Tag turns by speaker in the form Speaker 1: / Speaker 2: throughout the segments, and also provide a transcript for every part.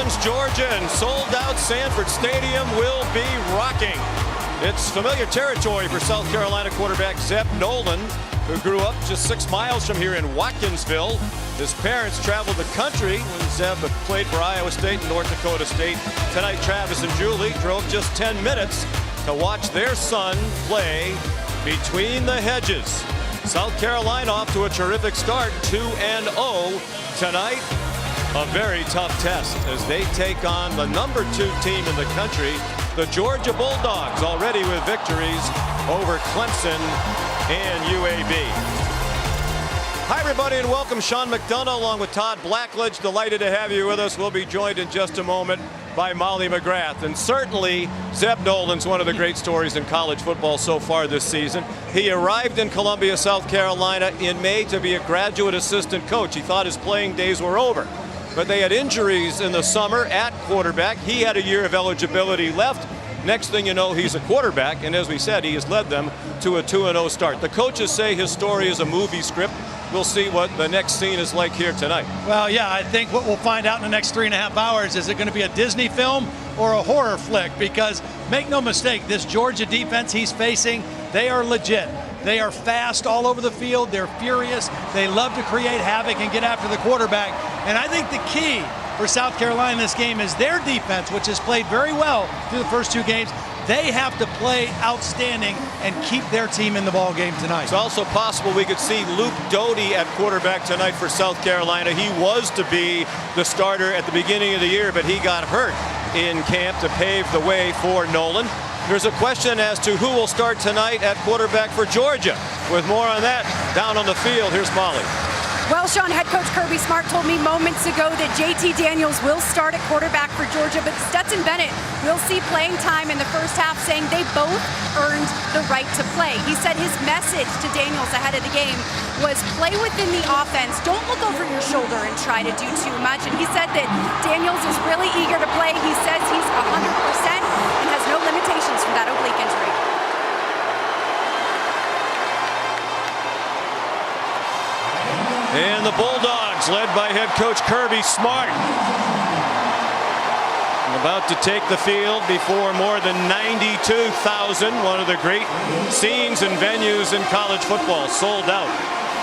Speaker 1: comes Georgia, and sold-out Sanford Stadium will be rocking. It's familiar territory for South Carolina quarterback Zeb Nolan, who grew up just 6 miles from here in Watkinsville. His parents traveled the country when Zeb played for Iowa State and North Dakota State. Tonight, Travis and Julie drove just 10 minutes to watch their son play between the hedges. South Carolina off to a terrific start, 2-0 tonight. A very tough test as they take on the number 2 team in the country, the Georgia Bulldogs, already with victories over Clemson and UAB. Hi, everybody, and welcome. Sean McDonough along with Todd Blackledge. Delighted to have you with us. We'll be joined in just a moment by Molly McGrath. And certainly, Zeb Nolan's one of the great stories in college football so far this season. He arrived in Columbia, South Carolina in May to be a graduate assistant coach. He thought his playing days were over, but they had injuries in the summer at quarterback. He had a year of eligibility left. Next thing you know, he's a quarterback, and as we said, he has led them to a 2-0 start. The coaches say his story is a movie script. We'll see what the next scene is like here tonight.
Speaker 2: Well, yeah, I think what we'll find out in the next 3.5 hours, is it going to be a Disney film or a horror flick? Because make no mistake, this Georgia defense he's facing, they are legit. They are fast all over the field. They're furious. They love to create havoc and get after the quarterback. And I think the key for South Carolina in this game is their defense, which has played very well through the first 2 games. They have to play outstanding and keep their team in the ball game tonight.
Speaker 1: It's also possible we could see Luke Doty at quarterback tonight for South Carolina. He was to be the starter at the beginning of the year, but he got hurt in camp to pave the way for Nolan. There's a question as to who will start tonight at quarterback for Georgia. With more on that down on the field, here's Molly.
Speaker 3: Well, Sean, head coach Kirby Smart told me moments ago that JT Daniels will start at quarterback for Georgia, but Stetson Bennett will see playing time in the first half, saying they both earned the right to play. He said his message to Daniels ahead of the game was play within the offense. Don't look over your shoulder and try to do too much. And he said that Daniels is really eager to play. He says he's 100% and has no limitations from that oblique injury.
Speaker 1: And the Bulldogs, led by head coach Kirby Smart, about to take the field before more than 92,000. One of the great scenes and venues in college football, sold out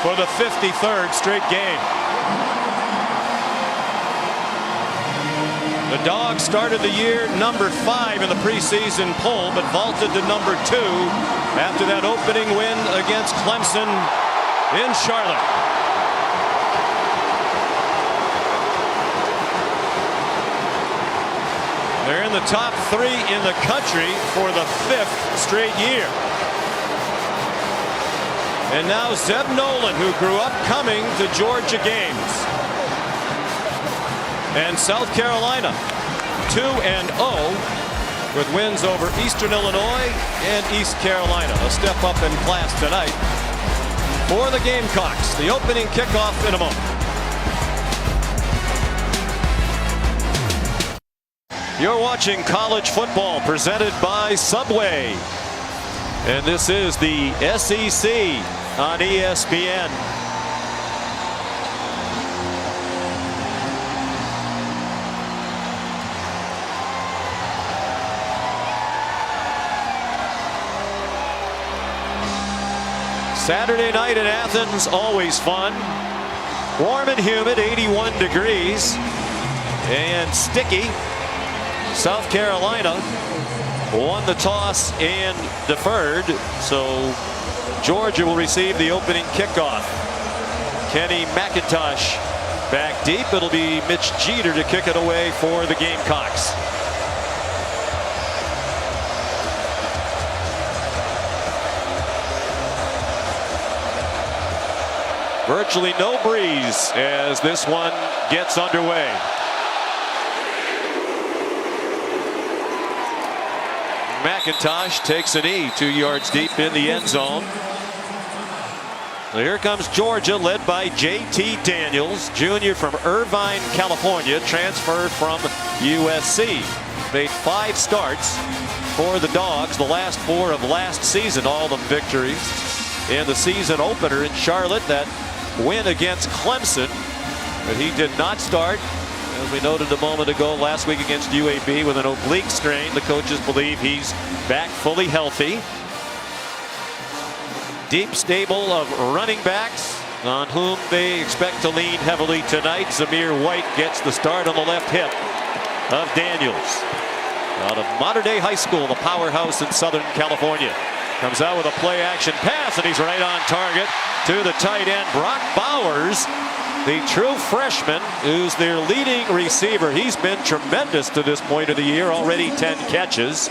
Speaker 1: for the 53rd straight game. The Dogs started the year number 5 in the preseason poll, but vaulted to number 2 after that opening win against Clemson in Charlotte. They're in the top 3 in the country for the 5th straight year. And now Zeb Nolan, who grew up coming to Georgia games. And South Carolina, 2-0 with wins over Eastern Illinois and East Carolina. A step up in class tonight for the Gamecocks. The opening kickoff in a moment. You're watching college football presented by Subway. And this is the SEC on ESPN. Saturday night in Athens, always fun. Warm and humid, 81 degrees, and sticky. South Carolina won the toss and deferred, so Georgia will receive the opening kickoff. Kenny McIntosh back deep. It'll be Mitch Jeter to kick it away for the Gamecocks. Virtually no breeze as this one gets underway. McIntosh takes a knee 2 yards deep in the end zone. So here comes Georgia, led by JT Daniels, junior from Irvine, California, transferred from USC. Made 5 starts for the Dogs, the last 4 of last season, all the victories. In the season opener in Charlotte, that win against Clemson, but he did not start As we noted a moment ago, last week against UAB with an oblique strain. The coaches believe he's back fully healthy. Deep stable of running backs on whom they expect to lean heavily tonight. Zamir White gets the start on the left hip of Daniels. Out of Modern Day High School, the powerhouse in Southern California. Comes out with a play action pass, and he's right on target to the tight end, Brock Bowers, the true freshman, who's their leading receiver. He's been tremendous to this point of the year, already 10 catches.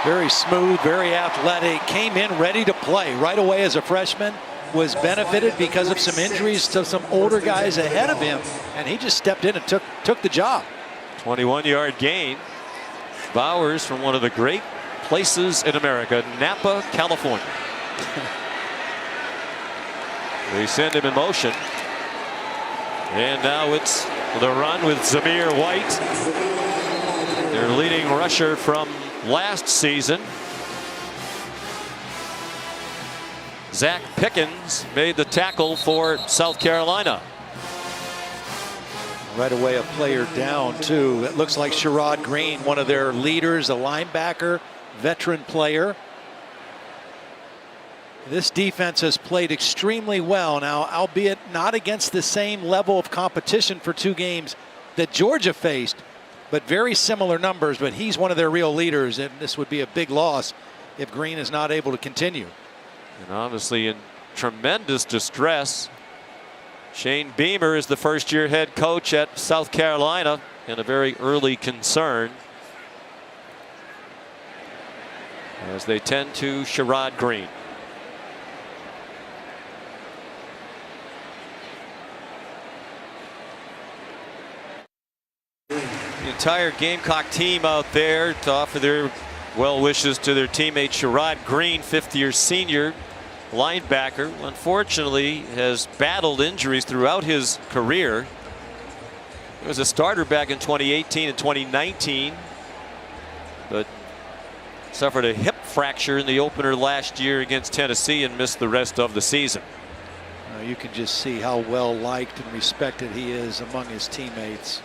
Speaker 2: Very smooth, very athletic, came in ready to play right away as a freshman, was benefited because of some injuries to some older guys ahead of him, and he just stepped in and took the job.
Speaker 1: 21-yard gain. Bowers from one of the great places in America, Napa, California. They send him in motion. And now it's the run with Zamir White, their leading rusher from last season. Zach Pickens made the tackle for South Carolina.
Speaker 2: Right away, a player down, too. It looks like Sherrod Green, one of their leaders, a linebacker, veteran player. This defense has played extremely well now, albeit not against the same level of competition for 2 games that Georgia faced, but very similar numbers. But he's one of their real leaders, and this would be a big loss if Green is not able to continue.
Speaker 1: And obviously in tremendous distress. Shane Beamer is the first-year head coach at South Carolina, and a very early concern as they tend to Sherrod Green. The entire Gamecock team out there to offer their well wishes to their teammate Sherrod Green, 5th-year senior linebacker. Unfortunately has battled injuries throughout his career. He was a starter back in 2018 and 2019, but suffered a hip fracture in the opener last year against Tennessee and missed the rest of the season.
Speaker 2: You can just see how well liked and respected he is among his teammates.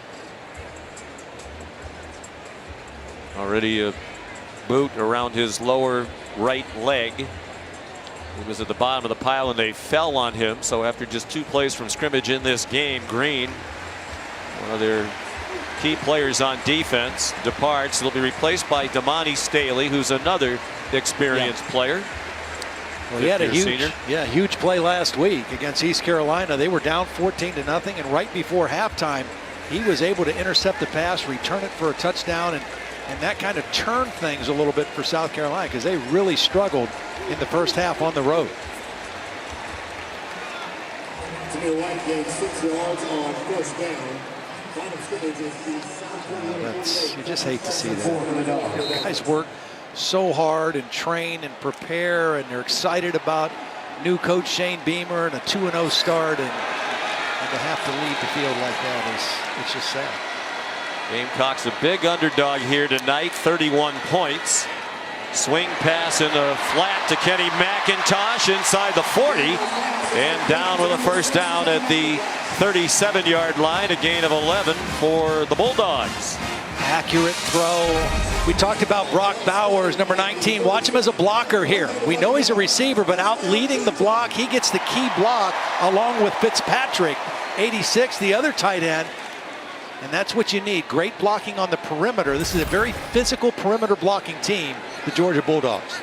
Speaker 1: Already a boot around his lower right leg. He was at the bottom of the pile and they fell on him. So after just 2 plays from scrimmage in this game, Green, one of their key players on defense, departs. He'll be replaced by Damani Staley, who's another experienced player.
Speaker 2: Well, he had a huge play last week against East Carolina. They were down 14-0, and right before halftime, he was able to intercept the pass, return it for a touchdown, and that kind of turned things a little bit for South Carolina because they really struggled in the first half on the road.
Speaker 4: Zamir White gained 6 yards on first down.
Speaker 2: You just hate to see that. Guys work so hard and train and prepare, and they're excited about new coach Shane Beamer and a 2-0 start, and to have to leave the field like that it's just sad.
Speaker 1: Gamecocks a big underdog here tonight, 31 points. Swing pass in the flat to Kenny McIntosh inside the 40, and down with a first down at the 37-yard line, a gain of 11 for the Bulldogs.
Speaker 2: Accurate throw. We talked about Brock Bowers, number 19. Watch him as a blocker here. We know he's a receiver, but out leading the block, he gets the key block along with Fitzpatrick, 86, the other tight end. And that's what you need. Great blocking on the perimeter. This is a very physical perimeter blocking team, the Georgia Bulldogs.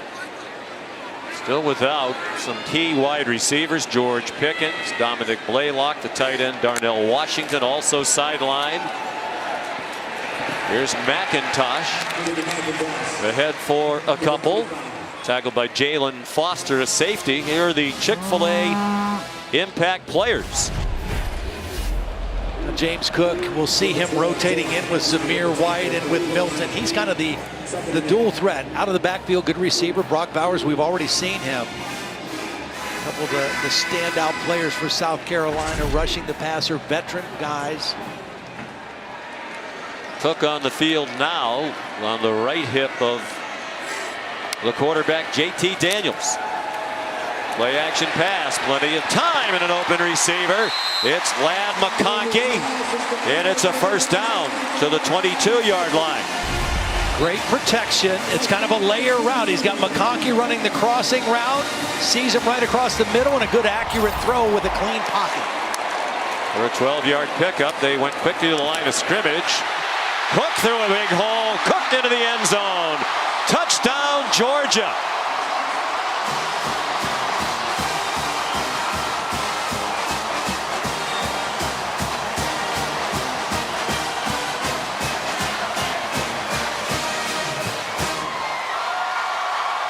Speaker 1: Still without some key wide receivers. George Pickens, Dominic Blaylock, the tight end Darnell Washington also sidelined. Here's McIntosh ahead for a couple. Tackled by Jalen Foster, a safety. Here are the Chick-fil-A impact players.
Speaker 2: James Cook, we'll see him rotating in with Zamir White and with Milton. He's kind of the dual threat out of the backfield. Good receiver. Brock Bowers, we've already seen him. A couple of the standout players for South Carolina, rushing the passer, veteran guys.
Speaker 1: Cook on the field now on the right hip of the quarterback, JT Daniels. Play action pass, plenty of time and an open receiver. It's Ladd McConkey, and it's a first down to the 22-yard line.
Speaker 2: Great protection. It's kind of a layer route. He's got McConkey running the crossing route, sees him right across the middle, and a good accurate throw with a clean pocket.
Speaker 1: For a 12-yard pickup, they went quickly to the line of scrimmage. Cook through a big hole, Cook into the end zone. Touchdown, Georgia.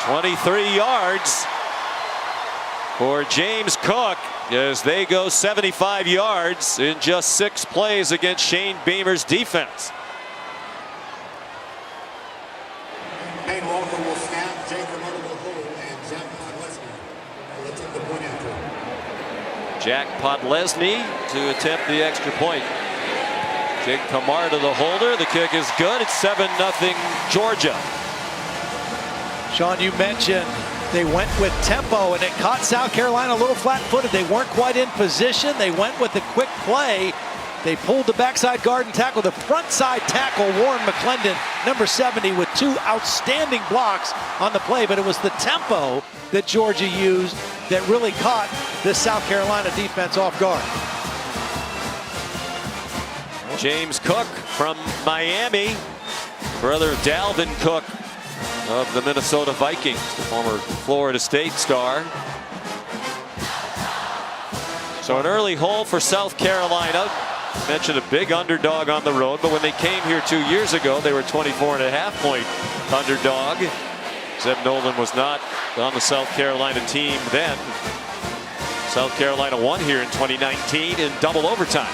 Speaker 1: .23 yards for James Cook as they go 75 yards in just 6 plays against Shane Beamer's defense.
Speaker 4: Payne Walker will snap, Jake Camarda will hold, and Jack Podlesny will attempt the point after.
Speaker 1: Jack Podlesny to attempt the extra point. Jake Camarda the holder. The kick is good. It's 7-0 Georgia.
Speaker 2: Sean, you mentioned they went with tempo, and it caught South Carolina a little flat-footed. They weren't quite in position. They went with the quick play. They pulled the backside guard and tackle. The front side tackle, Warren McClendon, number 70, with 2 outstanding blocks on the play. But it was the tempo that Georgia used that really caught the South Carolina defense off guard.
Speaker 1: James Cook from Miami, brother of Dalvin Cook of the Minnesota Vikings, the former Florida State star. So an early hole for South Carolina. Mentioned a big underdog on the road, but when they came here 2 years ago, they were 24.5-point underdog. Zeb Nolan was not on the South Carolina team then. South Carolina won here in 2019 in double overtime.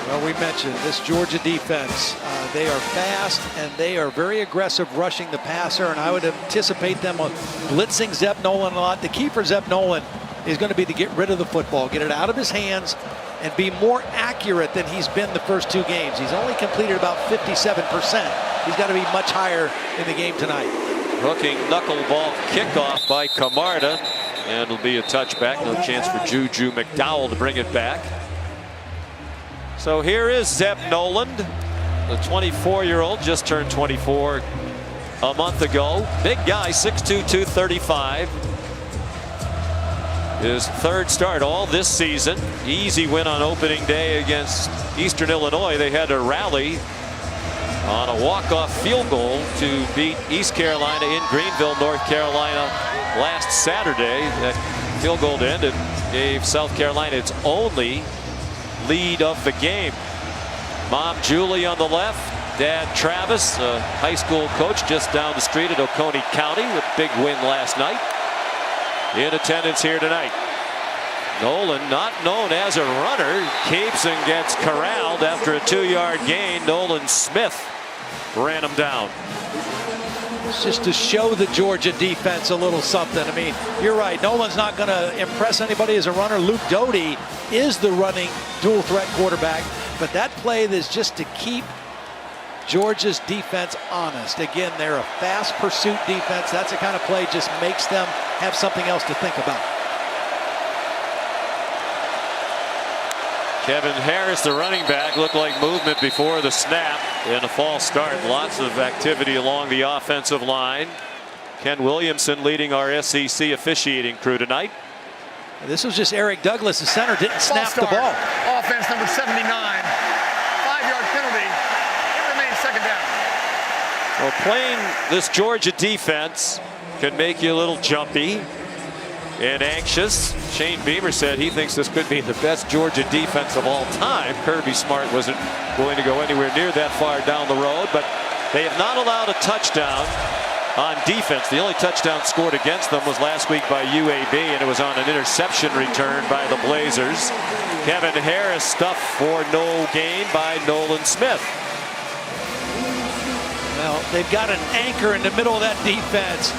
Speaker 2: Well, we mentioned this Georgia defense. They are fast and they are very aggressive rushing the passer, and I would anticipate them on blitzing Zeb Nolan a lot. The key for Zeb Nolan is going to be to get rid of the football, get it out of his hands, and be more accurate than he's been the first 2 games. He's only completed about 57%. He's got to be much higher in the game tonight.
Speaker 1: Hooking knuckleball kickoff by Camarda, and it'll be a touchback. No chance for Juju McDowell to bring it back. So here is Zeb Noland, the 24-year-old, just turned 24 a month ago. Big guy, 6'2", 235. His 3rd start all this season. Easy win on opening day against Eastern Illinois. They had to rally on a walk-off field goal to beat East Carolina in Greenville, North Carolina last Saturday. That field goal to end it gave South Carolina its only lead of the game. Mom Julie on the left, Dad Travis, a high school coach just down the street at Oconee County with a big win last night. In attendance here tonight. Nolan, not known as a runner, keeps and gets corralled after a 2-yard gain. Nolan Smith ran him down.
Speaker 2: It's just to show the Georgia defense a little something. I mean, you're right. Nolan's not going to impress anybody as a runner. Luke Doty is the running dual threat quarterback. But that play is just to keep Georgia's defense honest. Again, they're a fast pursuit defense. That's the kind of play just makes them have something else to think about.
Speaker 1: Kevin Harris, the running back, looked like movement before the snap and a false start. Lots of activity along the offensive line. Ken Williamson leading our SEC officiating crew tonight.
Speaker 2: This was just Eric Douglas, the center, didn't snap the ball.
Speaker 5: Offense number 79. 5-yard penalty. It remains 2nd down.
Speaker 1: Well, playing this Georgia defense can make you a little jumpy and anxious. Shane Beamer said he thinks this could be the best Georgia defense of all time. Kirby Smart wasn't going to go anywhere near that far down the road, but they have not allowed a touchdown on defense. The only touchdown scored against them was last week by UAB, and it was on an interception return by the Blazers. Kevin Harris stuffed for no gain by Nolan Smith.
Speaker 2: Well, they've got an anchor in the middle of that defense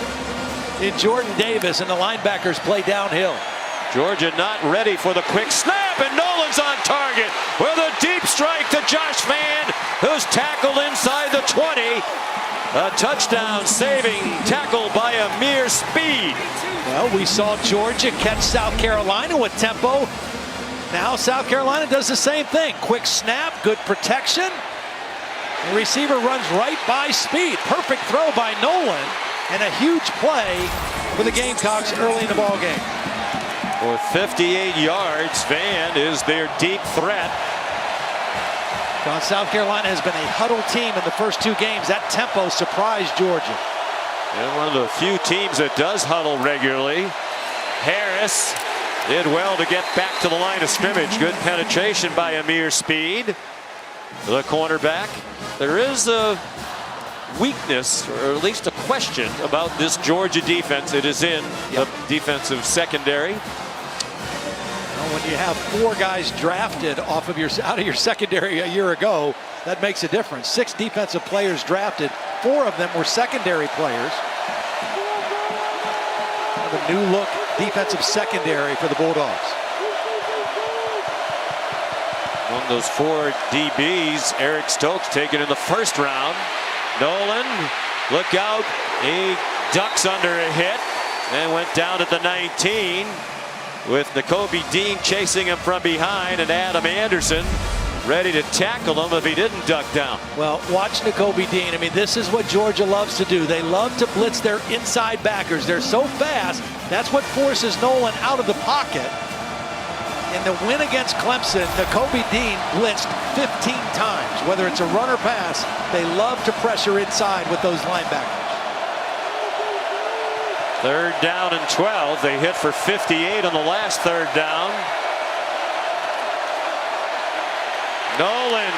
Speaker 2: in Jordan Davis, and the linebackers play downhill.
Speaker 1: Georgia not ready for the quick snap, and Nolan's on target with a deep strike to Josh Vann, who's tackled inside the 20. A touchdown saving tackle by Amir Speed.
Speaker 2: We saw Georgia catch South Carolina with tempo. Now South Carolina does the same thing. Quick snap, good protection. The receiver runs right by Speed. Perfect throw by Nolan. And a huge play for the Gamecocks early in the ball game.
Speaker 1: For 58 yards, Van is their deep threat.
Speaker 2: South Carolina has been a huddle team in the first two games. That tempo surprised Georgia.
Speaker 1: And one of the few teams that does huddle regularly. Harris did well to get back to the line of scrimmage. Good penetration by Amir Speed, the cornerback. There is a weakness, or at least a question, about this Georgia defense. It is in the defensive secondary.
Speaker 2: When you have four guys drafted out of your secondary a year ago, that makes a difference. 6 defensive players drafted. 4 of them were secondary players. The new look defensive secondary for the Bulldogs.
Speaker 1: Among those 4 DBs, Eric Stokes taken in the first round. Nolan, look out. He ducks under a hit and went down at the 19. With Nakobe Dean chasing him from behind, and Adam Anderson ready to tackle him if he didn't duck down.
Speaker 2: Well, watch Nakobe Dean. I mean, this is what Georgia loves to do. They love to blitz their inside backers. They're so fast. That's what forces Nolan out of the pocket. In the win against Clemson, Nakobe Dean blitzed 15 times. Whether it's a run or pass, they love to pressure inside with those linebackers.
Speaker 1: 3rd down and 12. They hit for 58 on the last 3rd down. Nolan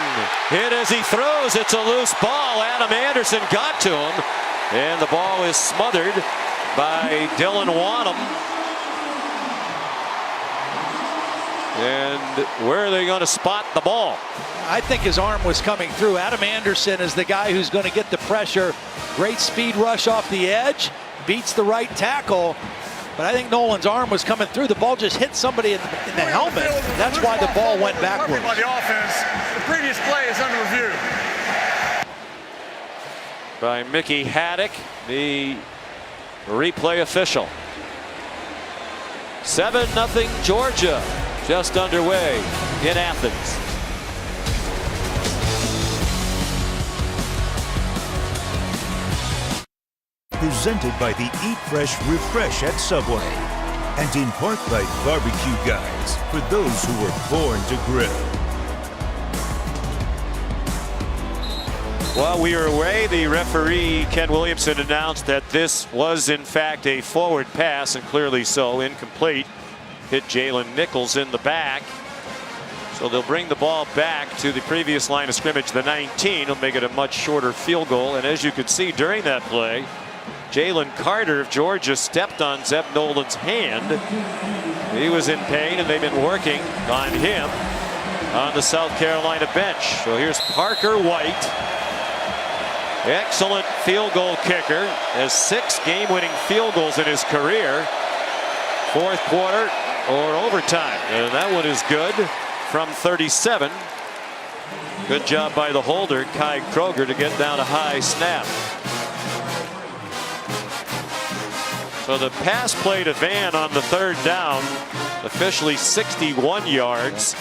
Speaker 1: hit as he throws. It's a loose ball. Adam Anderson got to him, and the ball is smothered by Dylan Wanham. And where are they going to spot the ball?
Speaker 2: I think his arm was coming through. Adam Anderson is the guy who's going to get the pressure. Great speed rush off the edge. Beats the right tackle, but I think Nolan's arm was coming through. The ball just hit somebody in the helmet. That's why the ball went backwards.
Speaker 5: By the offense, the previous play is under review.
Speaker 1: By Mickey Haddock, the replay official. 7-0 Georgia, just underway in Athens.
Speaker 6: Presented by the Eat Fresh Refresh at Subway. And in part by Barbecue Guys, for those who were born to grill.
Speaker 1: While we were away, the referee, Ken Williamson, announced that this was in fact a forward pass, and clearly so, incomplete. Hit Jalen Nichols in the back. So they'll bring the ball back to the previous line of scrimmage, the 19. It'll make it a much shorter field goal. And as you could see during that play, Jalen Carter of Georgia stepped on Zeb Nolan's hand. He was in pain, and they've been working on him on the South Carolina bench. So here's Parker White. Excellent field goal kicker. Has 6 game-winning field goals in his career. 4th quarter or overtime. And that one is good from 37. Good job by the holder, Kai Kroger, to get down a high snap. So the pass play to Van on the 3rd down, officially 61 yards.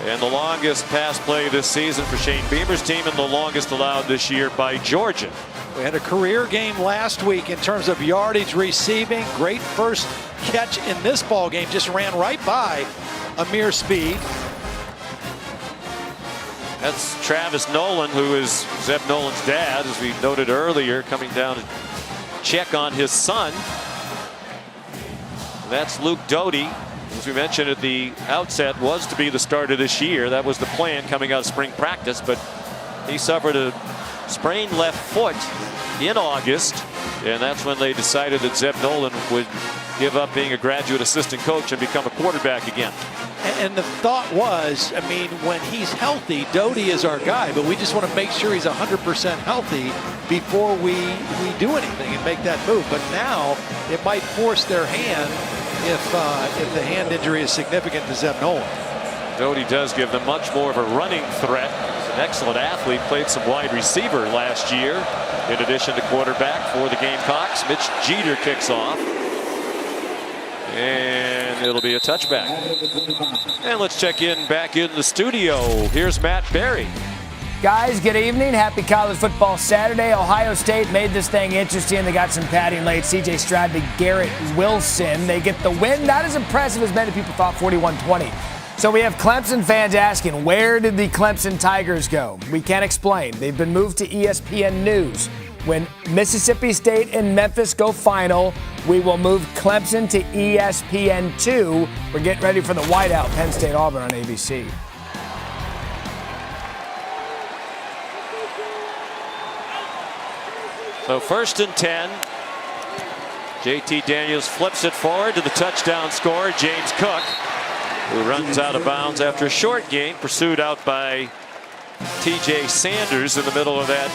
Speaker 1: And the longest pass play this season for Shane Beamer's team, and the longest allowed this year by Georgia.
Speaker 2: We had a career game last week in terms of yardage receiving. Great first catch in this ball game. Just ran right by Amir Speed.
Speaker 1: That's Travis Nolan, who is Zeb Nolan's dad, as we noted earlier, coming down to check on his son. That's Luke Doty, as we mentioned at the outset, was to be the starter this year. That was the plan coming out of spring practice, but he suffered a sprained left foot in August, and that's when they decided that Zeb Nolan would give up being a graduate assistant coach and become a quarterback again.
Speaker 2: And the thought was, I mean, when he's healthy, Doty is our guy, but we just want to make sure he's 100% healthy before we do anything and make that move. But now it might force their hand if the hand injury is significant to Zeb Nolan.
Speaker 1: Doty does give them much more of a running threat. He's an excellent athlete, played some wide receiver last year in addition to quarterback for the Gamecocks. Mitch Jeter kicks off. And it'll be a touchback. And let's check in back in the studio. Here's Matt Berry.
Speaker 7: Guys, good evening. Happy College Football Saturday. Ohio State made this thing interesting. They got some padding late. C.J. Stroud to Garrett Wilson. They get the win. Not as impressive as many people thought, 41-20. So we have Clemson fans asking, where did the Clemson Tigers go? We can't explain. They've been moved to ESPN News. When Mississippi State and Memphis go final, we will move Clemson to ESPN2. We're getting ready for the whiteout, Penn State Auburn on ABC.
Speaker 1: So 1st and 10. JT Daniels flips it forward to the touchdown scorer, James Cook, who runs out of bounds after a short gain, pursued out by TJ Sanders in the middle of that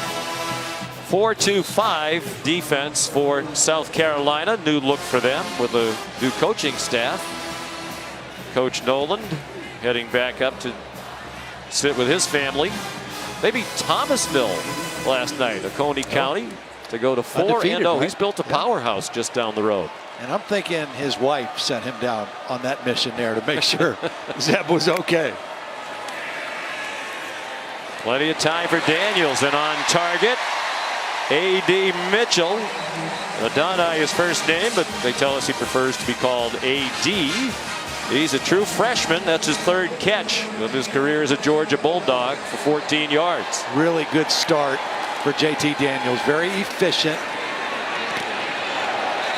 Speaker 1: 4-2-5 defense for South Carolina. New look for them with a new coaching staff. Coach Noland heading back up to sit with his family. They beat Thomasville last night, Oconee County, to go to 4-0. Right? He's built a powerhouse just down the road.
Speaker 2: And I'm thinking his wife sent him down on that mission there to make sure Zeb was okay.
Speaker 1: Plenty of time for Daniels, and on target, A.D. Mitchell. Adonai is first name, but they tell us he prefers to be called A.D. He's a true freshman. That's his 3rd catch of his career as a Georgia Bulldog for 14 yards.
Speaker 2: Really good start for JT Daniels. Very efficient.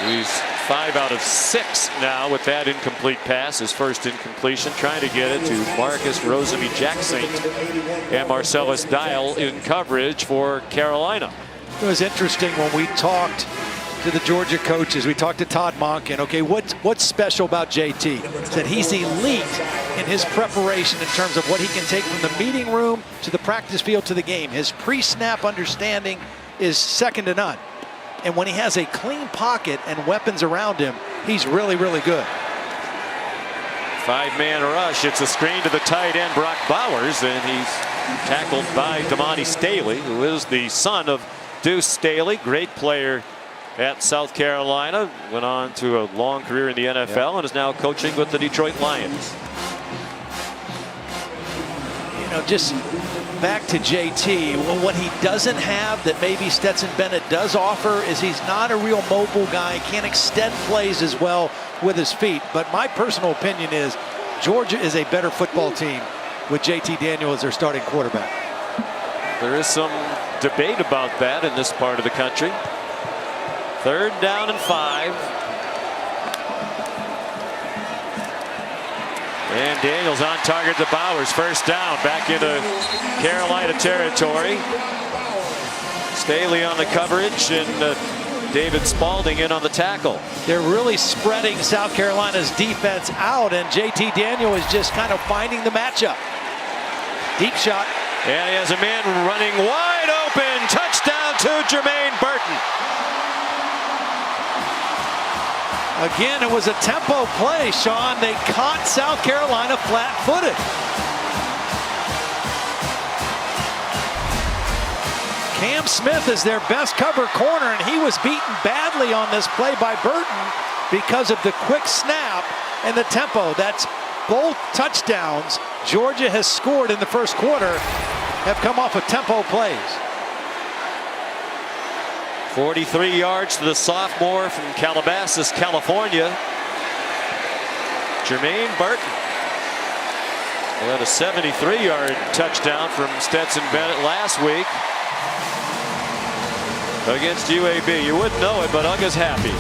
Speaker 1: He's 5 out of 6 now with that incomplete pass. His first incompletion, trying to get it to Marcus Rosemy-Jackson and Marcellus Dial in coverage for Carolina.
Speaker 2: It was interesting when we talked to the Georgia coaches. We talked to Todd Monken. Okay, what's special about JT? That he's elite in his preparation in terms of what he can take from the meeting room to the practice field to the game. His pre-snap understanding is second to none. And when he has a clean pocket and weapons around him, he's really, really good.
Speaker 1: 5-man rush. It's a screen to the tight end, Brock Bowers, and he's tackled by Damani Staley, who is the son of Deuce Staley, great player at South Carolina, went on to a long career in the NFL and is now coaching with the Detroit Lions.
Speaker 2: You know, just back to JT, well, what he doesn't have that maybe Stetson Bennett does offer is he's not a real mobile guy, can't extend plays as well with his feet. But my personal opinion is Georgia is a better football team with JT Daniels as their starting quarterback.
Speaker 1: There is some debate about that in this part of the country. 3rd down and 5. And Daniels on target to Bowers. First down, back into Carolina territory. Staley on the coverage, and David Spalding in on the tackle.
Speaker 2: They're really spreading South Carolina's defense out, and JT Daniel is just kind of finding the matchup. Deep shot.
Speaker 1: And he has a man running wide open. Touchdown to Jermaine Burton.
Speaker 2: Again, it was a tempo play, Sean. They caught South Carolina flat-footed. Cam Smith is their best cover corner, and he was beaten badly on this play by Burton because of the quick snap and the tempo. That's both touchdowns Georgia has scored in the first quarter have come off of tempo plays.
Speaker 1: 43 yards to the sophomore from Calabasas, California, Jermaine Burton. He had a 73-yard touchdown from Stetson Bennett last week against UAB. You wouldn't know it, but Uga's happy.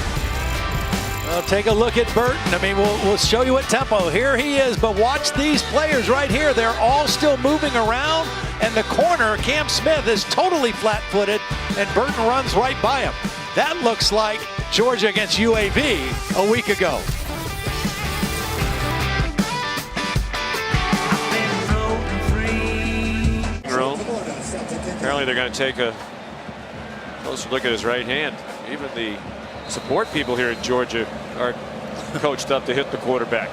Speaker 2: Well, take a look at Burton. I mean, we'll show you what tempo. Here he is, but watch these players right here. They're all still moving around, and the corner, Cam Smith, is totally flat-footed, and Burton runs right by him. That looks like Georgia against UAB a week ago.
Speaker 1: Apparently they're going to take a closer look at his right hand. Even the support people here at Georgia are coached up to hit the quarterback.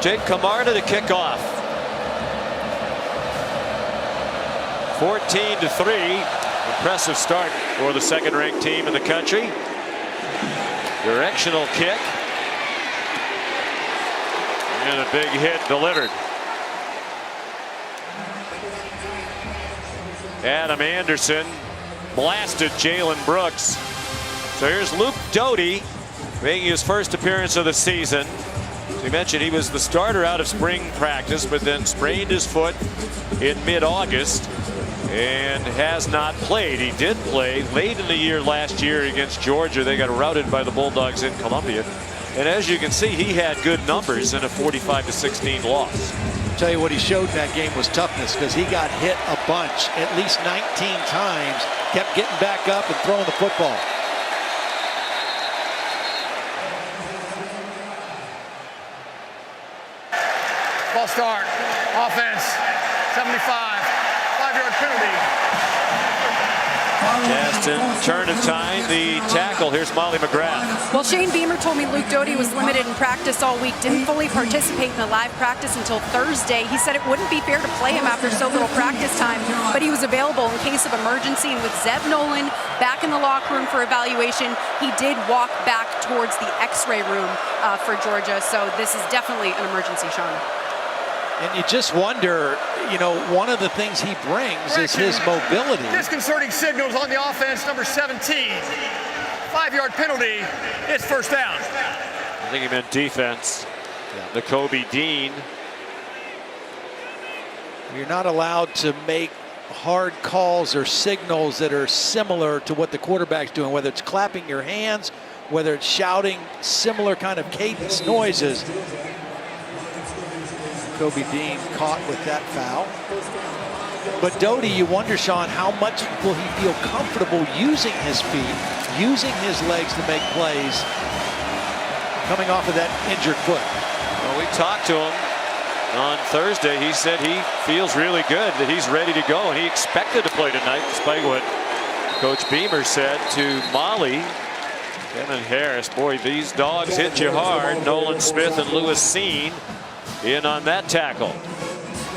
Speaker 1: Jake Camarda to kick off. 14-3. Impressive start for the second-ranked team in the country. Directional kick. And a big hit delivered. Adam Anderson blasted Jalen Brooks. So here's Luke Doty making his first appearance of the season. As we mentioned, he was the starter out of spring practice, but then sprained his foot in mid-August and has not played. He did play late in the year last year against Georgia. They got routed by the Bulldogs in Columbia. And as you can see, he had good numbers in a 45-16 loss.
Speaker 2: I'll tell you what he showed in that game was toughness, because he got hit a bunch, at least 19 times, kept getting back up and throwing the football.
Speaker 5: Ball start. Offense. 75. 5-yard penalty.
Speaker 1: Gaston Turnetine, the tackle. Here's Molly McGrath.
Speaker 3: Well, Shane Beamer told me Luke Doty was limited in practice all week, didn't fully participate in the live practice until Thursday. He said it wouldn't be fair to play him after so little practice time, but he was available in case of emergency. And with Zeb Nolan back in the locker room for evaluation, he did walk back towards the X-ray room for Georgia. So this is definitely an emergency, Sean.
Speaker 2: And you just wonder, you know, one of the things he brings is his mobility.
Speaker 5: Disconcerting signals on the offense, number 17. 5-yard penalty. It's first down.
Speaker 1: I think he meant defense. Yeah. Nakobe Dean.
Speaker 2: You're not allowed to make hard calls or signals that are similar to what the quarterback's doing, whether it's clapping your hands, whether it's shouting similar kind of cadence noises. Kobe Dean caught with that foul. But Doty, you wonder, Sean, how much will he feel comfortable using his feet, using his legs to make plays, coming off of that injured foot?
Speaker 1: Well, we talked to him on Thursday. He said he feels really good, that he's ready to go, and he expected to play tonight, despite what Coach Beamer said to Molly. Kevin Harris, boy, these dogs hit you hard. Nolan Smith and Lewis Seen in on that tackle.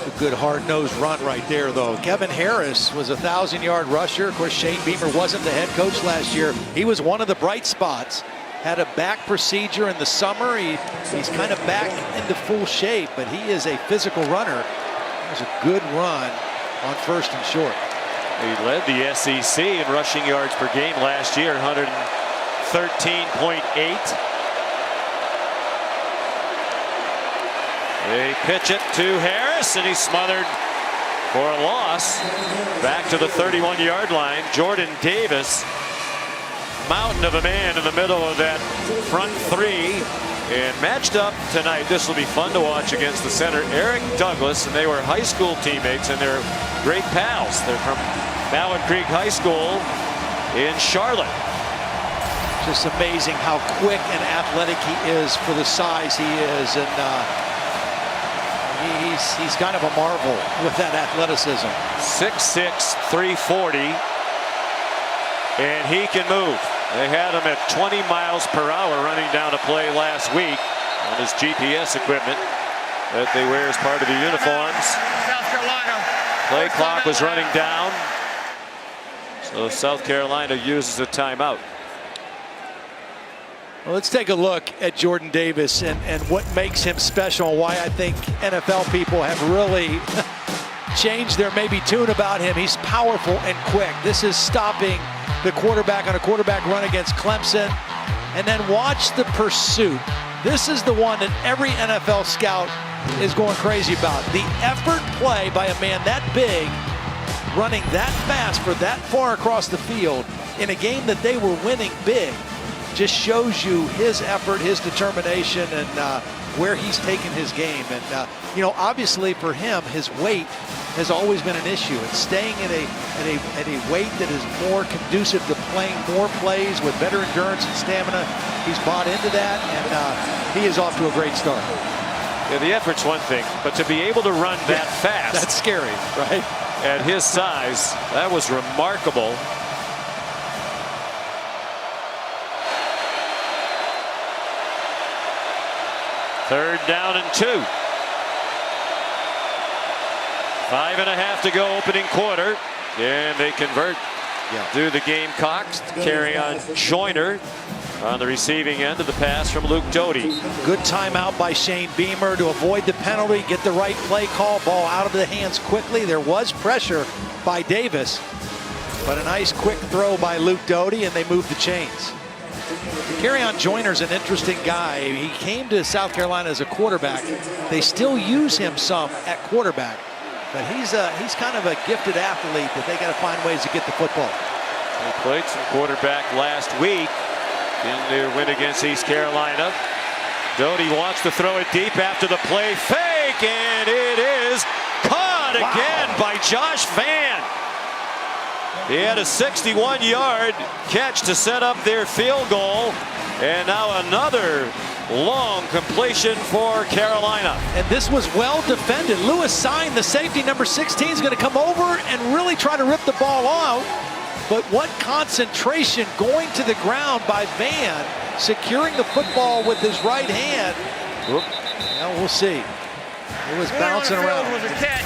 Speaker 2: A good hard-nosed run right there, though. Kevin Harris was a 1,000-yard rusher. Of course, Shane Beamer wasn't the head coach last year. He was one of the bright spots. Had a back procedure in the summer. He's kind of back into full shape, but he is a physical runner. It was a good run on first and short.
Speaker 1: He led the SEC in rushing yards per game last year, 113.8. They pitch it to Harris, and he's smothered for a loss. Back to the 31-yard line. Jordan Davis, mountain of a man in the middle of that front three. And matched up tonight, this will be fun to watch against the center, Eric Douglas, and they were high school teammates, and they're great pals. They're from Mallard Creek High School in Charlotte.
Speaker 2: Just amazing how quick and athletic he is for the size he is. And he's kind of a marvel with that athleticism.
Speaker 1: 6'6", 340, and he can move. They had him at 20 miles per hour running down a play last week on his GPS equipment that they wear as part of the uniforms.
Speaker 5: South Carolina.
Speaker 1: Play clock was running down, so South Carolina uses a timeout.
Speaker 2: Well, let's take a look at Jordan Davis and what makes him special, and why I think NFL people have really changed their maybe tune about him. He's powerful and quick. This is stopping the quarterback on a quarterback run against Clemson. And then watch the pursuit. This is the one that every NFL scout is going crazy about. The effort play by a man that big, running that fast for that far across the field in a game that they were winning big, just shows you his effort, his determination, and where he's taken his game. And you know, obviously for him, his weight has always been an issue. And staying at a weight that is more conducive to playing more plays with better endurance and stamina, he's bought into that, and he is off to a great start.
Speaker 1: Yeah, the effort's one thing, but to be able to run that fast,
Speaker 2: that's scary, right?
Speaker 1: At his size, that was remarkable. Third down and 2. 5.5 to go, opening quarter, and they convert. Do the Gamecocks carry on Joyner. on the receiving end of the pass from Luke Doty.
Speaker 2: Good timeout by Shane Beamer to avoid the penalty, get the right play call, ball out of the hands quickly. There was pressure by Davis, but a nice quick throw by Luke Doty, and they moved the chains. Kerryon Joyner's an interesting guy. He came to South Carolina as a quarterback. They still use him some at quarterback, but he's kind of a gifted athlete that they got to find ways to get the football.
Speaker 1: He played some quarterback last week in their win against East Carolina. Doty wants to throw it deep after the play fake, and it is caught again by Josh Vann. He had a 61-yard catch to set up their field goal, and now another long completion for Carolina.
Speaker 2: And this was well defended. Lewis Sign, the safety, number 16, is going to come over and really try to rip the ball out. But what concentration going to the ground by Vann, securing the football with his right hand. Well, we'll see. It was bouncing around.
Speaker 5: Was a catch.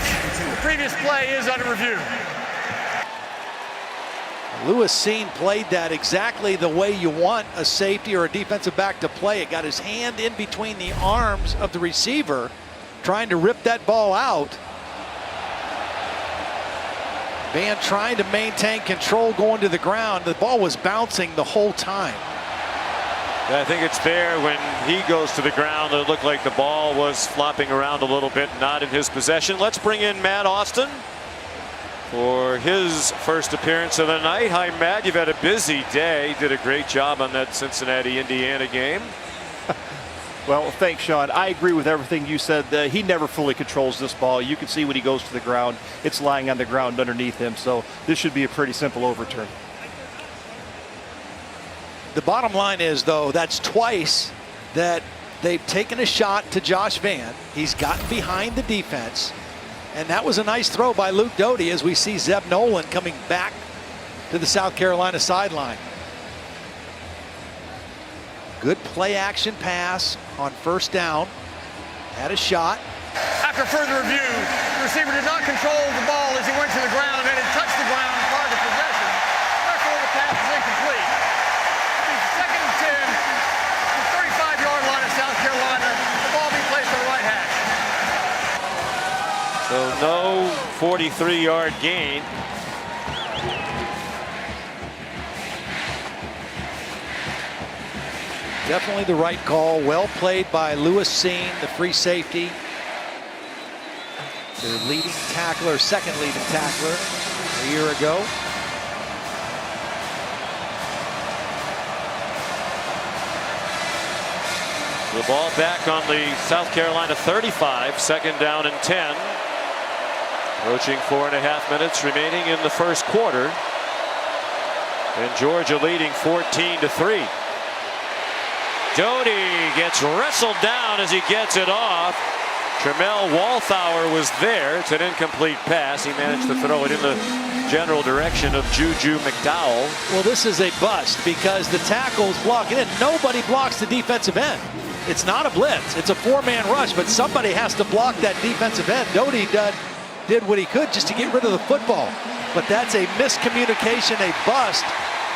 Speaker 5: The previous play is under review.
Speaker 2: Lewis Seen played that exactly the way you want a safety or a defensive back to play it. Got his hand in between the arms of the receiver, trying to rip that ball out. Vann trying to maintain control going to the ground. The ball was bouncing the whole time.
Speaker 1: I think it's fair when he goes to the ground. It looked like the ball was flopping around a little bit, not in his possession. Let's bring in Matt Austin for his first appearance of the night. Hi, Matt. You've had a busy day. Did a great job on that Cincinnati, Indiana game.
Speaker 8: Well, thanks, Sean. I agree with everything you said. He never fully controls this ball. You can see when he goes to the ground, it's lying on the ground underneath him. So this should be a pretty simple overturn.
Speaker 2: The bottom line is, though, that's twice that they've taken a shot to Josh Vann. He's gotten behind the defense. And that was a nice throw by Luke Doty as we see Zeb Nolan coming back to the South Carolina sideline. Good play action pass on first down. Had a shot.
Speaker 5: After further review, the receiver did not control the ball as he went to the ground and it touched the ground prior to possession. Therefore, the pass is incomplete. It's second and 10, the 35-yard line of South Carolina. The ball being placed on the right hash.
Speaker 1: So no 43-yard gain.
Speaker 2: Definitely the right call. Well played by Lewis Seen, the free safety. Their leading tackler, second leading tackler a year ago.
Speaker 1: The ball back on the South Carolina 35, second down and 10. Approaching 4.5 minutes remaining in the first quarter. And Georgia leading 14-3. Doty gets wrestled down as he gets it off. Tramel Walthour was there. It's an incomplete pass. He managed to throw it in the general direction of Juju McDowell.
Speaker 2: Well, this is a bust because the tackle's blocking it. Nobody blocks the defensive end. It's not a blitz. It's a four-man rush, but somebody has to block that defensive end. Doty did what he could just to get rid of the football. But that's a miscommunication, a bust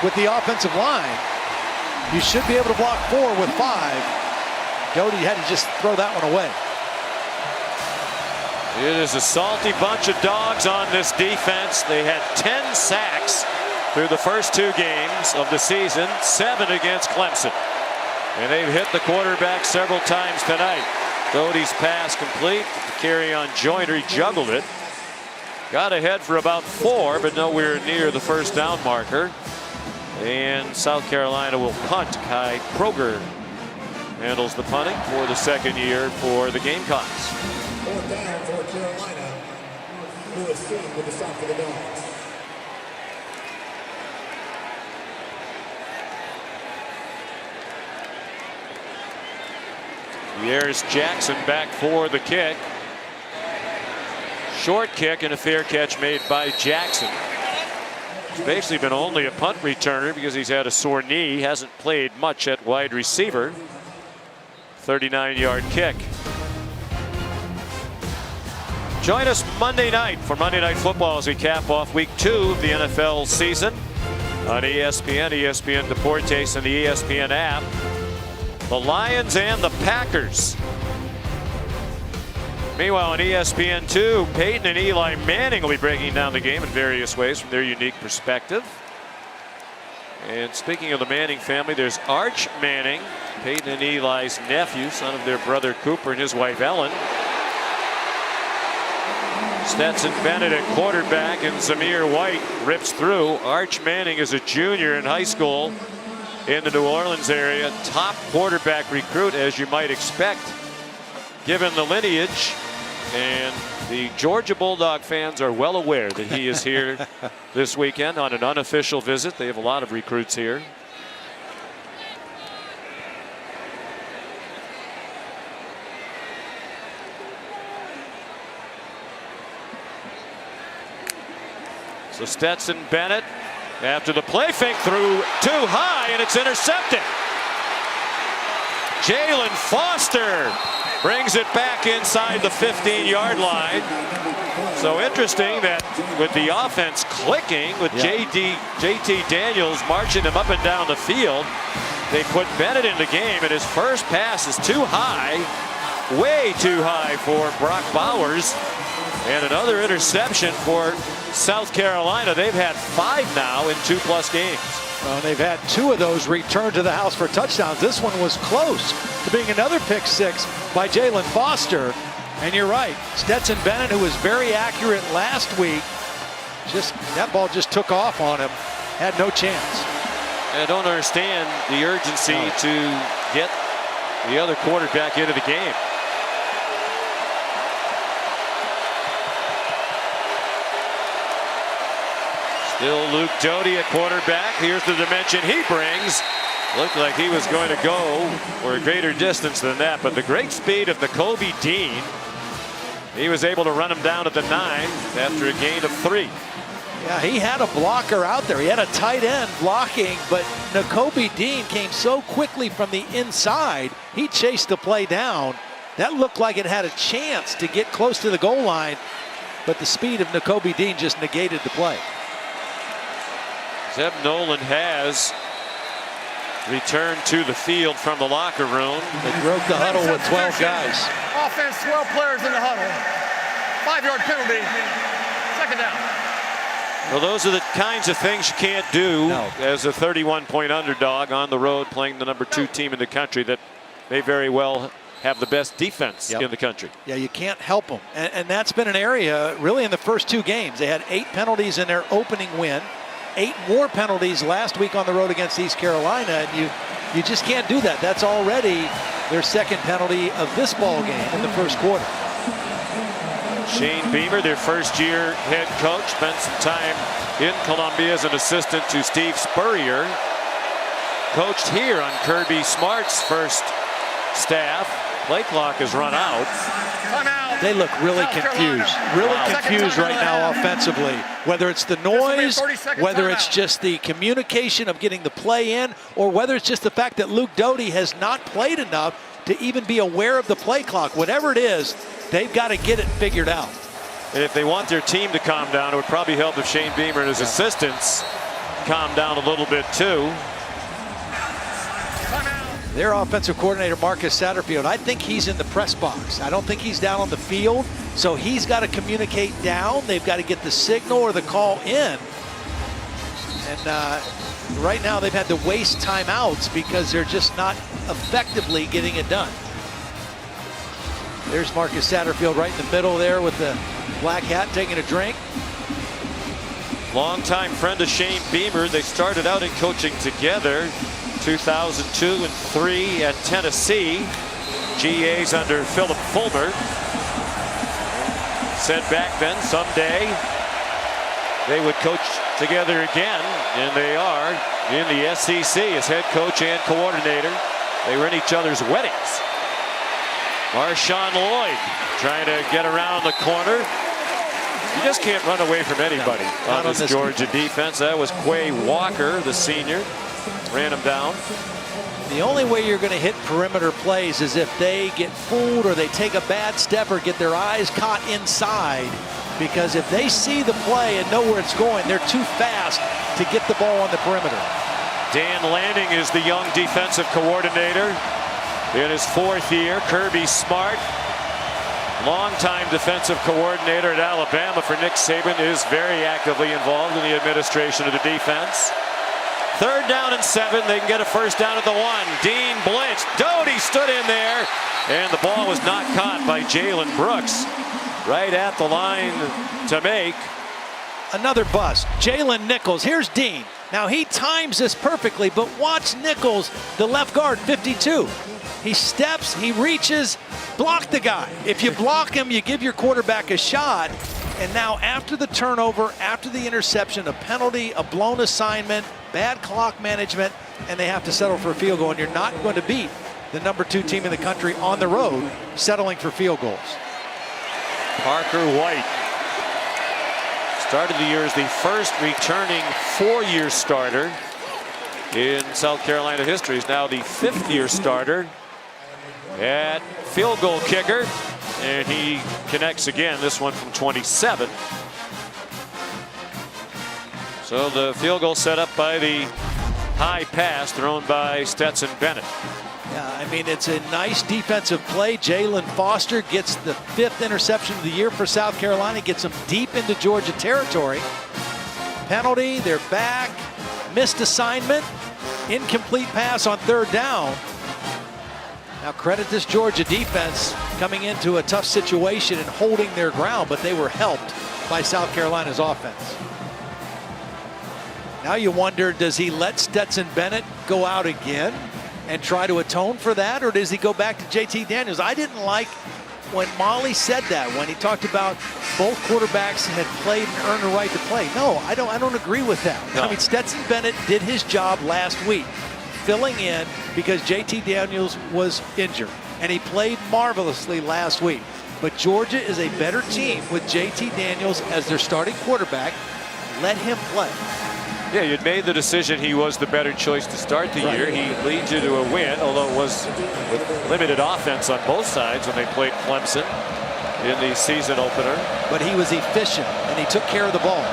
Speaker 2: with the offensive line. You should be able to block 4 with 5. Doty had to just throw that one away.
Speaker 1: It is a salty bunch of dogs on this defense. They had 10 sacks through the first 2 games of the season, 7 against Clemson. And they've hit the quarterback several times tonight. Doty's pass complete. Kerryon Joyner, he juggled it. Got ahead for about 4, but nowhere near the first down marker. And South Carolina will punt. Kai Kroger handles the punting for the second year for the Gamecocks.
Speaker 4: Fourth down for Carolina. Lewis Seen with the stop for the Dogs.
Speaker 1: Here's Jackson back for the kick. Short kick and a fair catch made by Jackson. He's basically been only a punt returner because he's had a sore knee. Hasn't played much at wide receiver. 39-yard kick. Join us Monday night for Monday Night Football as we cap off week 2 of the NFL season. on ESPN, ESPN Deportes, and the ESPN app. The Lions and the Packers. Meanwhile, on ESPN2, Peyton and Eli Manning will be breaking down the game in various ways from their unique perspective. And speaking of the Manning family, there's Arch Manning, Peyton and Eli's nephew, son of their brother Cooper and his wife Ellen. Stetson Bennett at quarterback, and Zamir White rips through. Arch Manning is a junior in high school in the New Orleans area. Top quarterback recruit, as you might expect, given the lineage. And the Georgia Bulldog fans are well aware that he is here this weekend on an unofficial visit. They have a lot of recruits here. So Stetson Bennett, after the play fake, threw too high, and it's intercepted. Jalen Foster brings it back inside the 15-yard line. So interesting that with the offense clicking, with JT Daniels marching them up and down the field, they put Bennett in the game, and his first pass is too high, way too high for Brock Bowers. And another interception for South Carolina. They've had 5 now in 2+ games.
Speaker 2: Well, they've had 2 of those returned to the house for touchdowns. This one was close to being another pick 6 by Jalen Foster. And you're right, Stetson Bennett, who was very accurate last week, that ball just took off on him. Had no chance.
Speaker 1: I don't understand the urgency to get the other quarterback into the game. Still Luke Doty at quarterback. Here's the dimension he brings. Looked like he was going to go for a greater distance than that, but the great speed of Nakobe Dean. He was able to run him down at the 9 after a gain of 3.
Speaker 2: Yeah, he had a blocker out there. He had a tight end blocking, but Nakobe Dean came so quickly from the inside, he chased the play down. That looked like it had a chance to get close to the goal line, but the speed of Nakobe Dean just negated the play.
Speaker 1: Zeb Nolan has returned to the field from the locker room.
Speaker 2: They broke the huddle with 12 guys.
Speaker 5: Offense, 12 players in the huddle. 5-yard penalty. Second down.
Speaker 1: Well, those are the kinds of things you can't do as a 31-point underdog on the road playing the number 2 team in the country that may very well have the best defense in the country.
Speaker 2: Yeah, you can't help them. And that's been an area really in the first 2 games. They had 8 penalties in their opening win. 8 more penalties last week on the road against East Carolina, and you just can't do that. That's already their second penalty of this ball game in the first quarter.
Speaker 1: Shane Beamer, their first-year head coach, spent some time in Columbia as an assistant to Steve Spurrier. Coached here on Kirby Smart's first staff. Play clock has run out.
Speaker 2: They look really confused. Really confused right now offensively. Whether it's the noise, whether it's just the communication of getting the play in, or whether it's just the fact that Luke Doty has not played enough to even be aware of the play clock. Whatever it is, they've got to get it figured out.
Speaker 1: And if they want their team to calm down, it would probably help if Shane Beamer and his assistants calm down a little bit too.
Speaker 2: Their offensive coordinator, Marcus Satterfield, I think he's in the press box. I don't think he's down on the field, so he's got to communicate down. They've got to get the signal or the call in. And right now they've had to waste timeouts because they're just not effectively getting it done. There's Marcus Satterfield right in the middle there with the black hat taking a drink.
Speaker 1: Longtime friend of Shane Beamer. They started out in coaching together. 2002 and 3 at Tennessee. GAs under Philip Fulmer. Said back then someday they would coach together again, and they are in the SEC as head coach and coordinator. They were in each other's weddings. Marshawn Lloyd trying to get around the corner. You just can't run away from anybody on this Georgia defense. That was Quay Walker, the senior. Ran him down.
Speaker 2: The only way you're going to hit perimeter plays is if they get fooled or they take a bad step or get their eyes caught inside. Because if they see the play and know where it's going, they're too fast to get the ball on the perimeter.
Speaker 1: Dan Lanning is the young defensive coordinator in his 4th year. Kirby Smart, longtime defensive coordinator at Alabama for Nick Saban, is very actively involved in the administration of the defense. 3rd down and 7. They can get a first down at the 1. Dean blitzed. Doty stood in there, and the ball was not caught by Jalen Brooks. Right at the line to make.
Speaker 2: Another bust. Jalen Nichols. Here's Dean. Now he times this perfectly, but watch Nichols, the left guard, 52. He steps, he reaches, block the guy. If you block him, you give your quarterback a shot. And now after the turnover, after the interception, a penalty, a blown assignment, bad clock management, and they have to settle for a field goal. And you're not going to beat the number 2 team in the country on the road settling for field goals.
Speaker 1: Parker White started the year as the first returning 4-year starter in South Carolina history. He's now the 5th-year starter at field goal kicker, and he connects again, this one from 27. So the field goal set up by the high pass thrown by Stetson Bennett.
Speaker 2: Yeah, I mean, it's a nice defensive play. Jalen Foster gets the 5th interception of the year for South Carolina, gets them deep into Georgia territory. Penalty, they're back, missed assignment, incomplete pass on 3rd down. Now credit this Georgia defense coming into a tough situation and holding their ground, but they were helped by South Carolina's offense. Now you wonder, does he let Stetson Bennett go out again and try to atone for that, or does he go back to JT Daniels? I didn't like when Molly said that, when he talked about both quarterbacks had played and earned the right to play. No, I don't agree with that. No. I mean, Stetson Bennett did his job last week, filling in because JT Daniels was injured, and he played marvelously last week. But Georgia is a better team with JT Daniels as their starting quarterback. Let him play.
Speaker 1: Yeah, you'd made the decision he was the better choice to start the year. He leads you to a win, although it was with limited offense on both sides when they played Clemson in the season opener.
Speaker 2: But he was efficient, and he took care of the ball.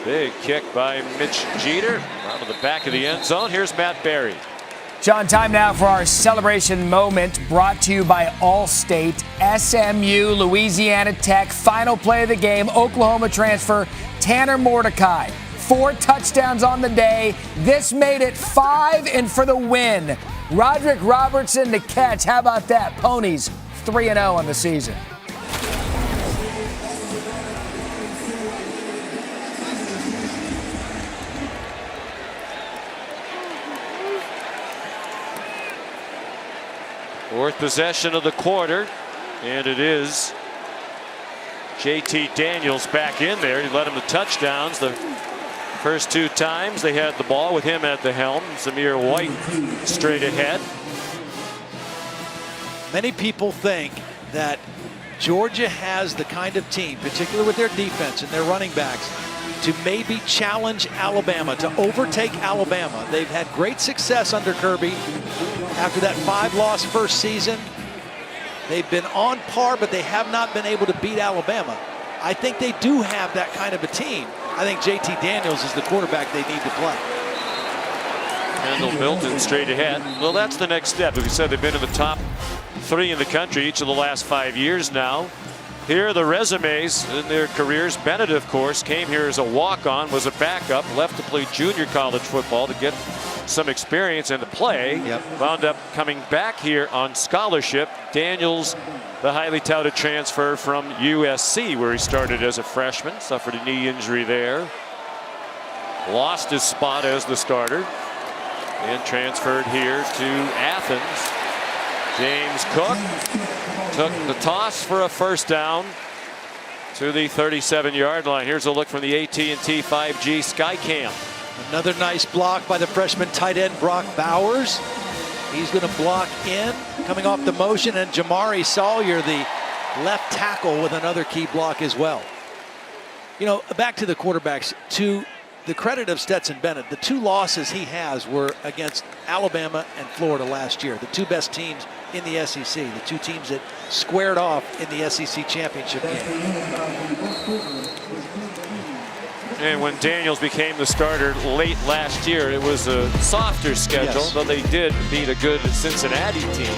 Speaker 1: Big kick by Mitch Jeter out of the back of the end zone. Here's Matt Berry.
Speaker 7: John, time now for our celebration moment, brought to you by Allstate. SMU, Louisiana Tech, final play of the game, Oklahoma transfer Tanner Mordecai. 4 touchdowns on the day. This made it 5, and for the win. Roderick Robertson to catch. How about that? Ponies 3-0 on the season.
Speaker 1: Fourth possession of the quarter, and it is JT Daniels back in there. He led him to touchdowns the first 2 times they had the ball with him at the helm. Zamir White straight ahead.
Speaker 2: Many people think that Georgia has the kind of team, particularly with their defense and their running backs, to maybe challenge Alabama, to overtake Alabama. They've had great success under Kirby. After that 5-loss first season, they've been on par, but they have not been able to beat Alabama. I think they do have that kind of a team. I think JT Daniels is the quarterback they need to play.
Speaker 1: Kendall Milton straight ahead. Well, that's the next step. As we said, they've been in the top 3 in the country each of the last 5 years now. Here are the resumes in their careers. Bennett, of course, came here as a walk-on, was a backup, left to play junior college football to get some experience and to play. Wound up coming back here on scholarship. Daniels, the highly touted transfer from USC, where he started as a freshman, suffered a knee injury there. Lost his spot as the starter and transferred here to Athens. James Cook took the toss for a first down to the 37-yard line. Here's a look from the AT&T 5G Skycam.
Speaker 2: Another nice block by the freshman tight end Brock Bowers. He's going to block in, coming off the motion, and Jamari Sawyer, the left tackle, with another key block as well. You know, back to the quarterbacks. To the credit of Stetson Bennett, the 2 losses he has were against Alabama and Florida last year, the 2 best teams in the SEC, the 2 teams that squared off in the SEC championship game.
Speaker 1: And when Daniels became the starter late last year, it was a softer schedule,
Speaker 2: Yes.
Speaker 1: but they did beat a good Cincinnati team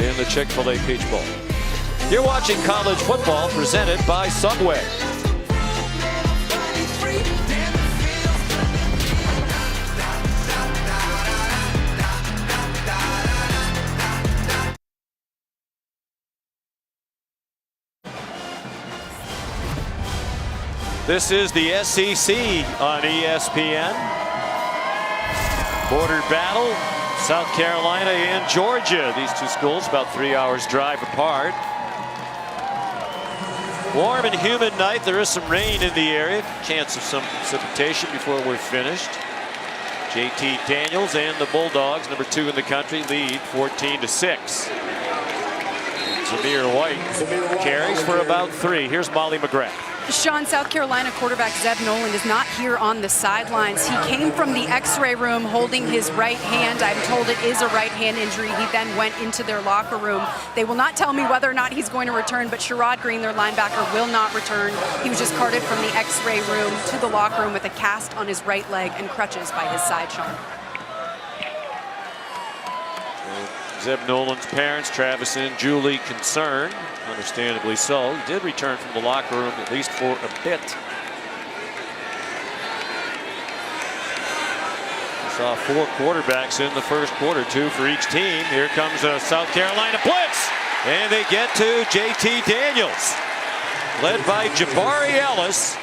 Speaker 1: in the Chick-fil-A Peach Bowl. You're watching college football presented by Subway. This is the SEC on ESPN. Border battle, South Carolina and Georgia. These two schools about 3 hours drive apart. Warm and humid night. There is some rain in the area. Chance of some precipitation before we're finished. JT Daniels and the Bulldogs, number 2 in the country, lead 14-6. Zamir White carries for about 3. Here's Molly McGrath.
Speaker 3: Sean, South Carolina quarterback Zeb Nolan is not here on the sidelines. He came from the x-ray room holding his right hand. I'm told it is a right hand injury. He then went into their locker room. They will not tell me whether or not he's going to return, but Sherrod Green, their linebacker, will not return. He was just carted from the x-ray room to the locker room with a cast on his right leg and crutches by his side, Sean.
Speaker 1: Zeb Nolan's parents, Travis and Julie, concerned, understandably so. He did return from the locker room, at least for a bit. We saw 4 quarterbacks in the first quarter, 2 for each team. Here comes a South Carolina blitz, and they get to JT Daniels, led by Jabari Ellis.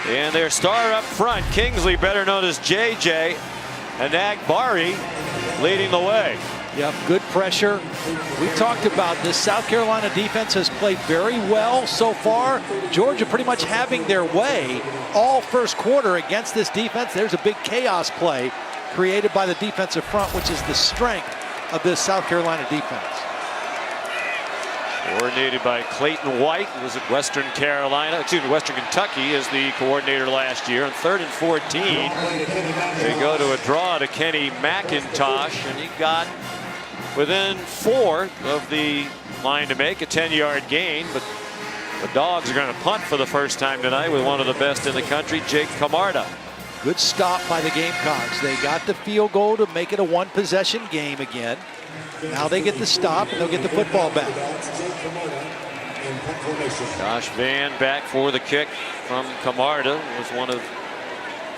Speaker 1: And their star up front, Kingsley, better known as JJ, and Agbari leading the way.
Speaker 2: Yep, good pressure. We talked about this. South Carolina defense has played very well so far. Georgia pretty much having their way all first quarter against this defense. There's a big chaos play created by the defensive front, which is the strength of this South Carolina defense.
Speaker 1: Coordinated by Clayton White, who was at Western Kentucky as the coordinator last year. On 3rd and 14, they go to a draw to Kenny McIntosh, and he got within 4 of the line to make a 10-yard gain. But the Dogs are going to punt for the first time tonight with one of the best in the country, Jake Camarda.
Speaker 2: Good stop by the Gamecocks. They got the field goal to make it a 1-possession game again. Now they get the stop and they'll get the football back.
Speaker 1: Josh Vann back for the kick from Camarda. Was one of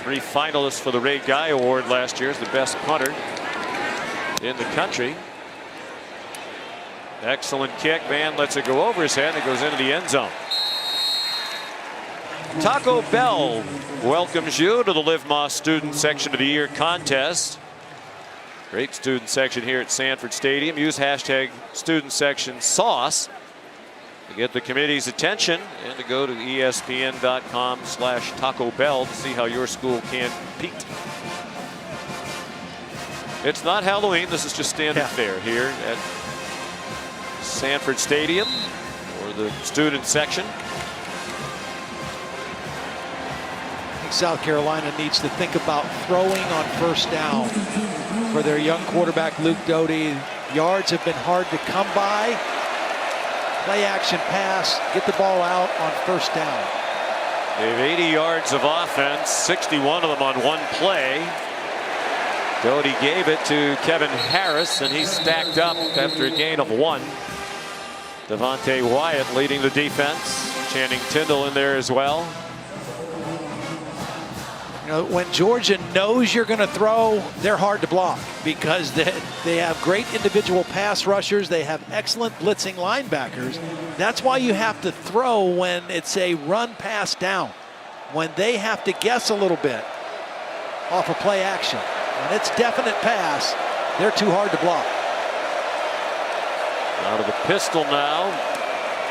Speaker 1: 3 finalists for the Ray Guy Award last year as the best punter in the country. Excellent kick. Vann lets it go over his head and it goes into the end zone. Taco Bell welcomes you to the Live Moss Student Section of the Year contest. Great student section here at Sanford Stadium. Use hashtag student section sauce to get the committee's attention and to go to ESPN.com/Taco Bell to see how your school can compete. It's not Halloween. This is just standard fare here at Sanford Stadium or the student section.
Speaker 2: I think South Carolina needs to think about throwing on first down for their young quarterback Luke Doty. Yards have been hard to come by. Play action pass, get the ball out on first down.
Speaker 1: They have 80 yards of offense, 61 of them on one play. Doty gave it to Kevin Harris, and he's stacked up after a gain of 1. Devontae Wyatt leading the defense. Channing Tindall in there as well.
Speaker 2: You know, when Georgia knows you're going to throw, they're hard to block because they have great individual pass rushers. They have excellent blitzing linebackers. That's why you have to throw when it's a run pass down. When they have to guess a little bit off a play action. When it's definite pass, they're too hard to block.
Speaker 1: Out of the pistol now.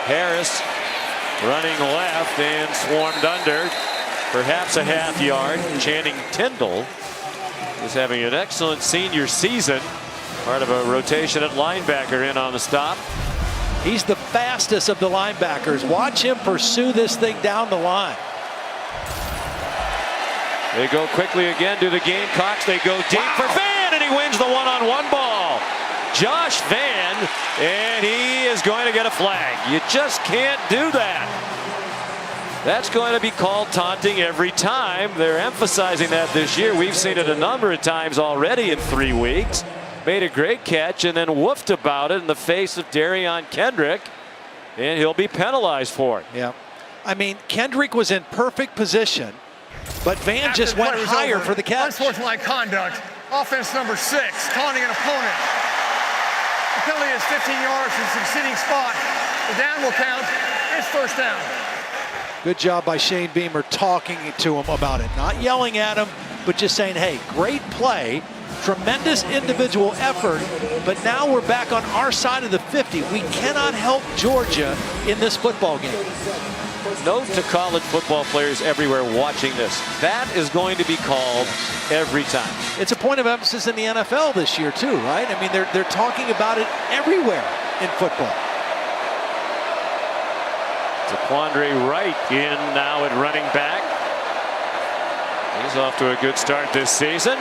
Speaker 1: Harris running left and swarmed under. Perhaps a half yard. Channing Tindall is having an excellent senior season. Part of a rotation at linebacker in on the stop.
Speaker 2: He's the fastest of the linebackers. Watch him pursue this thing down the line.
Speaker 1: They go quickly again to the Gamecocks. They go deep for Vann, and he wins the one-on-one ball. Josh Vann, and he is going to get a flag. You just can't do that. That's going to be called taunting every time. They're emphasizing that this year. We've seen it a number of times already in 3 weeks. Made a great catch and then woofed about it in the face of Darion Kendrick, and he'll be penalized for it.
Speaker 2: Yeah. I mean, Kendrick was in perfect position, but Van just went higher for the catch.
Speaker 5: Unsportsmanlike conduct. Offense number 6, taunting an opponent. The penalty is 15 yards from the succeeding spot. The down will count. It's first down.
Speaker 2: Good job by Shane Beamer talking to him about it. Not yelling at him, but just saying, hey, great play, tremendous individual effort, but now we're back on our side of the 50. We cannot help Georgia in this football game.
Speaker 1: Note to college football players everywhere watching this. That is going to be called every time.
Speaker 2: It's a point of emphasis in the NFL this year too, right? I mean, they're talking about it everywhere in football.
Speaker 1: Taquandre Wright in now at running back. He's off to a good start this season.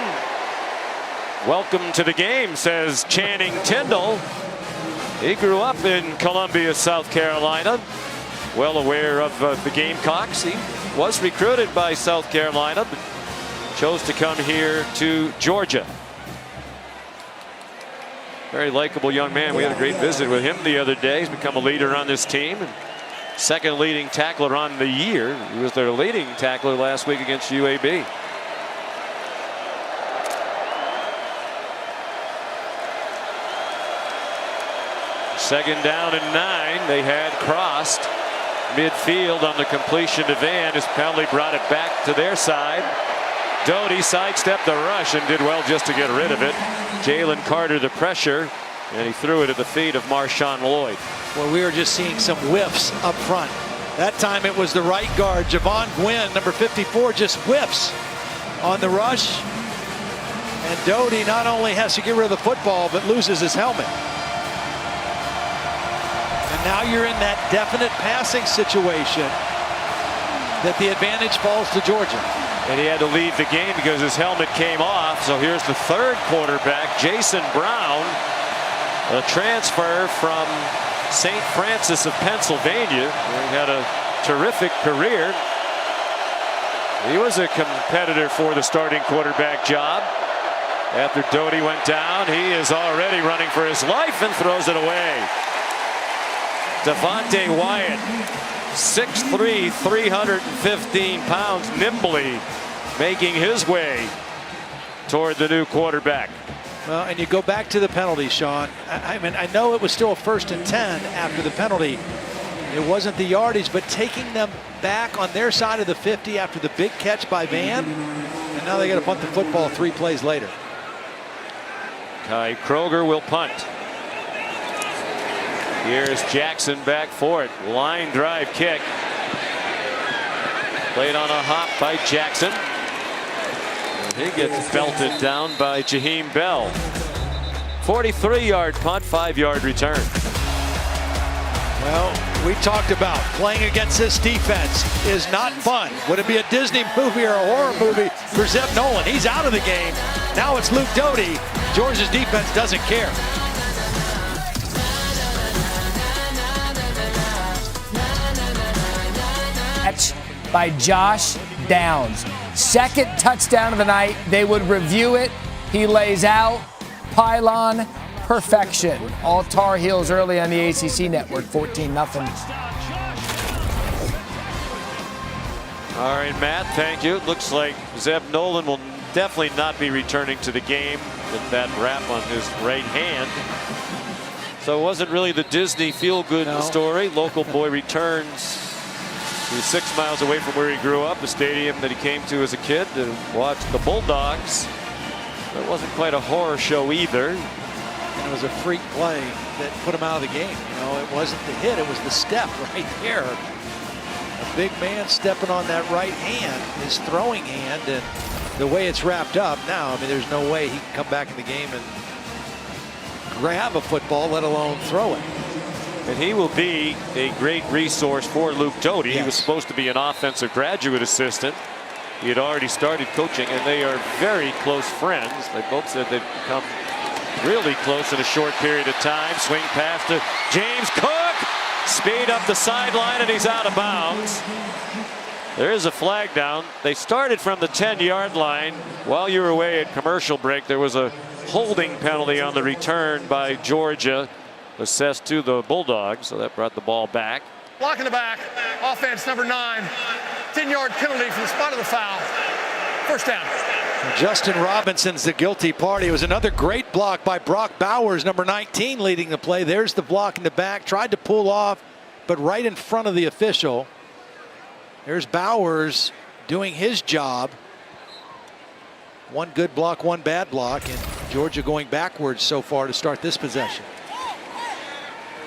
Speaker 1: Welcome to the game, says Channing Tindall. He grew up in Columbia, South Carolina. Well aware of the Gamecocks. He was recruited by South Carolina, but chose to come here to Georgia. Very likable young man. We had a great visit with him the other day. He's become a leader on this team. And second leading tackler on the year. He was their leading tackler last week against UAB. Second down and 9. They had crossed midfield on the completion to Van. His penalty brought it back to their side. Doty sidestepped the rush and did well just to get rid of it. Jalen Carter the pressure, and he threw it at the feet of Marshawn Lloyd.
Speaker 2: Well, we were just seeing some whiffs up front. That time it was the right guard, Javon Gwynn, number 54, just whiffs on the rush. And Doty not only has to get rid of the football, but loses his helmet. And now you're in that definite passing situation that the advantage falls to Georgia.
Speaker 1: And he had to leave the game because his helmet came off. So here's the third quarterback, Jason Brown, a transfer from St. Francis of Pennsylvania. He had a terrific career. He was a competitor for the starting quarterback job. After Doty went down, he is already running for his life and throws it away. Devontae Wyatt, 6'3", 315 pounds, nimbly making his way toward the new quarterback.
Speaker 2: Well, and you go back to the penalty, Sean. I mean, I know it was still a 1st and 10 after the penalty. It wasn't the yardage, but taking them back on their side of the 50 after the big catch by Van, and now they got to punt the football 3 plays later.
Speaker 1: Kai Kroger will punt. Here's Jackson back for it. Line drive kick. Played on a hop by Jackson. And he gets belted down by Jaheim Bell. 43-yard punt, 5-yard return.
Speaker 2: Well, we talked about playing against this defense is not fun. Would it be a Disney movie or a horror movie for Zeb Nolan? He's out of the game. Now it's Luke Doty. Georgia's defense doesn't care.
Speaker 7: Catch by Josh Downs. Second touchdown of the night. They would review it. He lays out. Pylon perfection. All Tar Heels early on the ACC network. 14-0.
Speaker 1: All right, Matt, thank you. It looks like Zeb Nolan will definitely not be returning to the game with that wrap on his right hand. So it wasn't really the Disney feel-good story. Local boy returns. He's 6 miles away from where he grew up, the stadium that he came to as a kid to watch the Bulldogs. It wasn't quite a horror show either.
Speaker 2: And it was a freak play that put him out of the game. You know, it wasn't the hit, it was the step right there. A big man stepping on that right hand, his throwing hand, and the way it's wrapped up now, I mean, there's no way he can come back in the game and grab a football, let alone throw it.
Speaker 1: And he will be a great resource for Luke Doty.
Speaker 2: Yes.
Speaker 1: He was supposed to be an offensive graduate assistant. He had already started coaching, and they are very close friends. They both said they've become really close in a short period of time. Swing pass to James Cook. speed up the sideline, and he's out of bounds. There is a flag down. They started from the 10-yard line. While you were away at commercial break, there was a holding penalty on the return by Georgia, assessed to the Bulldogs, so that brought the ball back.
Speaker 5: Block in the back, offense number 9, 10-yard penalty for the spot of the foul. First down.
Speaker 2: Justin Robinson's the guilty party. It was another great block by Brock Bowers, number 19, leading the play. There's the block in the back. Tried to pull off, but right in front of the official. There's Bowers doing his job. One good block, one bad block, and Georgia going backwards so far to start this possession.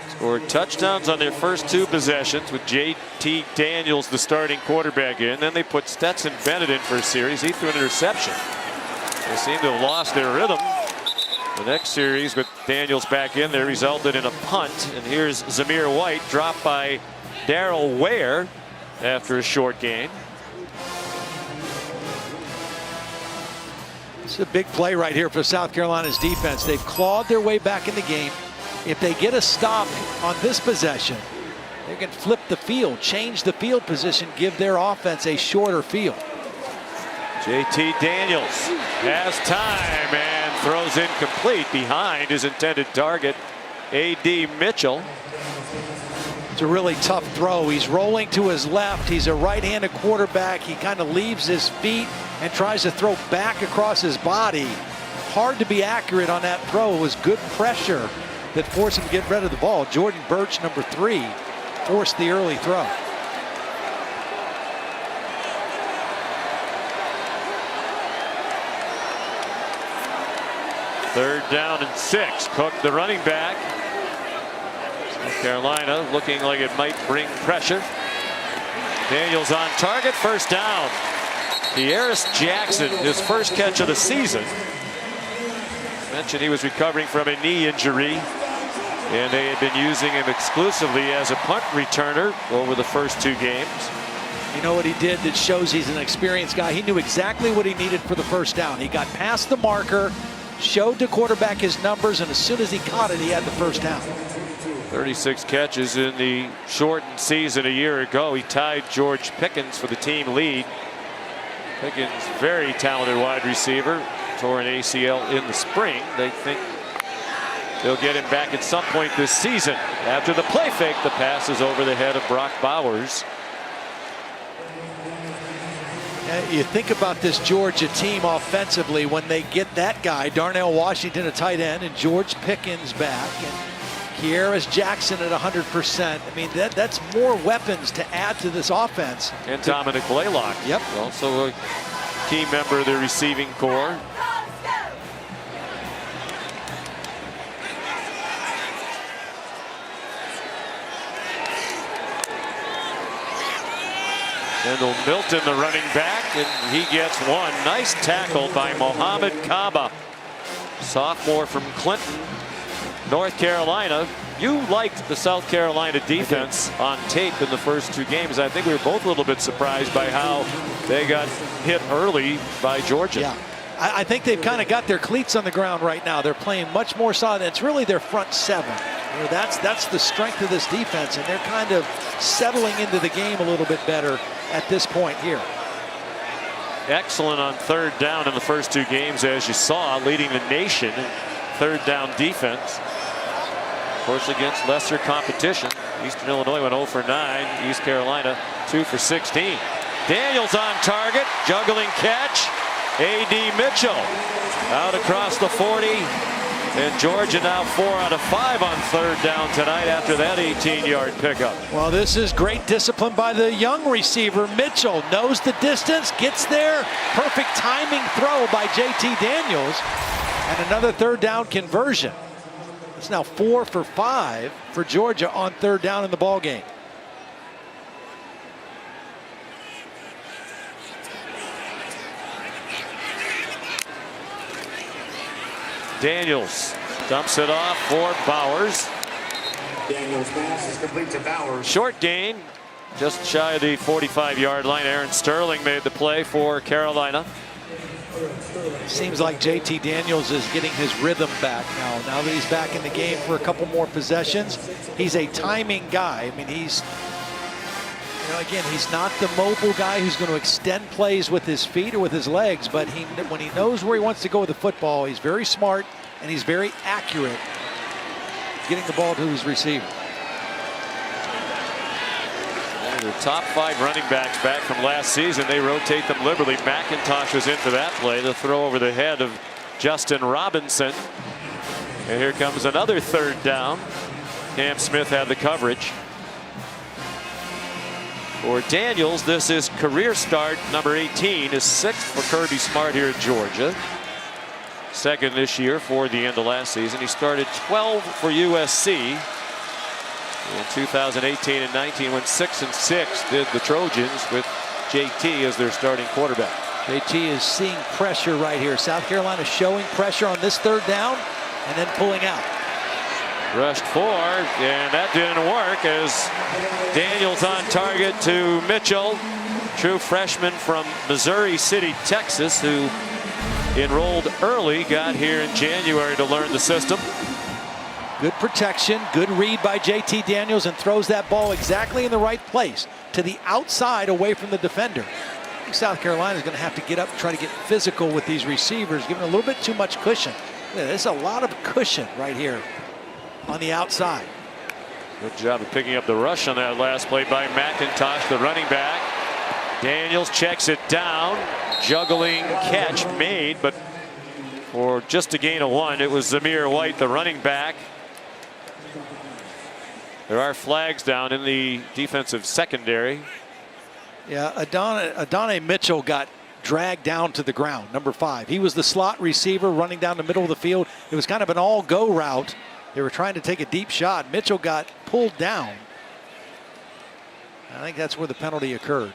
Speaker 1: Scored touchdowns on their first 2 possessions with J.T. Daniels, the starting quarterback, in. Then they put Stetson Bennett in for a series. He threw an interception. They seem to have lost their rhythm. The next series with Daniels back in there resulted in a punt. And here's Zamir White, dropped by Darrell Ware after a short gain.
Speaker 2: It's a big play right here for South Carolina's defense. They've clawed their way back in the game. If they get a stop on this possession, they can flip the field, change the field position, give their offense a shorter field.
Speaker 1: J.T. Daniels has time and throws incomplete behind his intended target, A.D. Mitchell.
Speaker 2: It's a really tough throw. He's rolling to his left. He's a right-handed quarterback. He kind of leaves his feet and tries to throw back across his body. Hard to be accurate on that throw. It was good pressure that forced him to get rid of the ball. Jordan Birch, number 3, forced the early throw.
Speaker 1: Third down and 6. Cook, the running back. South Carolina looking like it might bring pressure. Daniels on target, first down. Kearis Jackson, his first catch of the season. Mentioned he was recovering from a knee injury, and they had been using him exclusively as a punt returner over the first 2 games.
Speaker 2: You know what he did that shows he's an experienced guy? He knew exactly what he needed for the first down. He got past the marker, showed the quarterback his numbers, and as soon as he caught it, he had the first down.
Speaker 1: 36 catches in the shortened season a year ago. He tied George Pickens for the team lead. Pickens, very talented wide receiver, tore an ACL in the spring. They think they'll get him back at some point this season. After the play fake, the pass is over the head of Brock Bowers.
Speaker 2: You think about this Georgia team offensively when they get that guy, Darnell Washington, a tight end, and George Pickens back, and Kearis Jackson at 100%. I mean, that's more weapons to add to this offense.
Speaker 1: And Dominic Blaylock.
Speaker 2: Yep.
Speaker 1: Also a key member of the receiving corps. Kendall Milton, the running back, and he gets one. Nice tackle by Mohamed Kaba, sophomore from Clinton, North Carolina. You liked the South Carolina defense on tape in the first 2 games. I think we were both a little bit surprised by how they got hit early by Georgia.
Speaker 2: Yeah, I think they've kind of got their cleats on the ground right now. They're playing much more solid. It's really their front 7. You know, that's the strength of this defense, and they're kind of settling into the game a little bit better at this point here.
Speaker 1: Excellent on third down in the first 2 games, as you saw, leading the nation in third down defense. Of course, against lesser competition. Eastern Illinois went 0 for 9. East Carolina 2 for 16. Daniels on target, juggling catch. A.D. Mitchell out across the 40. And Georgia now 4 out of 5 on third down tonight after that 18-yard pickup.
Speaker 2: Well, this is great discipline by the young receiver. Mitchell knows the distance, gets there. Perfect timing throw by J.T. Daniels. And another third down conversion. It's now 4 for 5 for Georgia on third down in the ball game.
Speaker 1: Daniels dumps it off for Bowers.
Speaker 4: Daniels' pass is complete to Bowers.
Speaker 1: Short gain, just shy of the 45-yard line. Aaron Sterling made the play for Carolina.
Speaker 2: Seems like JT Daniels is getting his rhythm back now. Now that he's back in the game for a couple more possessions, he's a timing guy. I mean, he's, again, he's not the mobile guy who's going to extend plays with his feet or with his legs, but when he knows where he wants to go with the football, he's very smart and he's very accurate getting the ball to his receiver.
Speaker 1: The top 5 running backs back from last season, they rotate them liberally. McIntosh was in for that play, the throw over the head of Justin Robinson. And here comes another 3rd down. Cam Smith had the coverage. For Daniels, this is career start number 18, his 6th for Kirby Smart here at Georgia. 2nd this year for the end of last season. He started 12 for USC. In 2018 and 19, went 6-6, did the Trojans with JT as their starting quarterback.
Speaker 2: JT is seeing pressure right here. South Carolina showing pressure on this 3rd down and then pulling out.
Speaker 1: Rushed 4, and that didn't work as Daniels on target to Mitchell, true freshman from Missouri City, Texas, who enrolled early, got here in January to learn the system.
Speaker 2: Good protection, good read by JT Daniels, and throws that ball exactly in the right place to the outside away from the defender. I think South Carolina is going to have to get up and try to get physical with these receivers, giving a little bit too much cushion. There's a lot of cushion right here on the outside.
Speaker 1: Good job of picking up the rush on that last play by McIntosh, the running back. Daniels checks it down. Juggling catch made, but for just a gain of 1, it was Zamir White, the running back. There are flags down in the defensive secondary.
Speaker 2: Yeah, Adonai Mitchell got dragged down to the ground, number 5. He was the slot receiver running down the middle of the field. It was kind of an all-go route. They were trying to take a deep shot. Mitchell got pulled down. I think that's where the penalty occurred.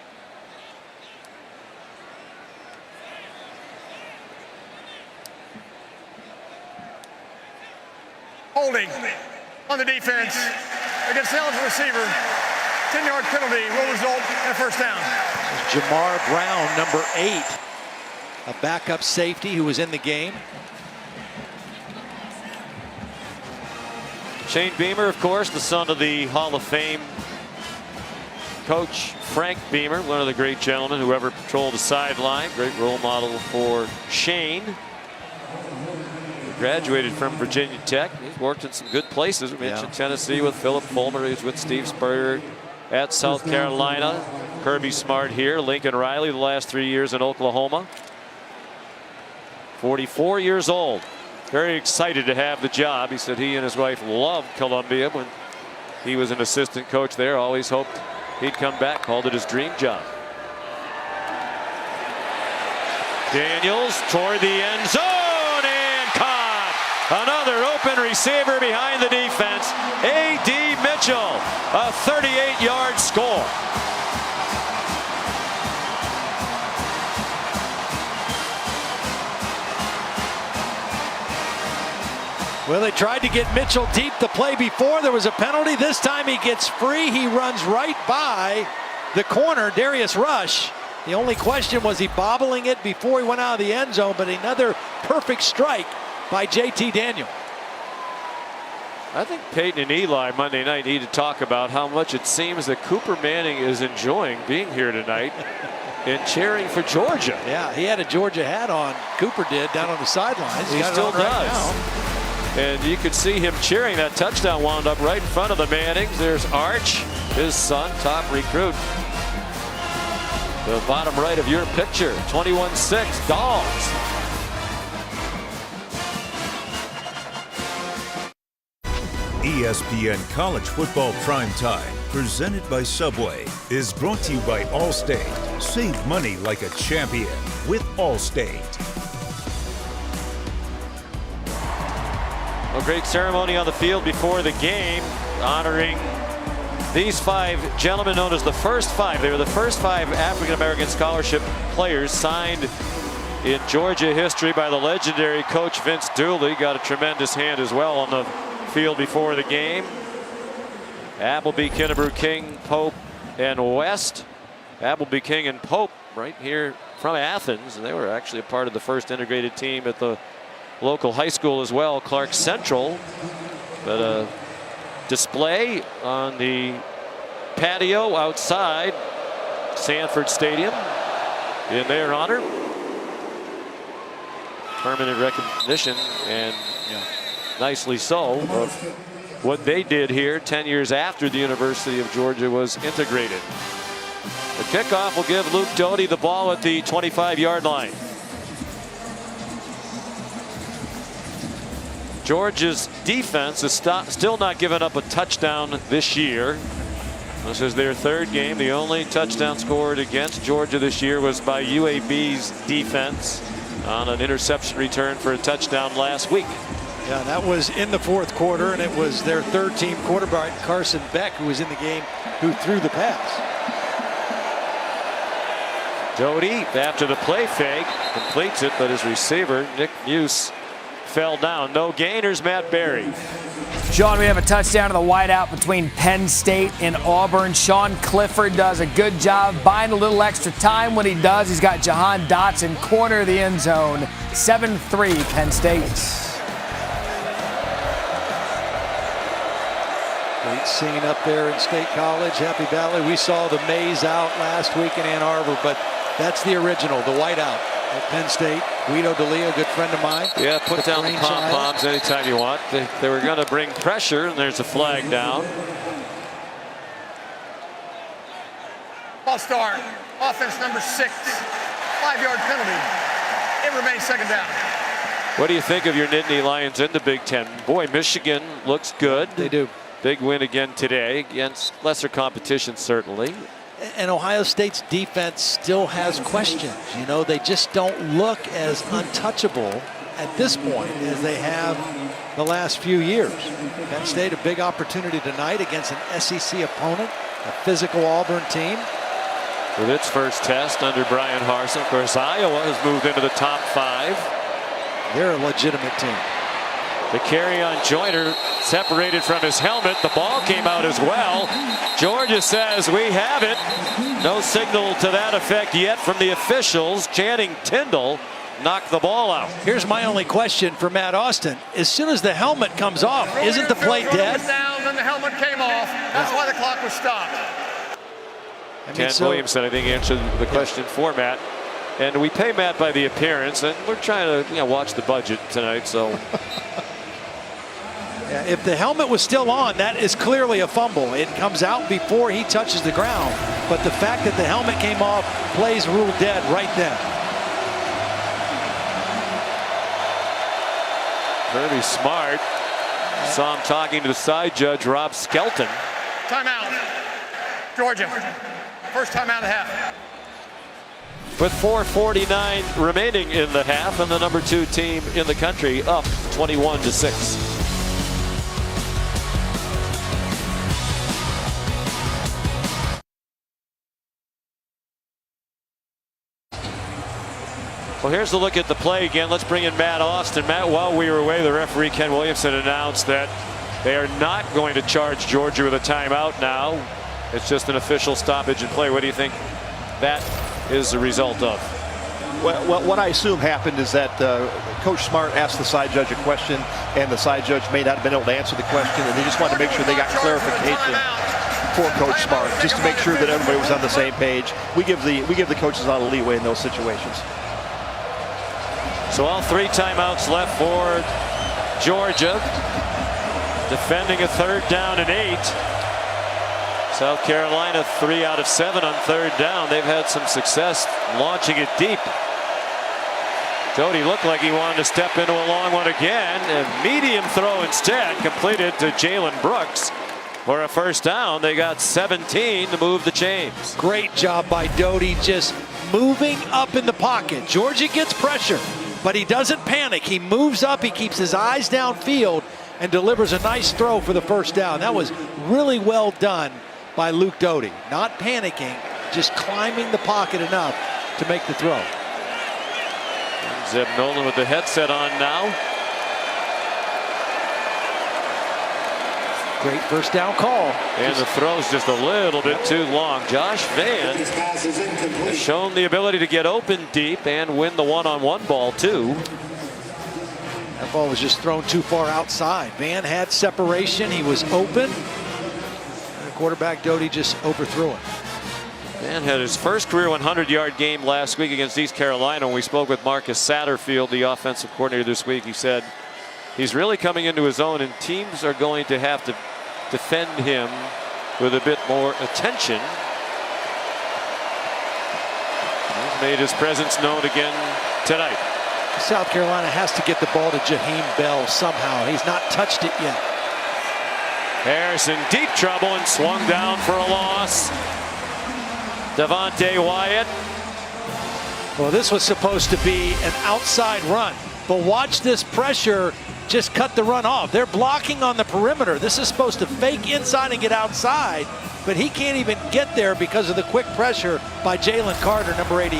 Speaker 5: Holding on the defense against the eligible receiver. 10-yard penalty will result in a 1st down.
Speaker 2: Jamar Brown, number 8, a backup safety who was in the game.
Speaker 1: Shane Beamer, of course, the son of the Hall of Fame coach Frank Beamer, one of the great gentlemen who ever patrolled the sideline. Great role model for Shane. Graduated from Virginia Tech. He's worked in some good places. We mentioned Tennessee with Philip Fulmer. He's with Steve Spurrier at South Carolina. Kirby Smart here. Lincoln Riley the last 3 years in Oklahoma. 44 years old. Very excited to have the job. He said he and his wife loved Columbia when he was an assistant coach there. Always hoped he'd come back. Called it his dream job. Daniels toward the end zone. Another open receiver behind the defense. A.D. Mitchell, a 38-yard score.
Speaker 2: Well, they tried to get Mitchell deep the play before. There was a penalty. This time he gets free. He runs right by the corner, Darius Rush. The only question was he bobbling it before he went out of the end zone, but another perfect strike by JT Daniel.
Speaker 1: I think Peyton and Eli Monday night need to talk about how much it seems that Cooper Manning is enjoying being here tonight and cheering for Georgia.
Speaker 2: Yeah, he had a Georgia hat on. Cooper did down on the sidelines.
Speaker 1: He still does. Right now. And you could see him cheering. That touchdown wound up right in front of the Mannings. There's Arch, his son, top recruit. The bottom right of your picture, 21-6 Dogs.
Speaker 6: ESPN College Football Primetime, presented by Subway, is brought to you by Allstate. Save money like a champion with Allstate.
Speaker 1: A great ceremony on the field before the game, honoring these 5 gentlemen known as the first 5. They were the first 5 African-American scholarship players signed in Georgia history by the legendary coach Vince Dooley. Got a tremendous hand as well on the field before the game. Appleby, Kennebrew, King, Pope, and West. Appleby, King, and Pope right here from Athens, and they were actually a part of the first integrated team at the local high school as well, Clark Central. But a display on the patio outside Sanford Stadium in their honor. Permanent recognition, and nicely so, of what they did here 10 years after the University of Georgia was integrated. The kickoff will give Luke Doty the ball at the 25-yard line. Georgia's defense is still not giving up a touchdown this year. This is their third game. The only touchdown scored against Georgia this year was by UAB's defense on an interception return for a touchdown last week.
Speaker 2: Yeah, that was in the fourth quarter, and it was their third-team quarterback, Carson Beck, who was in the game, who threw the pass.
Speaker 1: Doty, after the play fake, completes it, but his receiver, Nick Muse, fell down. No gainers, Matt Berry.
Speaker 7: Sean, we have a touchdown to the whiteout between Penn State and Auburn. Sean Clifford does a good job buying a little extra time. When he does, he's got Jahan Dotson corner of the end zone. 7-3 Penn State.
Speaker 2: Great scene up there in State College, Happy Valley. We saw the maze out last week in Ann Arbor, but that's the original, the whiteout at Penn State. Guido D'Elia, a good friend of mine.
Speaker 1: Yeah, put down the pom-poms anytime you want. They were going to bring pressure, and there's a flag down.
Speaker 5: Ball start. Offense number 6. 5-yard penalty. It remains second down.
Speaker 1: What do you think of your Nittany Lions in the Big Ten? Boy, Michigan looks good.
Speaker 2: They do.
Speaker 1: Big win again today against lesser competition, certainly.
Speaker 2: And Ohio State's defense still has questions. You know, they just don't look as untouchable at this point as they have the last few years. Penn State, a big opportunity tonight against an SEC opponent, a physical Auburn team.
Speaker 1: With its first test under Brian Harsin. Of course, Iowa has moved into the top 5.
Speaker 2: They're a legitimate team.
Speaker 1: The carry on Joyner separated from his helmet. The ball came out as well. Georgia says we have it. No signal to that effect yet from the officials. Channing Tindall knocked the ball out.
Speaker 2: Here's my only question for Matt Austin. As soon as the helmet comes off, isn't the play dead?
Speaker 5: Down, then the helmet came off. That's why the clock was stopped.
Speaker 1: Ken Williamson, I think, answered the question for Matt. And we pay Matt by the appearance, and we're trying to watch the budget tonight, so.
Speaker 2: Yeah, if the helmet was still on, that is clearly a fumble. It comes out before he touches the ground. But the fact that the helmet came off, plays ruled dead right then.
Speaker 1: Kirby Smart. Saw him talking to the side judge, Rob Skelton.
Speaker 5: Timeout. Georgia. First timeout of the half.
Speaker 1: With 4:49 remaining in the half, and the number 2 team in the country up 21-6. Well, here's a look at the play again. Let's bring in Matt Austin. Matt, while we were away, the referee Ken Williamson announced that they are not going to charge Georgia with a timeout now. It's just an official stoppage in play. What do you think that is the result of?
Speaker 8: Well, what I assume happened is that Coach Smart asked the side judge a question, and the side judge may not have been able to answer the question, and they just wanted to make sure they got clarification for Coach Smart, just to make sure that everybody was on the same page. We give the coaches a lot of leeway in those situations.
Speaker 1: So all 3 timeouts left for Georgia, defending a 3rd down and 8. South Carolina 3 out of 7 on 3rd down. They've had some success launching it deep. Doty looked like he wanted to step into a long one again. A medium throw instead, completed to Jalen Brooks for a 1st down. They got 17 to move the chains.
Speaker 2: Great job by Doty, just moving up in the pocket. Georgia gets pressure, but he doesn't panic. He moves up, he keeps his eyes downfield, and delivers a nice throw for the 1st down. That was really well done by Luke Doty. Not panicking, just climbing the pocket enough to make the throw.
Speaker 1: Zeb Nolan with the headset on now.
Speaker 9: Great first down call.
Speaker 1: And the throw's just a little bit too long. Josh Vann has shown the ability to get open deep and win the one-on-one ball too.
Speaker 9: That ball was just thrown too far outside. Vann had separation. He was open. And quarterback Doty just overthrew it.
Speaker 1: Vann had his first career 100-yard game last week against East Carolina. When we spoke with Marcus Satterfield, the offensive coordinator this week, he said he's really coming into his own and teams are going to have to defend him with a bit more attention. He's made his presence known again tonight.
Speaker 9: South Carolina has to get the ball to Jaheim Bell somehow. He's not touched it yet.
Speaker 1: Harris in deep trouble and swung down for a loss. Devontae Wyatt.
Speaker 9: Well, this was supposed to be an outside run, but watch this pressure just cut the run off. They're blocking on the perimeter. This is supposed to fake inside and get outside, but he can't even get there because of the quick pressure by Jalen Carter, number 88.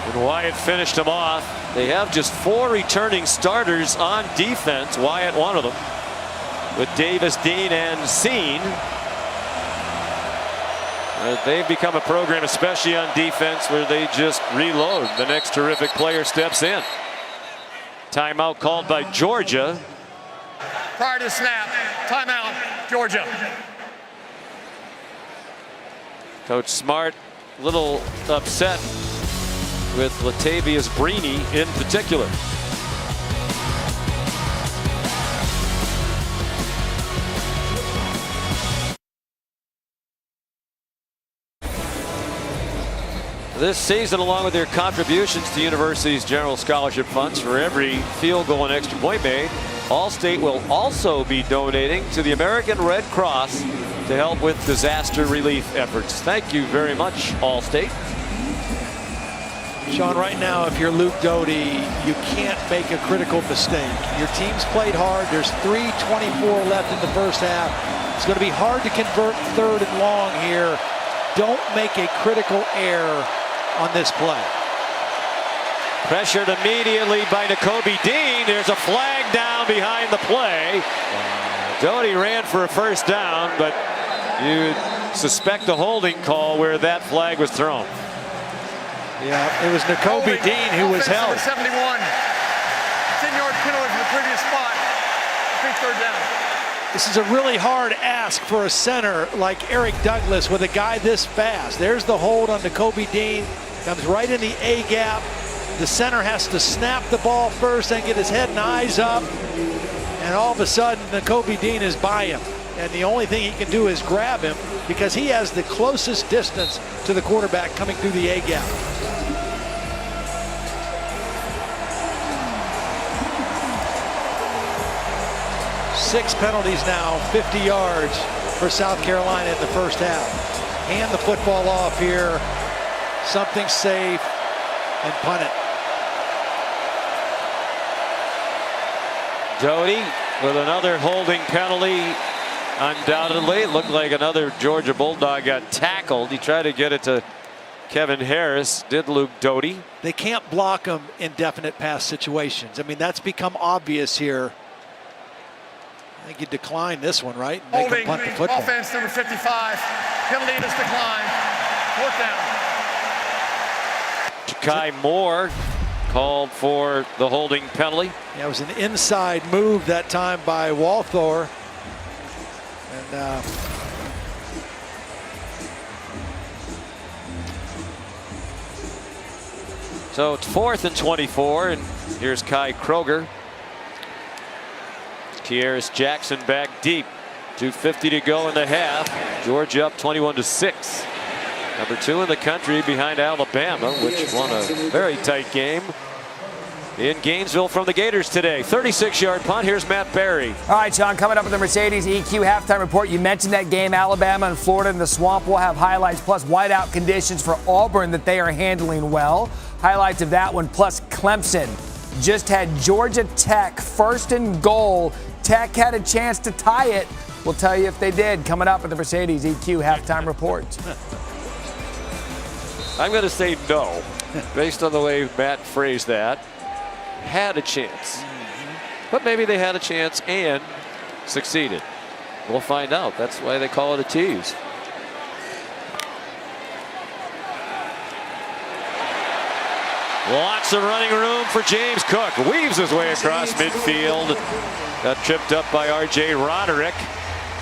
Speaker 1: And Wyatt finished him off. They have just 4 returning starters on defense. Wyatt one of them, with Davis, Dean, and Scene. They've become a program, especially on defense, where they just reload. The next terrific player steps in. Timeout called by Georgia.
Speaker 5: Prior to the snap, timeout, Georgia.
Speaker 1: Coach Smart a little upset with Latavius Brini in particular. This season, along with their contributions to universities' general scholarship funds for every field goal and extra point made, Allstate will also be donating to the American Red Cross to help with disaster relief efforts. Thank you very much, Allstate.
Speaker 9: Sean, right now, if you're Luke Doty, you can't make a critical mistake. Your team's played hard. There's 3:24 left in the first half. It's going to be hard to convert 3rd and long here. Don't make a critical error on this play.
Speaker 1: Pressured immediately by Nakobe Dean. There's a flag down behind the play. Doty ran for a first down, but you suspect a holding call where that flag was thrown.
Speaker 9: Yeah, it was Nakobe Dean who was held.
Speaker 5: 71. 10-yard penalty for the previous spot. Big 3rd down.
Speaker 9: This is a really hard ask for a center like Eric Douglas with a guy this fast. There's the hold on Nakobe Dean. Comes right in the A gap. The center has to snap the ball first and get his head and eyes up. And all of a sudden, Nakobe Dean is by him. And the only thing he can do is grab him because he has the closest distance to the quarterback coming through the A gap. Six penalties now, 50 yards for South Carolina in the first half. Hand the football off here. Something safe and punt it.
Speaker 1: Doty with another holding penalty. Undoubtedly, it looked like another Georgia Bulldog got tackled. He tried to get it to Kevin Harris. Did Luke Doty.
Speaker 9: They can't block him in definite pass situations. I mean, that's become obvious here. I think you decline this one, right? Make
Speaker 5: Holding,
Speaker 9: him punt the football.
Speaker 5: Offense number 55. Penalty is declined. 4th down.
Speaker 1: Ja'Kai Moore called for the holding penalty.
Speaker 9: Yeah, it was an inside move that time by Walthor. And
Speaker 1: so it's 4th and 24, and here's Kai Kroger. Kieris Jackson back deep. 2:50 to go in the half. Georgia up 21-6. Number 2 in the country behind Alabama, which won a very tight game in Gainesville from the Gators today. 36-yard punt. Here's Matt Berry.
Speaker 7: All right, Sean, coming up with the Mercedes EQ halftime report. You mentioned that game, Alabama and Florida in the swamp. We'll have highlights plus whiteout conditions for Auburn that they are handling well. Highlights of that one plus Clemson just had Georgia Tech 1st and goal. Tech had a chance to tie it. We'll tell you if they did. Coming up with the Mercedes EQ halftime report.
Speaker 1: I'm going to say no, based on the way Matt phrased that. Had a chance. But maybe they had a chance and succeeded? We'll find out. That's why they call it a tease. Lots of running room for James Cook. Weaves his way across midfield. Got tripped up by R.J. Roderick.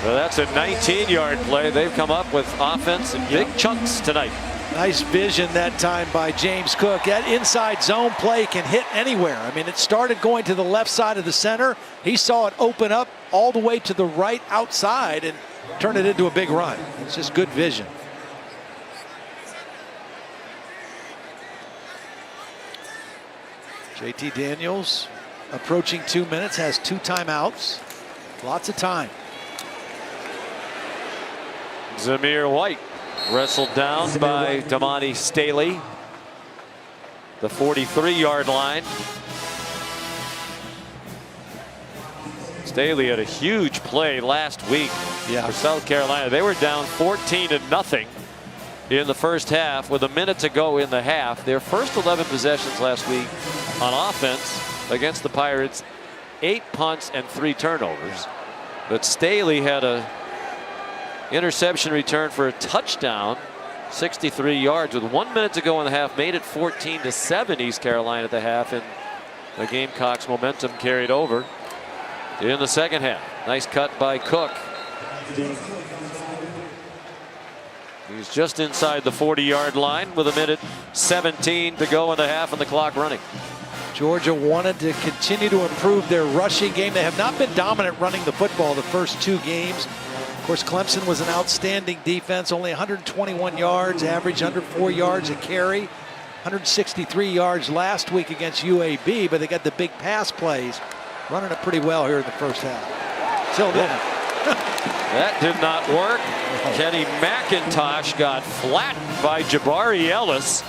Speaker 1: Well, that's a 19-yard play. They've come up with offense in big chunks tonight.
Speaker 9: Nice vision that time by James Cook. That inside zone play can hit anywhere. I mean, it started going to the left side of the center. He saw it open up all the way to the right outside and turn it into a big run. It's just good vision. JT Daniels approaching 2 minutes, has 2 timeouts. Lots of time.
Speaker 1: Zamir White wrestled down by Damani Staley. The 43-yard line. Staley had a huge play last week for South Carolina. They were down 14-0 in the first half with a minute to go in the half. Their first 11 possessions last week on offense against the Pirates, 8 punts and 3 turnovers. But Staley had a interception return for a touchdown, 63 yards with 1 minute to go in the half, made it 14-7 East Carolina at the half, and the Gamecocks momentum carried over in the second half. Nice cut by Cook. He's just inside the 40-yard line with 1:17 to go in the half and the clock running.
Speaker 9: Georgia wanted to continue to improve their rushing game. They have not been dominant running the football the first 2 games. Of course, Clemson was an outstanding defense, only 121 yards, average under 4 yards a carry, 163 yards last week against UAB, but they got the big pass plays, running it pretty well here in the first half. Till then.
Speaker 1: That did not work. Kenny McIntosh got flattened by Jabari Ellis,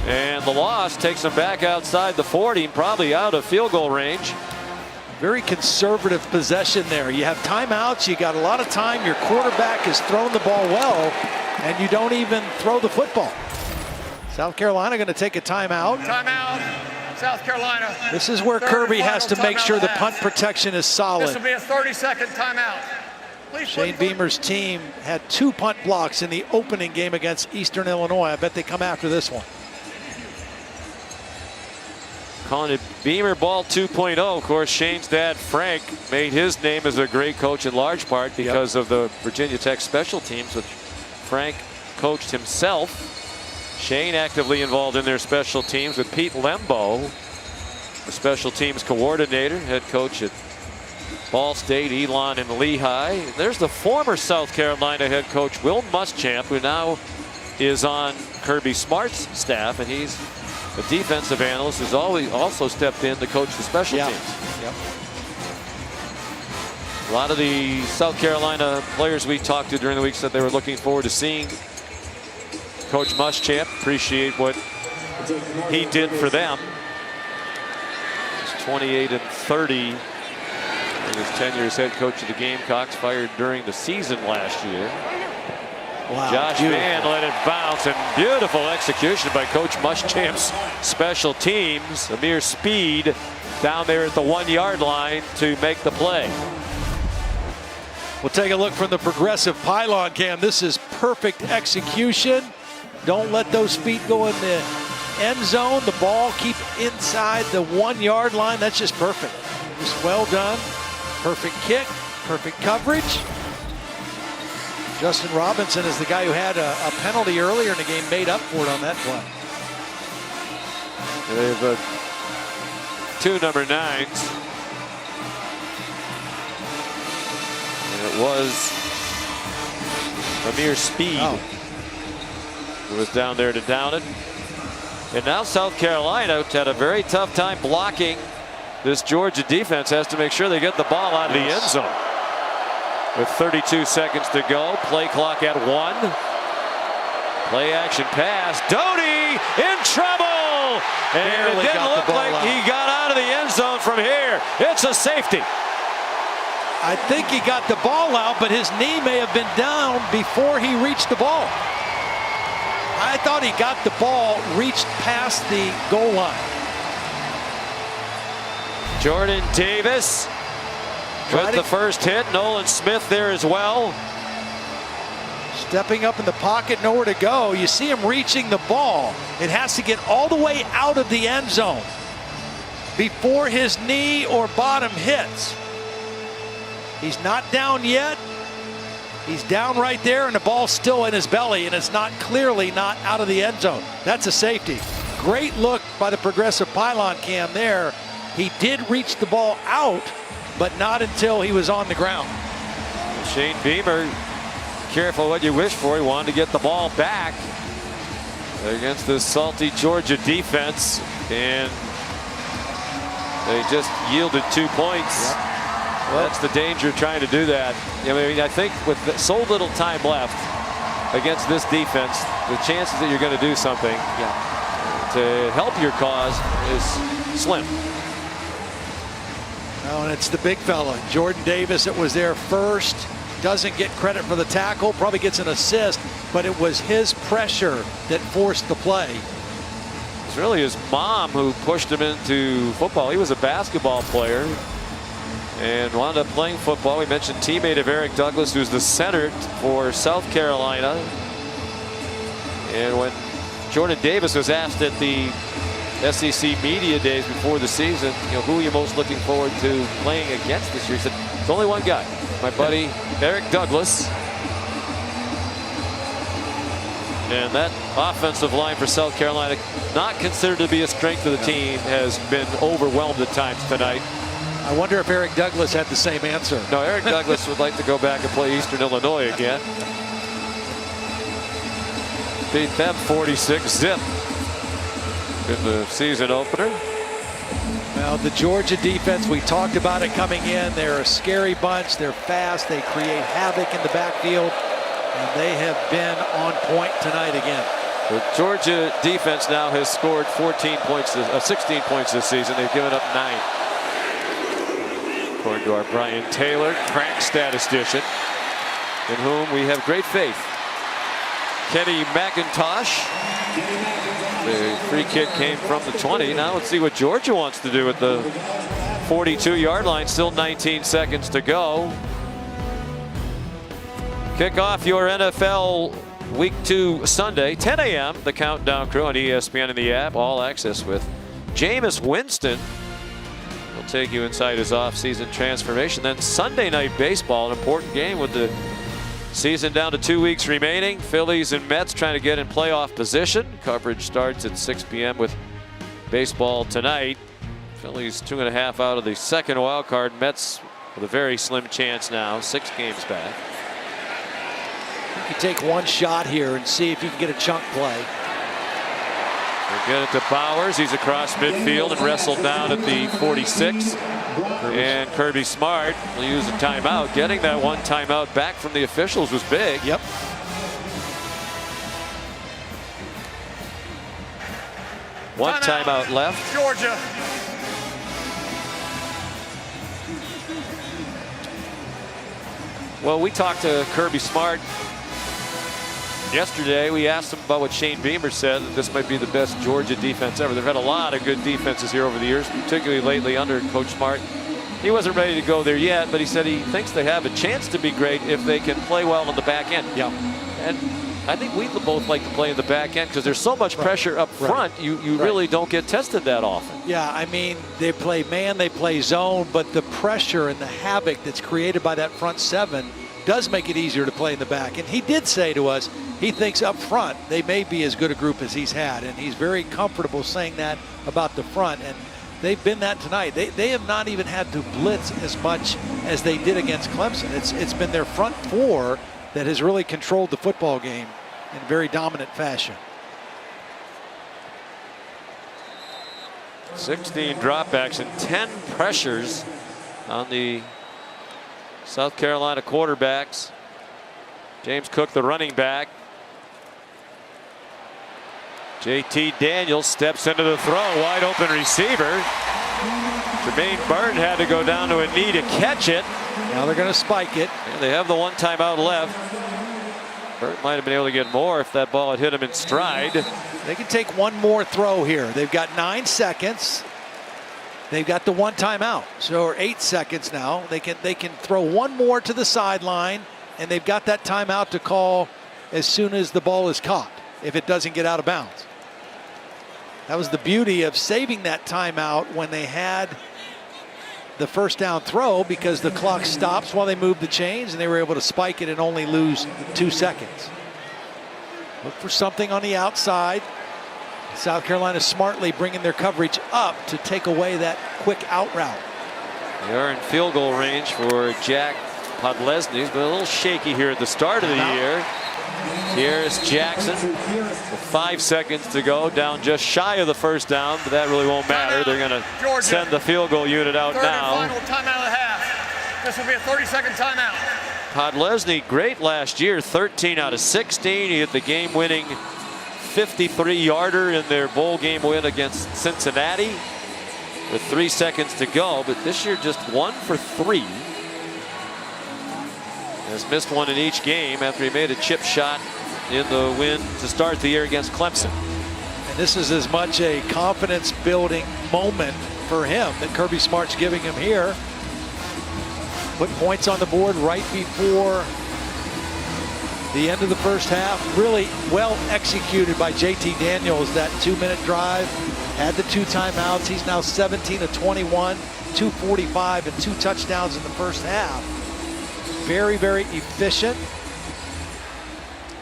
Speaker 1: and the loss takes him back outside the 40, probably out of field goal range.
Speaker 9: Very conservative possession there. You have timeouts, you got a lot of time, your quarterback has thrown the ball well, and you don't even throw the football. South Carolina going to take a timeout.
Speaker 5: Timeout, South Carolina.
Speaker 9: This is where Kirby has to make sure the punt protection is solid.
Speaker 5: This will be a 30-second timeout.
Speaker 9: Shane Beamer's team had 2 punt blocks in the opening game against Eastern Illinois. I bet they come after this one.
Speaker 1: Calling it Beamer Ball 2.0. Of course, Shane's dad, Frank, made his name as a great coach in large part because of the Virginia Tech special teams, which Frank coached himself. Shane actively involved in their special teams with Pete Lembo, the special teams coordinator, head coach at Ball State, Elon, and Lehigh. There's the former South Carolina head coach, Will Muschamp, who now is on Kirby Smart's staff, and he's a defensive analyst who's also stepped in to coach the special teams. A lot of the South Carolina players we talked to during the week said they were looking forward to seeing Coach Muschamp. Appreciate what he did for them. He's 28-30 in his tenure as head coach of the Gamecocks, fired during the season last year.
Speaker 9: Wow,
Speaker 1: Josh Mann let it bounce, and beautiful execution by Coach Muschamp's special teams. A mere speed down there at the 1-yard line to make the play.
Speaker 9: We'll take a look from the progressive pylon cam. This is perfect execution. Don't let those feet go in the end zone. The ball keep inside the 1-yard line. That's just perfect. Just well done. Perfect kick, perfect coverage. Justin Robinson is the guy who had a penalty earlier in the game, made up for it on that play.
Speaker 1: They have 2 number 9s. And it was a mere speed. Who was down there to down it. And now South Carolina had a very tough time blocking. This Georgia defense has to make sure they get the ball out of the end zone. With 32 seconds to go, play clock at 1. Play action pass. Doty in trouble! And it didn't look like he got out of the end zone from here. It's a safety.
Speaker 9: I think he got the ball out, but his knee may have been down before he reached the ball. I thought he got the ball, reached past the goal line.
Speaker 1: Jordan Davis With the first hit, Nolan Smith there as well.
Speaker 9: Stepping up in the pocket, nowhere to go. You see him reaching the ball. It has to get all the way out of the end zone before his knee or bottom hits. He's not down yet. He's down right there, and the ball's still in his belly, and it's clearly not out of the end zone. That's a safety. Great look by the progressive pylon cam there. He did reach the ball out, but not until he was on the ground.
Speaker 1: Shane Beamer, careful what you wish for. He wanted to get the ball back against this salty Georgia defense, and they just yielded 2 points.
Speaker 9: Yep.
Speaker 1: Well, that's the danger trying to do that. I mean, I think with so little time left against this defense, the chances that you're going to do something to help your cause is slim.
Speaker 9: Oh, and it's the big fella, Jordan Davis, that was there first. Doesn't get credit for the tackle, probably gets an assist, but it was his pressure that forced the play.
Speaker 1: It's really his mom who pushed him into football. He was a basketball player and wound up playing football. We mentioned teammate of Eric Douglas, who's the center for South Carolina. And when Jordan Davis was asked at the SEC media days before the season, who are you most looking forward to playing against this year? He said, "It's only one guy, my buddy Eric Douglas." And that offensive line for South Carolina, not considered to be a strength of the team, has been overwhelmed at times tonight.
Speaker 9: I wonder if Eric Douglas had the same answer.
Speaker 1: No, Eric Douglas would like to go back and play Eastern Illinois again. Beat them 46-zip in the season opener.
Speaker 9: Well, the Georgia defense, we talked about it coming in. They're a scary bunch. They're fast. They create havoc in the backfield. And they have been on point tonight again.
Speaker 1: The Georgia defense now has scored 16 points this season. They've given up 9. According to our Brian Taylor, crack statistician, in whom we have great faith. Kenny McIntosh. The free kick came from the 20. Now let's see what Georgia wants to do at the 42-yard line. Still 19 seconds to go. Kick off your NFL Week 2 Sunday, 10 a.m. The Countdown Crew on ESPN and the app. All access with Jameis Winston. We'll take you inside his offseason transformation. Then Sunday Night Baseball, an important game with the season down to 2 weeks remaining. Phillies and Mets trying to get in playoff position. Coverage starts at 6 p.m. with baseball tonight. Phillies 2.5 out of the second wild card. Mets with a very slim chance now, 6 games back.
Speaker 9: You can take one shot here and see if you can get a chunk play.
Speaker 1: We'll get it to Bowers. He's across midfield and wrestled down at the 46. And Kirby Smart will use a timeout. Getting that one timeout back from the officials was big.
Speaker 9: Yep.
Speaker 1: One timeout left.
Speaker 5: Georgia.
Speaker 1: Well, we talked to Kirby Smart yesterday. We asked him about what Shane Beamer said, that this might be the best Georgia defense ever. They've had a lot of good defenses here over the years, particularly lately under Coach Smart. He wasn't ready to go there yet, but he said he thinks they have a chance to be great if they can play well in the back end.
Speaker 9: Yeah.
Speaker 1: And I think we both like to play in the back end because there's so much pressure up front. You really don't get tested that often.
Speaker 9: Yeah, I mean, they play man, they play zone, but the pressure and the havoc that's created by that front seven does make it easier to play in the back. And he did say to us, he thinks up front they may be as good a group as he's had, and he's very comfortable saying that about the front. And they've been that tonight. They have not even had to blitz as much as they did against Clemson. It's been their front four that has really controlled the football game in very dominant fashion.
Speaker 1: 16 dropbacks and 10 pressures on the South Carolina quarterbacks. James Cook, the running back. JT Daniels steps into the throw, wide open receiver. Jermaine Burton had to go down to a knee to catch it.
Speaker 9: Now they're going to spike it.
Speaker 1: And they have the one timeout left. Burton might have been able to get more if that ball had hit him in stride.
Speaker 9: They can take one more throw here. They've got 9 seconds. They've got the one timeout, so 8 seconds now. They can throw one more to the sideline, and they've got that timeout to call as soon as the ball is caught, if it doesn't get out of bounds. That was the beauty of saving that timeout when they had the first down throw, because the clock stops while they move the chains, and they were able to spike it and only lose 2 seconds. Look for something on the outside. South Carolina smartly bringing their coverage up to take away that quick out route.
Speaker 1: They are in field goal range for Jack Podlesny. He's been a little shaky here at the start of the year. Here's Jackson with 5 seconds to go, down just shy of the first down, but that really won't matter. They're going to send the field goal unit out now.
Speaker 5: Third and final timeout of the half. This will be a 30-second timeout.
Speaker 1: Podlesny, great last year, 13 out of 16. He hit the game-winning 53-yarder in their bowl game win against Cincinnati with 3 seconds to go, but this year just 1 for 3. Has missed one in each game after he made a chip shot in the win to start the year against Clemson.
Speaker 9: And this is as much a confidence building moment for him that Kirby Smart's giving him here. Put points on the board right before the end of the first half. Really well executed by JT Daniels. That 2-minute drive, had the 2 timeouts. He's now 17 of 21, 245 and 2 touchdowns in the first half. Very, very efficient.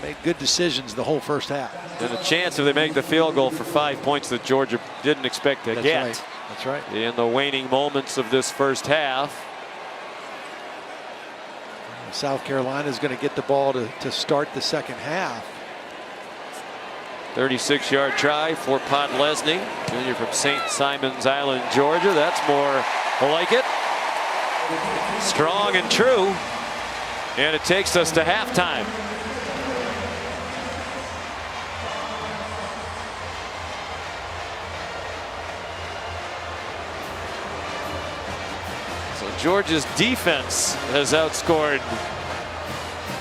Speaker 9: Made good decisions the whole first half.
Speaker 1: And a chance if they make the field goal for 5 points that Georgia didn't expect to get.
Speaker 9: Right. That's right.
Speaker 1: In the waning moments of this first half.
Speaker 9: South Carolina is going to get the ball to start the second half.
Speaker 1: 36-yard try for Podlesny, junior from St. Simon's Island, Georgia. That's more like it. Strong and true. And it takes us to halftime. So Georgia's defense has outscored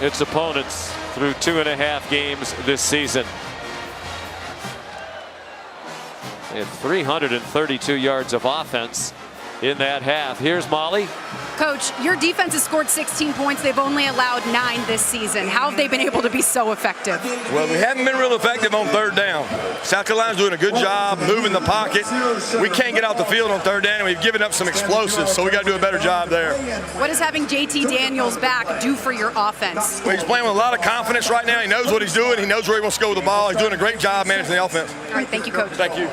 Speaker 1: its opponents through 2.5 games this season. They had 332 yards of offense in that half. Here's Molly.
Speaker 3: Coach, your defense has scored 16 points. They've only allowed 9 this season. How have they been able to be so effective?
Speaker 10: Well, we haven't been real effective on third down. South Carolina's doing a good job moving the pocket. We can't get out the field on third down, and we've given up some explosives, so we got to do a better job there.
Speaker 3: What does having JT Daniels back do for your offense?
Speaker 10: Well, he's playing with a lot of confidence right now. He knows what he's doing. He knows where he wants to go with the ball. He's doing a great job managing the offense.
Speaker 3: All right, thank you, Coach.
Speaker 10: Thank you.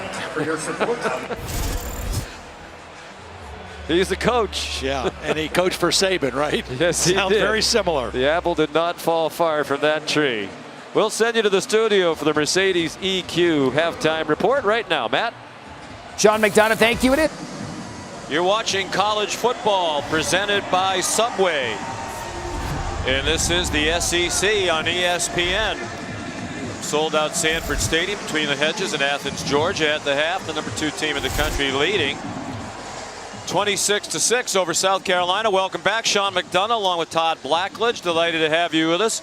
Speaker 1: He's the coach.
Speaker 9: Yeah, and he coached for Saban, right?
Speaker 1: Yes, he
Speaker 9: Sounds
Speaker 1: did.
Speaker 9: very similar.
Speaker 1: The apple did not fall far from that tree. We'll send you to the studio for the Mercedes EQ halftime report right now. Matt?
Speaker 7: Sean McDonough, thank you.
Speaker 1: You're watching college football presented by Subway. And this is the SEC on ESPN. Sold out Sanford Stadium between the hedges in Athens, Georgia at the half. The number 2 team in the country leading 26-6 over South Carolina. Welcome back, Sean McDonough, along with Todd Blackledge. Delighted to have you with us.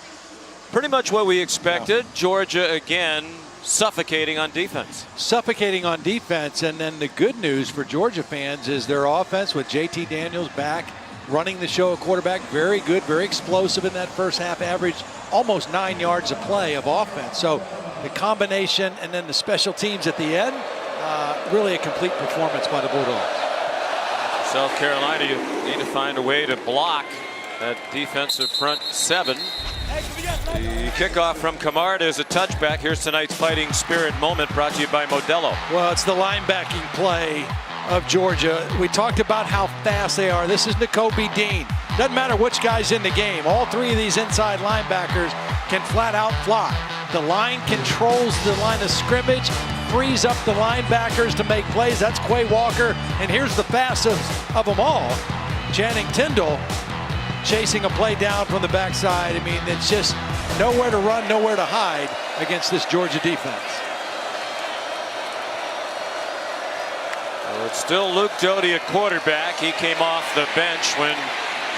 Speaker 1: Pretty much what we expected. Yeah. Georgia again suffocating on defense.
Speaker 9: Suffocating on defense, and then the good news for Georgia fans is their offense with JT Daniels back running the show at quarterback. Very good, very explosive in that first half. Averaged almost 9 yards a play of offense. So the combination and then the special teams at the end, really a complete performance by the Bulldogs.
Speaker 1: South Carolina, you need to find a way to block that defensive front 7. The kickoff from Camarda is a touchback. Here's tonight's Fighting Spirit moment brought to you by Modelo.
Speaker 9: Well, it's the linebacking play of Georgia. We talked about how fast they are. This is Nakobe Dean. Doesn't matter which guy's in the game. All 3 of these inside linebackers can flat out fly. The line controls the line of scrimmage, frees up the linebackers to make plays. That's Quay Walker. And here's the fastest of them all, Channing Tindall, chasing a play down from the backside. I mean, it's just nowhere to run, nowhere to hide against this Georgia defense.
Speaker 1: Well, it's still Luke Doty at quarterback. He came off the bench when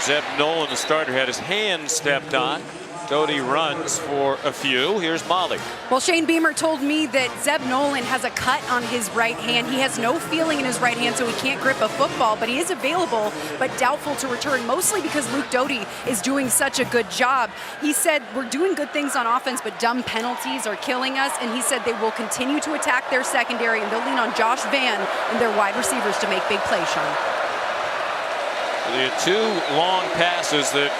Speaker 1: Zeb Nolan, the starter, had his hand stepped on. Doty runs for a few. Here's Molly.
Speaker 3: Well, Shane Beamer told me that Zeb Nolan has a cut on his right hand. He has no feeling in his right hand, so he can't grip a football, but he is available, but doubtful to return, mostly because Luke Doty is doing such a good job. He said, we're doing good things on offense, but dumb penalties are killing us, and he said they will continue to attack their secondary, and they'll lean on Josh Van and their wide receivers to make big plays, Sean.
Speaker 1: They had 2 long passes that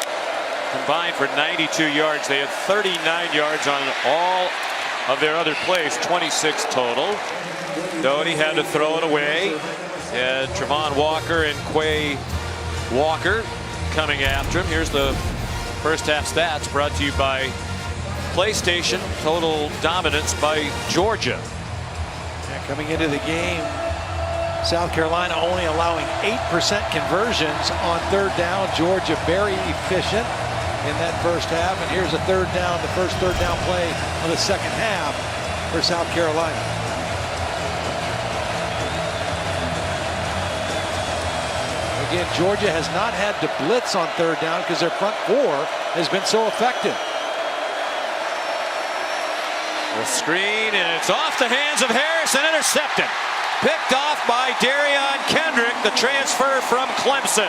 Speaker 1: combined for 92 yards. They had 39 yards on all of their other plays, 26 total. Doty had to throw it away. Had Travon Walker and Quay Walker coming after him. Here's the first half stats brought to you by PlayStation. Total dominance by Georgia.
Speaker 9: Yeah, coming into the game, South Carolina only allowing 8% conversions on third down. Georgia very efficient in that first half. And here's a third down, the first third down play of the second half for South Carolina. Again, Georgia has not had to blitz on third down because their front 4 has been so effective.
Speaker 1: The screen, and it's off the hands of Harris and intercepted. Picked off by Darion Kendrick, the transfer from Clemson.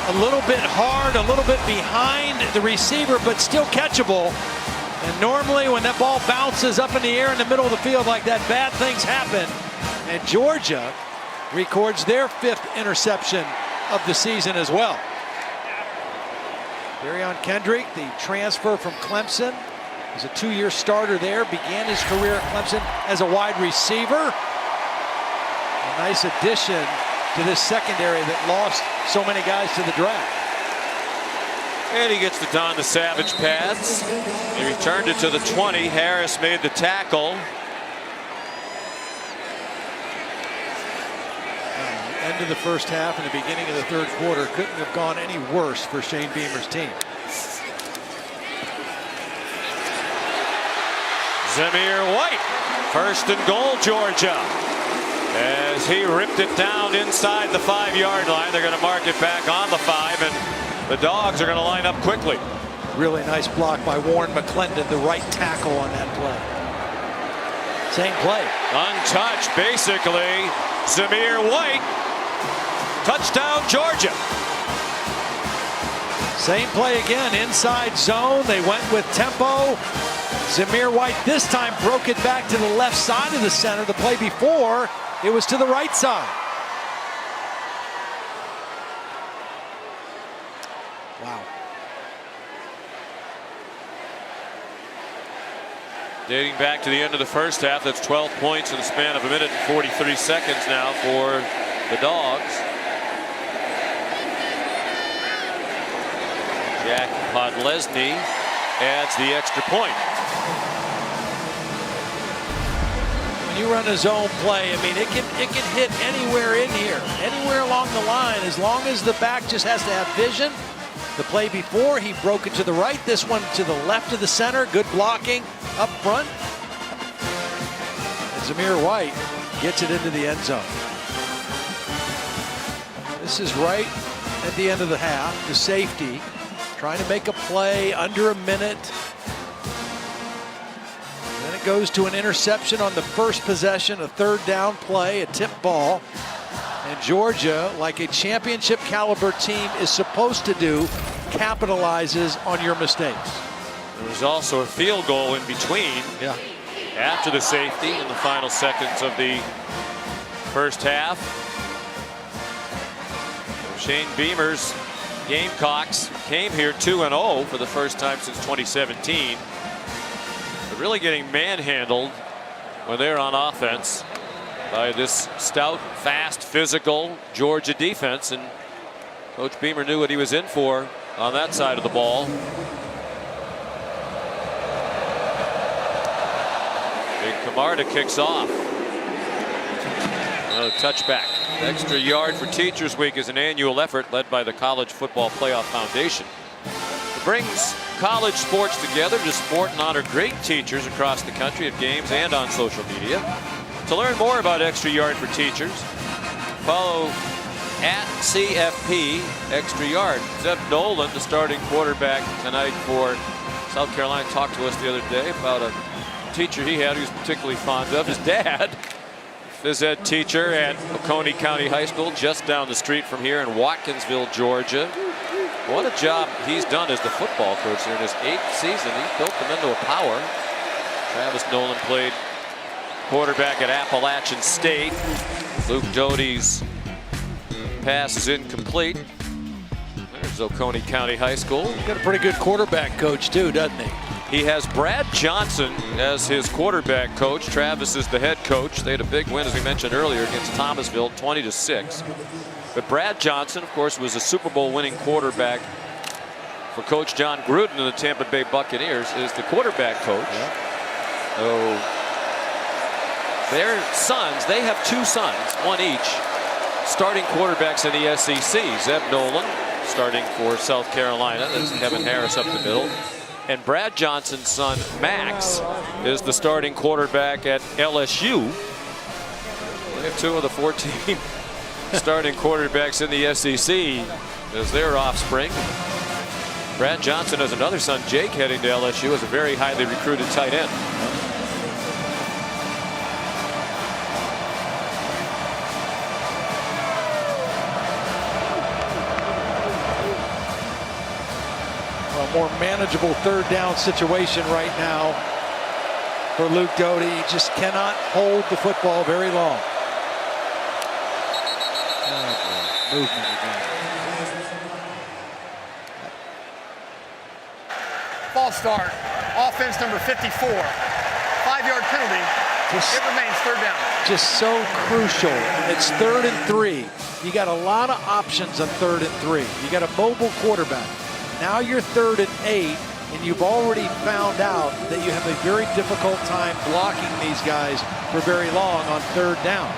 Speaker 9: A little bit hard, a little bit behind the receiver, but still catchable. And normally when that ball bounces up in the air in the middle of the field like that, bad things happen. And Georgia records their 5th interception of the season as well. Darion Kendrick, the transfer from Clemson, is a 2-year starter there, began his career at Clemson as a wide receiver. A nice addition to this secondary that lost so many guys to the draft.
Speaker 1: And he gets to don the Savage pads. He returned it to the 20. Harris made the tackle.
Speaker 9: End of the first half and the beginning of the third quarter couldn't have gone any worse for Shane Beamer's team.
Speaker 1: Zamir White, 1st and goal, Georgia. As he ripped it down inside the 5-yard line, they're going to mark it back on the 5, and the Dogs are going to line up quickly.
Speaker 9: Really nice block by Warren McClendon, the right tackle on that play. Same play.
Speaker 1: Untouched, basically. Zamir White, touchdown, Georgia.
Speaker 9: Same play again, inside zone. They went with tempo. Zamir White this time broke it back to the left side of the center. The play before, it was to the right side. Wow.
Speaker 1: Dating back to the end of the first half, that's 12 points in the span of 1 minute and 43 seconds now for the Dogs. Jack Podlesny adds the extra point.
Speaker 9: When you run a zone play, I mean, it can hit anywhere in here, anywhere along the line, as long as the back just has to have vision. The play before, he broke it to the right. This one to the left of the center. Good blocking up front. And Zamir White gets it into the end zone. This is right at the end of the half. The safety trying to make a play under a minute. Then it goes to an interception on the first possession, a third down play, a tip ball. And Georgia, like a championship caliber team is supposed to do, capitalizes on your mistakes.
Speaker 1: There was also a field goal in between.
Speaker 9: Yeah.
Speaker 1: After the safety in the final seconds of the first half. Shane Beamer's Gamecocks came here 2-0 for the first time since 2017. They're really getting manhandled when they're on offense by this stout, fast, physical Georgia defense, and Coach Beamer knew what he was in for on that side of the ball. Big Camarda kicks off. Another touchback. Extra Yard for Teachers Week is an annual effort led by the College Football Playoff Foundation. It brings college sports together to support and honor great teachers across the country at games and on social media. To learn more about Extra Yard for Teachers, follow at CFP extra yard. Zeb Nolan, the starting quarterback tonight for South Carolina, talked to us the other day about a teacher he had he was particularly fond of. His dad, phys ed teacher at Oconee County High School, just down the street from here in Watkinsville, Georgia. What a job he's done as the football coach here in his 8th season. He built them into a power. Travis Nolan played quarterback at Appalachian State. Luke Doty's pass is incomplete. There's Oconee County High School.
Speaker 9: He's got a pretty good quarterback coach too, doesn't he?
Speaker 1: He has Brad Johnson as his quarterback coach. Travis is the head coach. They had a big win, as we mentioned earlier, against Thomasville, 20-6. But Brad Johnson, of course, was a Super Bowl winning quarterback for Coach John Gruden and the Tampa Bay Buccaneers, is the quarterback coach. So their sons, they have 2 sons, one each, starting quarterbacks in the SEC. Zeb Nolan starting for South Carolina. That's Kevin Harris up the middle. And Brad Johnson's son, Max, is the starting quarterback at LSU. They have 2 of the 14 starting quarterbacks in the SEC as their offspring. Brad Johnson has another son, Jake, heading to LSU as a very highly recruited tight end.
Speaker 9: A more manageable 3rd down situation right now for Luke Doty. He just cannot hold the football very long. Movement again.
Speaker 5: False start. Offense number 54. 5-yard penalty. It remains 3rd down.
Speaker 9: Just so crucial. It's 3rd and 3. You got a lot of options on 3rd and 3. You got a mobile quarterback. Now you're 3rd and 8, and you've already found out that you have a very difficult time blocking these guys for very long on 3rd down.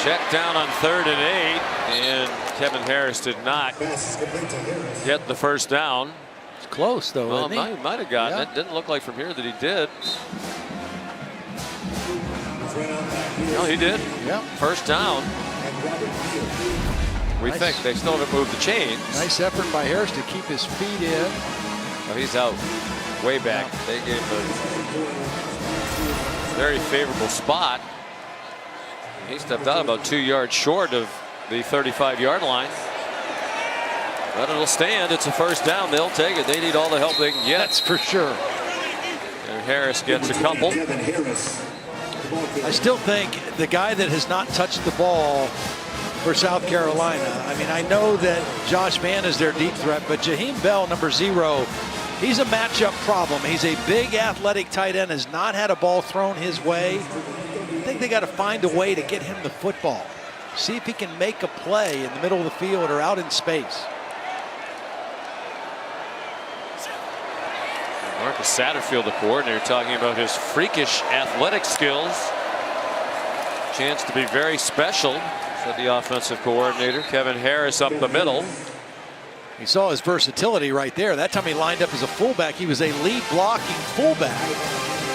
Speaker 1: Check down on 3rd and 8, and Kevin Harris did not get the first down.
Speaker 9: It's close, though,
Speaker 1: Well,
Speaker 9: isn't he?
Speaker 1: might have gotten it. Didn't look like from here that he did. No, he did.
Speaker 9: Yeah.
Speaker 1: First down. We
Speaker 9: Nice.
Speaker 1: think they still haven't moved the chains.
Speaker 9: Nice effort by Harris to keep his feet in.
Speaker 1: Oh, he's out way back. They gave him a very favorable spot. He stepped out about 2 yards short of the 35-yard line. But it'll stand. It's a first down. They'll take it. They need all the help they can get.
Speaker 9: That's for sure.
Speaker 1: And Harris gets a couple.
Speaker 9: I still think the guy that has not touched the ball for South Carolina, I mean, I know that Josh Mann is their deep threat, but Jaheim Bell, number 0, he's a matchup problem. He's a big athletic tight end, has not had a ball thrown his way. I think they got to find a way to get him the football. See if he can make a play in the middle of the field or out in space.
Speaker 1: Marcus Satterfield, the coordinator, talking about his freakish athletic skills. Chance to be very special, said the offensive coordinator. Kevin Harris up the middle.
Speaker 9: You saw his versatility right there. That time he lined up as a fullback. He was a lead blocking fullback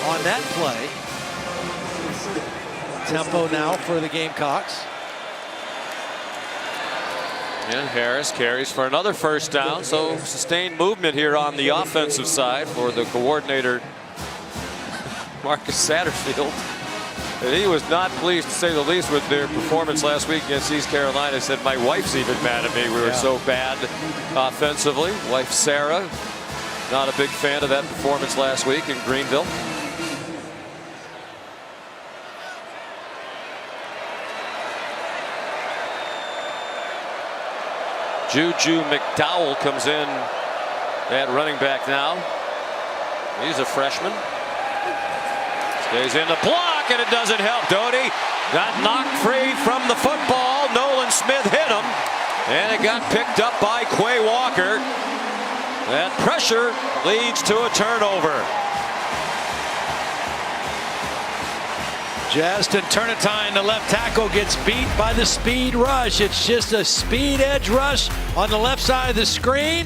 Speaker 9: on that play. Tempo now for the Gamecocks.
Speaker 1: And Harris carries for another first down. So sustained movement here on the offensive side for the coordinator, Marcus Satterfield. And he was not pleased, to say the least, with their performance last week against East Carolina. He said, my wife's even mad at me. We were so bad offensively. Wife Sarah, not a big fan of that performance last week in Greenville. Juju McDowell comes in at running back now. He's a freshman. Stays in the block, and it doesn't help. Doty got knocked free from the football. Nolan Smith hit him, and it got picked up by Quay Walker. That pressure leads to a turnover.
Speaker 9: Justin Turnitine, the left tackle, gets beat by the speed rush. It's just a speed edge rush on the left side of the screen.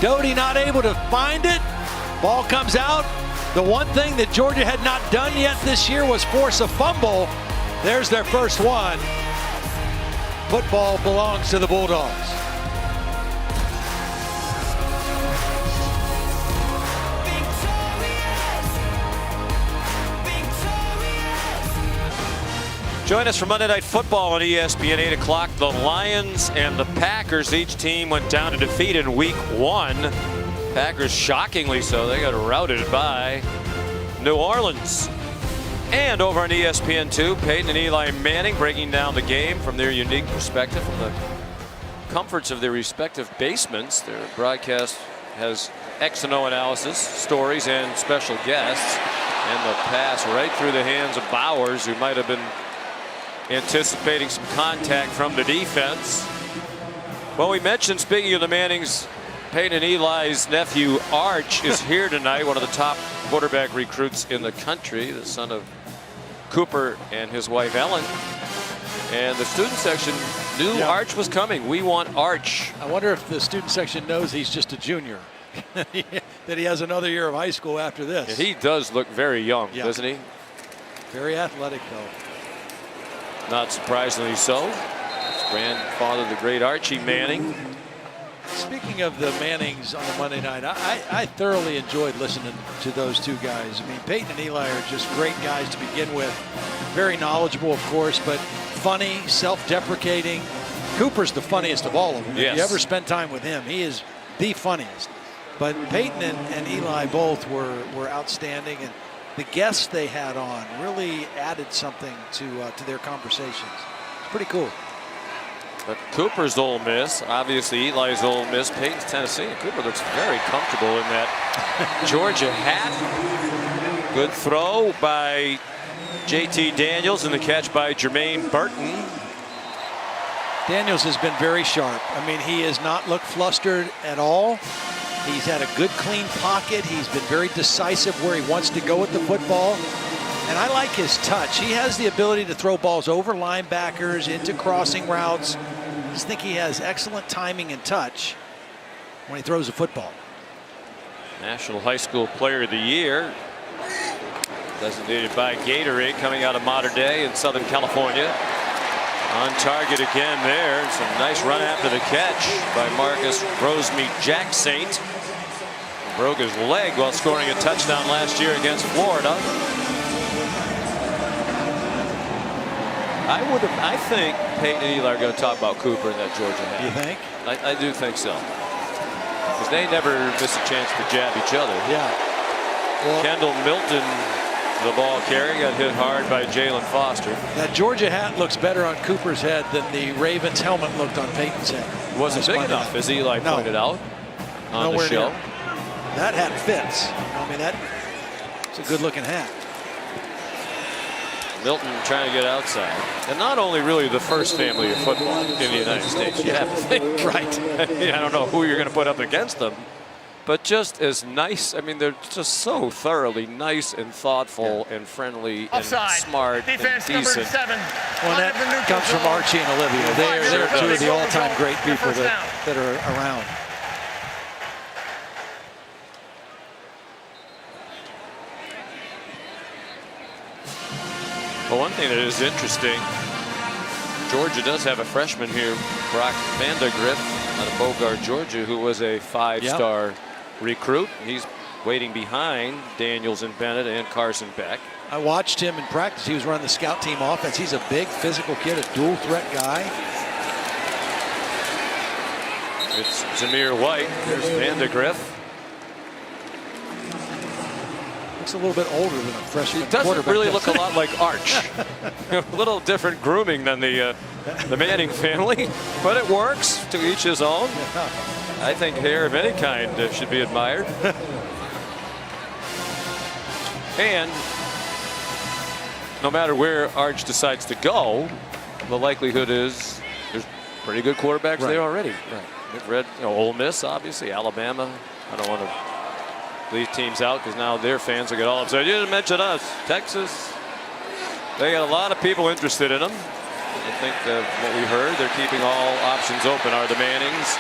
Speaker 9: Doty not able to find it. Ball comes out. The one thing that Georgia had not done yet this year was force a fumble. There's their first one. Football belongs to the Bulldogs.
Speaker 1: Join us for Monday Night Football on ESPN 8 o'clock. The Lions and the Packers, each team went down to defeat in week 1. Packers shockingly so. They got routed by New Orleans. And over on ESPN2, Peyton and Eli Manning breaking down the game from their unique perspective from the comforts of their respective basements. Their broadcast has X and O analysis, stories, and special guests. And the pass right through the hands of Bowers, who might have been anticipating some contact from the defense. Well, we mentioned, speaking of the Mannings, Peyton and Eli's nephew Arch is here tonight, one of the top quarterback recruits in the country, the son of Cooper and his wife Ellen. And the student section knew Arch was coming. We want Arch.
Speaker 9: I wonder if the student section knows he's just a junior, that he has another year of high school after this.
Speaker 1: Yeah, he does look very young, doesn't he?
Speaker 9: Very athletic, though.
Speaker 1: Not surprisingly so. His grandfather, the great Archie Manning.
Speaker 9: Speaking of the Mannings on the Monday night, I thoroughly enjoyed listening to those two guys. I mean, Peyton and Eli are just great guys to begin with. Very knowledgeable, of course, but funny, self-deprecating. Cooper's the funniest of all of them.
Speaker 1: Yes.
Speaker 9: If you ever spend time with him, he is the funniest. But Peyton and Eli both were outstanding, and the guests they had on really added something to their conversations. It's pretty cool.
Speaker 1: But Cooper's Ole Miss, obviously Eli's Ole Miss, Peyton's Tennessee. And Cooper looks very comfortable in that Georgia hat. Good throw by JT Daniels and the catch by Jermaine Burton.
Speaker 9: Daniels has been very sharp. I mean, he has not looked flustered at all. He's had a good, clean pocket. He's been very decisive where he wants to go with the football. And I like his touch. He has the ability to throw balls over linebackers, into crossing routes. I just think he has excellent timing and touch when he throws a football.
Speaker 1: National High School Player of the Year. Designated by Gatorade, coming out of Mater Dei in Southern California. On target again there. And some nice run after the catch by Marcus Rosemead Jack Saint. Broke his leg while scoring a touchdown last year against Florida. I think Peyton and Eli are going to talk about Cooper in that Georgia hat.
Speaker 9: You think?
Speaker 1: I do think so. Because they never miss a chance to jab each other.
Speaker 9: Yeah. Well,
Speaker 1: Kendall Milton, the ball carrier, got hit hard by Jalen Foster.
Speaker 9: That Georgia hat looks better on Cooper's head than the Ravens helmet looked on Peyton's head.
Speaker 1: It wasn't big enough, as Eli pointed out on the show.
Speaker 9: Near. That hat fits. I mean, it's a good-looking hat.
Speaker 1: Milton trying to get outside. And not only really the first family of football in the United States, you have to think.
Speaker 9: Right.
Speaker 1: I don't know who you're going to put up against them, but just as nice. I mean, they're just so thoroughly nice and thoughtful and friendly and smart
Speaker 5: Defense
Speaker 1: and decent.
Speaker 5: number 7.
Speaker 9: Well, that comes from Archie and Olivia. They're two of the all-time great people that are around.
Speaker 1: Well, one thing that is interesting, Georgia does have a freshman here, Brock Vandegrift, out of Bogart, Georgia, who was a 5-star recruit. He's waiting behind Daniels and Bennett and Carson Beck.
Speaker 9: I watched him in practice. He was running the scout team offense. He's a big physical kid, a dual threat guy.
Speaker 1: It's Zamir White. There's Vandegrift.
Speaker 9: Looks a little bit older than a freshman.
Speaker 1: He doesn't really look a lot like Arch. A little different grooming than the Manning family, but it works. To each his own. I think hair of any kind should be admired. And no matter where Arch decides to go, the likelihood is there's pretty good quarterbacks there already. Right. We've read, Ole Miss, obviously, Alabama. I don't want to leave teams out because now their fans will get all upset. You didn't mention us. Texas. They got a lot of people interested in him. I think what we heard, they're keeping all options open. Are the Mannings.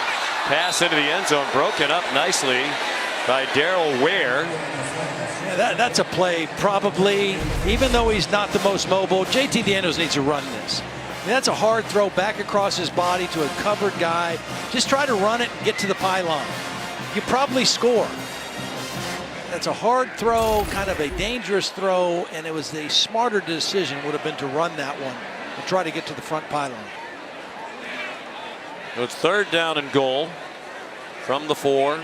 Speaker 1: Pass into the end zone, broken up nicely by Darrell Ware.
Speaker 9: Yeah, that's a play probably, even though he's not the most mobile, JT Daniels needs to run this. I mean, that's a hard throw back across his body to a covered guy. Just try to run it and get to the pylon. You probably score. That's a hard throw, kind of a dangerous throw, and it was the smarter decision would have been to run that one and try to get to the front pylon.
Speaker 1: It's 3rd down and goal from the 4.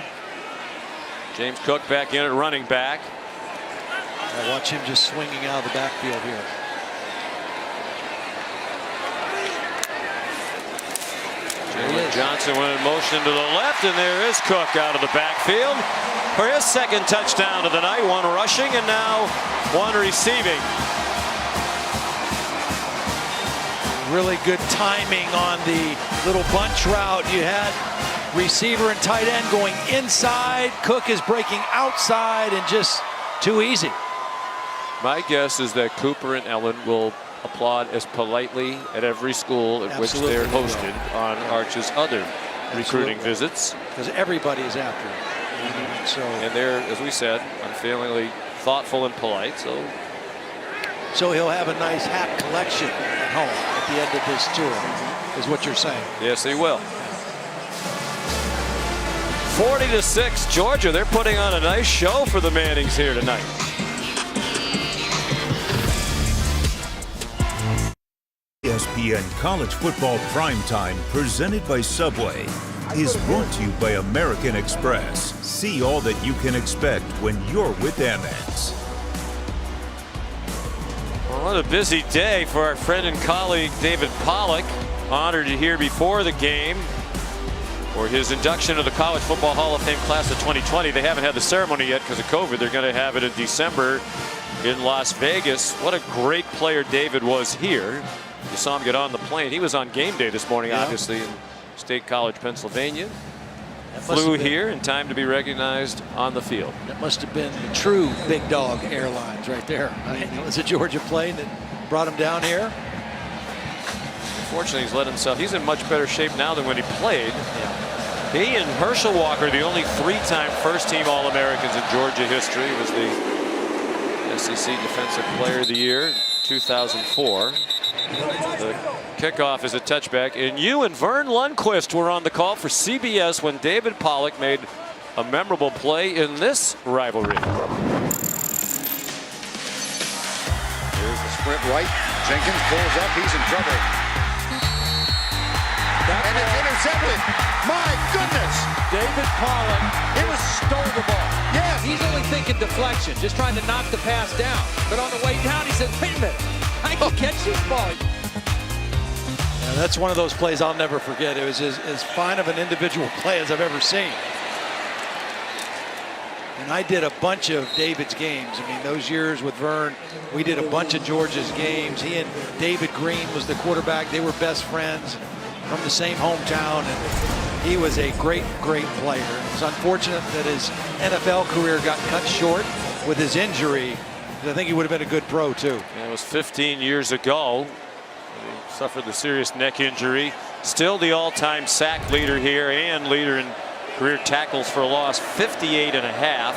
Speaker 1: James Cook back in at running back.
Speaker 9: I watch him just swinging out of the backfield here.
Speaker 1: Jalen Johnson went in motion to the left, and there is Cook out of the backfield for his 2nd touchdown of the night. 1 rushing and now 1 receiving.
Speaker 9: Really good timing on the little bunch route. You had receiver and tight end going inside. Cook is breaking outside, and just too easy.
Speaker 1: My guess is that Cooper and Ellen will applaud as politely at every school at which they're hosted on Arch's other recruiting visits.
Speaker 9: Because everybody is after it. So,
Speaker 1: and they're, as we said, unfailingly thoughtful and polite.
Speaker 9: So he'll have a nice hat collection at home at the end of this tour, is what you're saying.
Speaker 1: Yes, he will. 40-6, Georgia. They're putting on a nice show for the Mannings here tonight.
Speaker 6: ESPN College Football Primetime, presented by Subway, is brought to you by American Express. See all that you can expect when you're with Amex.
Speaker 1: Well, what a busy day for our friend and colleague David Pollock. Honored to hear before the game for his induction to the College Football Hall of Fame class of 2020. They haven't had the ceremony yet because of COVID. They're going to have it in December in Las Vegas. What a great player David was here. You saw him get on the plane. He was on game day this morning, obviously, in State College, Pennsylvania. Flew here in time to be recognized on the field.
Speaker 9: That must have been the true Big Dog Airlines right there. I mean, it was a Georgia plane that brought him down here.
Speaker 1: Unfortunately, he's in much better shape now than when he played. He and Herschel Walker, the only 3-time first-team All-Americans in Georgia history, was the SEC Defensive Player of the Year in 2004. The kickoff is a touchback, and you and Vern Lundquist were on the call for CBS when David Pollock made a memorable play in this rivalry.
Speaker 11: Here's the sprint right. Jenkins pulls up. He's in trouble. And it's intercepted. My goodness.
Speaker 12: David Pollock.
Speaker 11: It was stole the ball.
Speaker 12: Yes. He's only thinking deflection, just trying to knock the pass down. But on the way down, he said, wait a minute. I can catch this ball.
Speaker 9: Yeah, that's one of those plays I'll never forget. It was as fine of an individual play as I've ever seen. And I did a bunch of David's games. I mean, those years with Vern, we did a bunch of Georgia's games. He and David Green was the quarterback. They were best friends from the same hometown. And he was a great, great player. It's unfortunate that his NFL career got cut short with his injury. I think he would have been a good pro, too.
Speaker 1: And it was 15 years ago. He suffered the serious neck injury. Still the all-time sack leader here and leader in career tackles for loss, 58 and a half.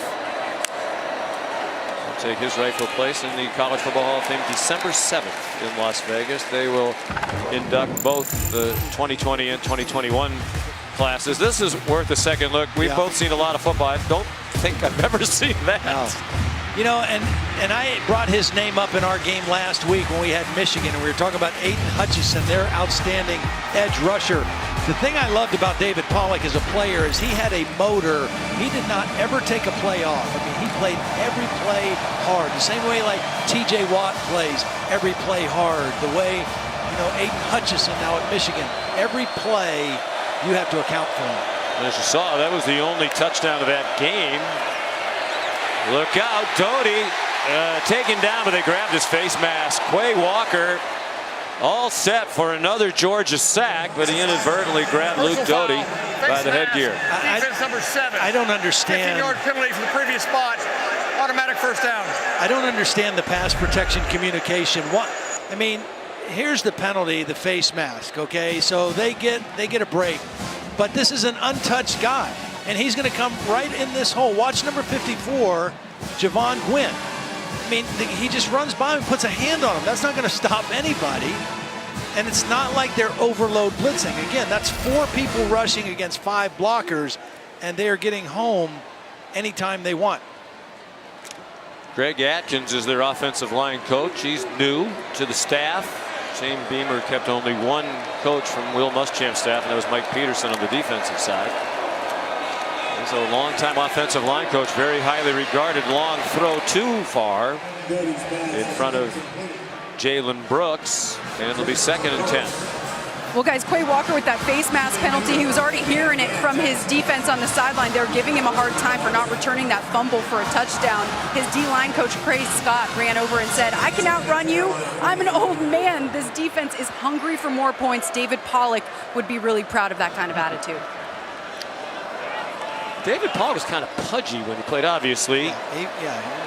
Speaker 1: He'll take his rightful place in the College Football Hall of Fame December 7th in Las Vegas. They will induct both the 2020 and 2021 classes. This is worth a second look. We've both seen a lot of football. I don't think I've ever seen that.
Speaker 9: No. You know, and I brought his name up in our game last week when we had Michigan, and we were talking about Aiden Hutchinson, their outstanding edge rusher. The thing I loved about David Pollock as a player is he had a motor. He did not ever take a play off. I mean, he played every play hard, the same way like T.J. Watt plays every play hard, the way, you know, Aiden Hutchinson now at Michigan. Every play, you have to account for him.
Speaker 1: As you saw, that was the only touchdown of that game. Look out, Doty taken down, but they grabbed his face mask. Quay Walker all set for another Georgia sack, but he inadvertently grabbed Luke Doty by the headgear.
Speaker 5: Defense number 7.
Speaker 9: I don't understand.
Speaker 5: 15-yard penalty from the previous spot. Automatic first down.
Speaker 9: I don't understand the pass protection communication. I mean, here's the penalty, the face mask, okay? So they get a break. But this is an untouched guy, and he's going to come right in this hole. Watch number 54, Javon Gwynn. I mean, he just runs by him and puts a hand on him. That's not going to stop anybody. And it's not like they're overload blitzing. Again, that's 4 people rushing against 5 blockers, and they are getting home anytime they want.
Speaker 1: Greg Atkins is their offensive line coach. He's new to the staff. Shane Beamer kept only one coach from Will Muschamp's staff, and that was Mike Peterson on the defensive side. He's a longtime offensive line coach, very highly regarded. Long throw too far in front of Jalen Brooks, and it'll be 2nd and 10.
Speaker 3: Well, guys, Quay Walker with that face mask penalty, he was already hearing it from his defense on the sideline. They're giving him a hard time for not returning that fumble for a touchdown. His D-line coach, Craig Scott, ran over and said, I can outrun you. I'm an old man. This defense is hungry for more points. David Pollock would be really proud of that kind of attitude.
Speaker 1: David Pollock was kind of pudgy when he played, obviously.
Speaker 9: He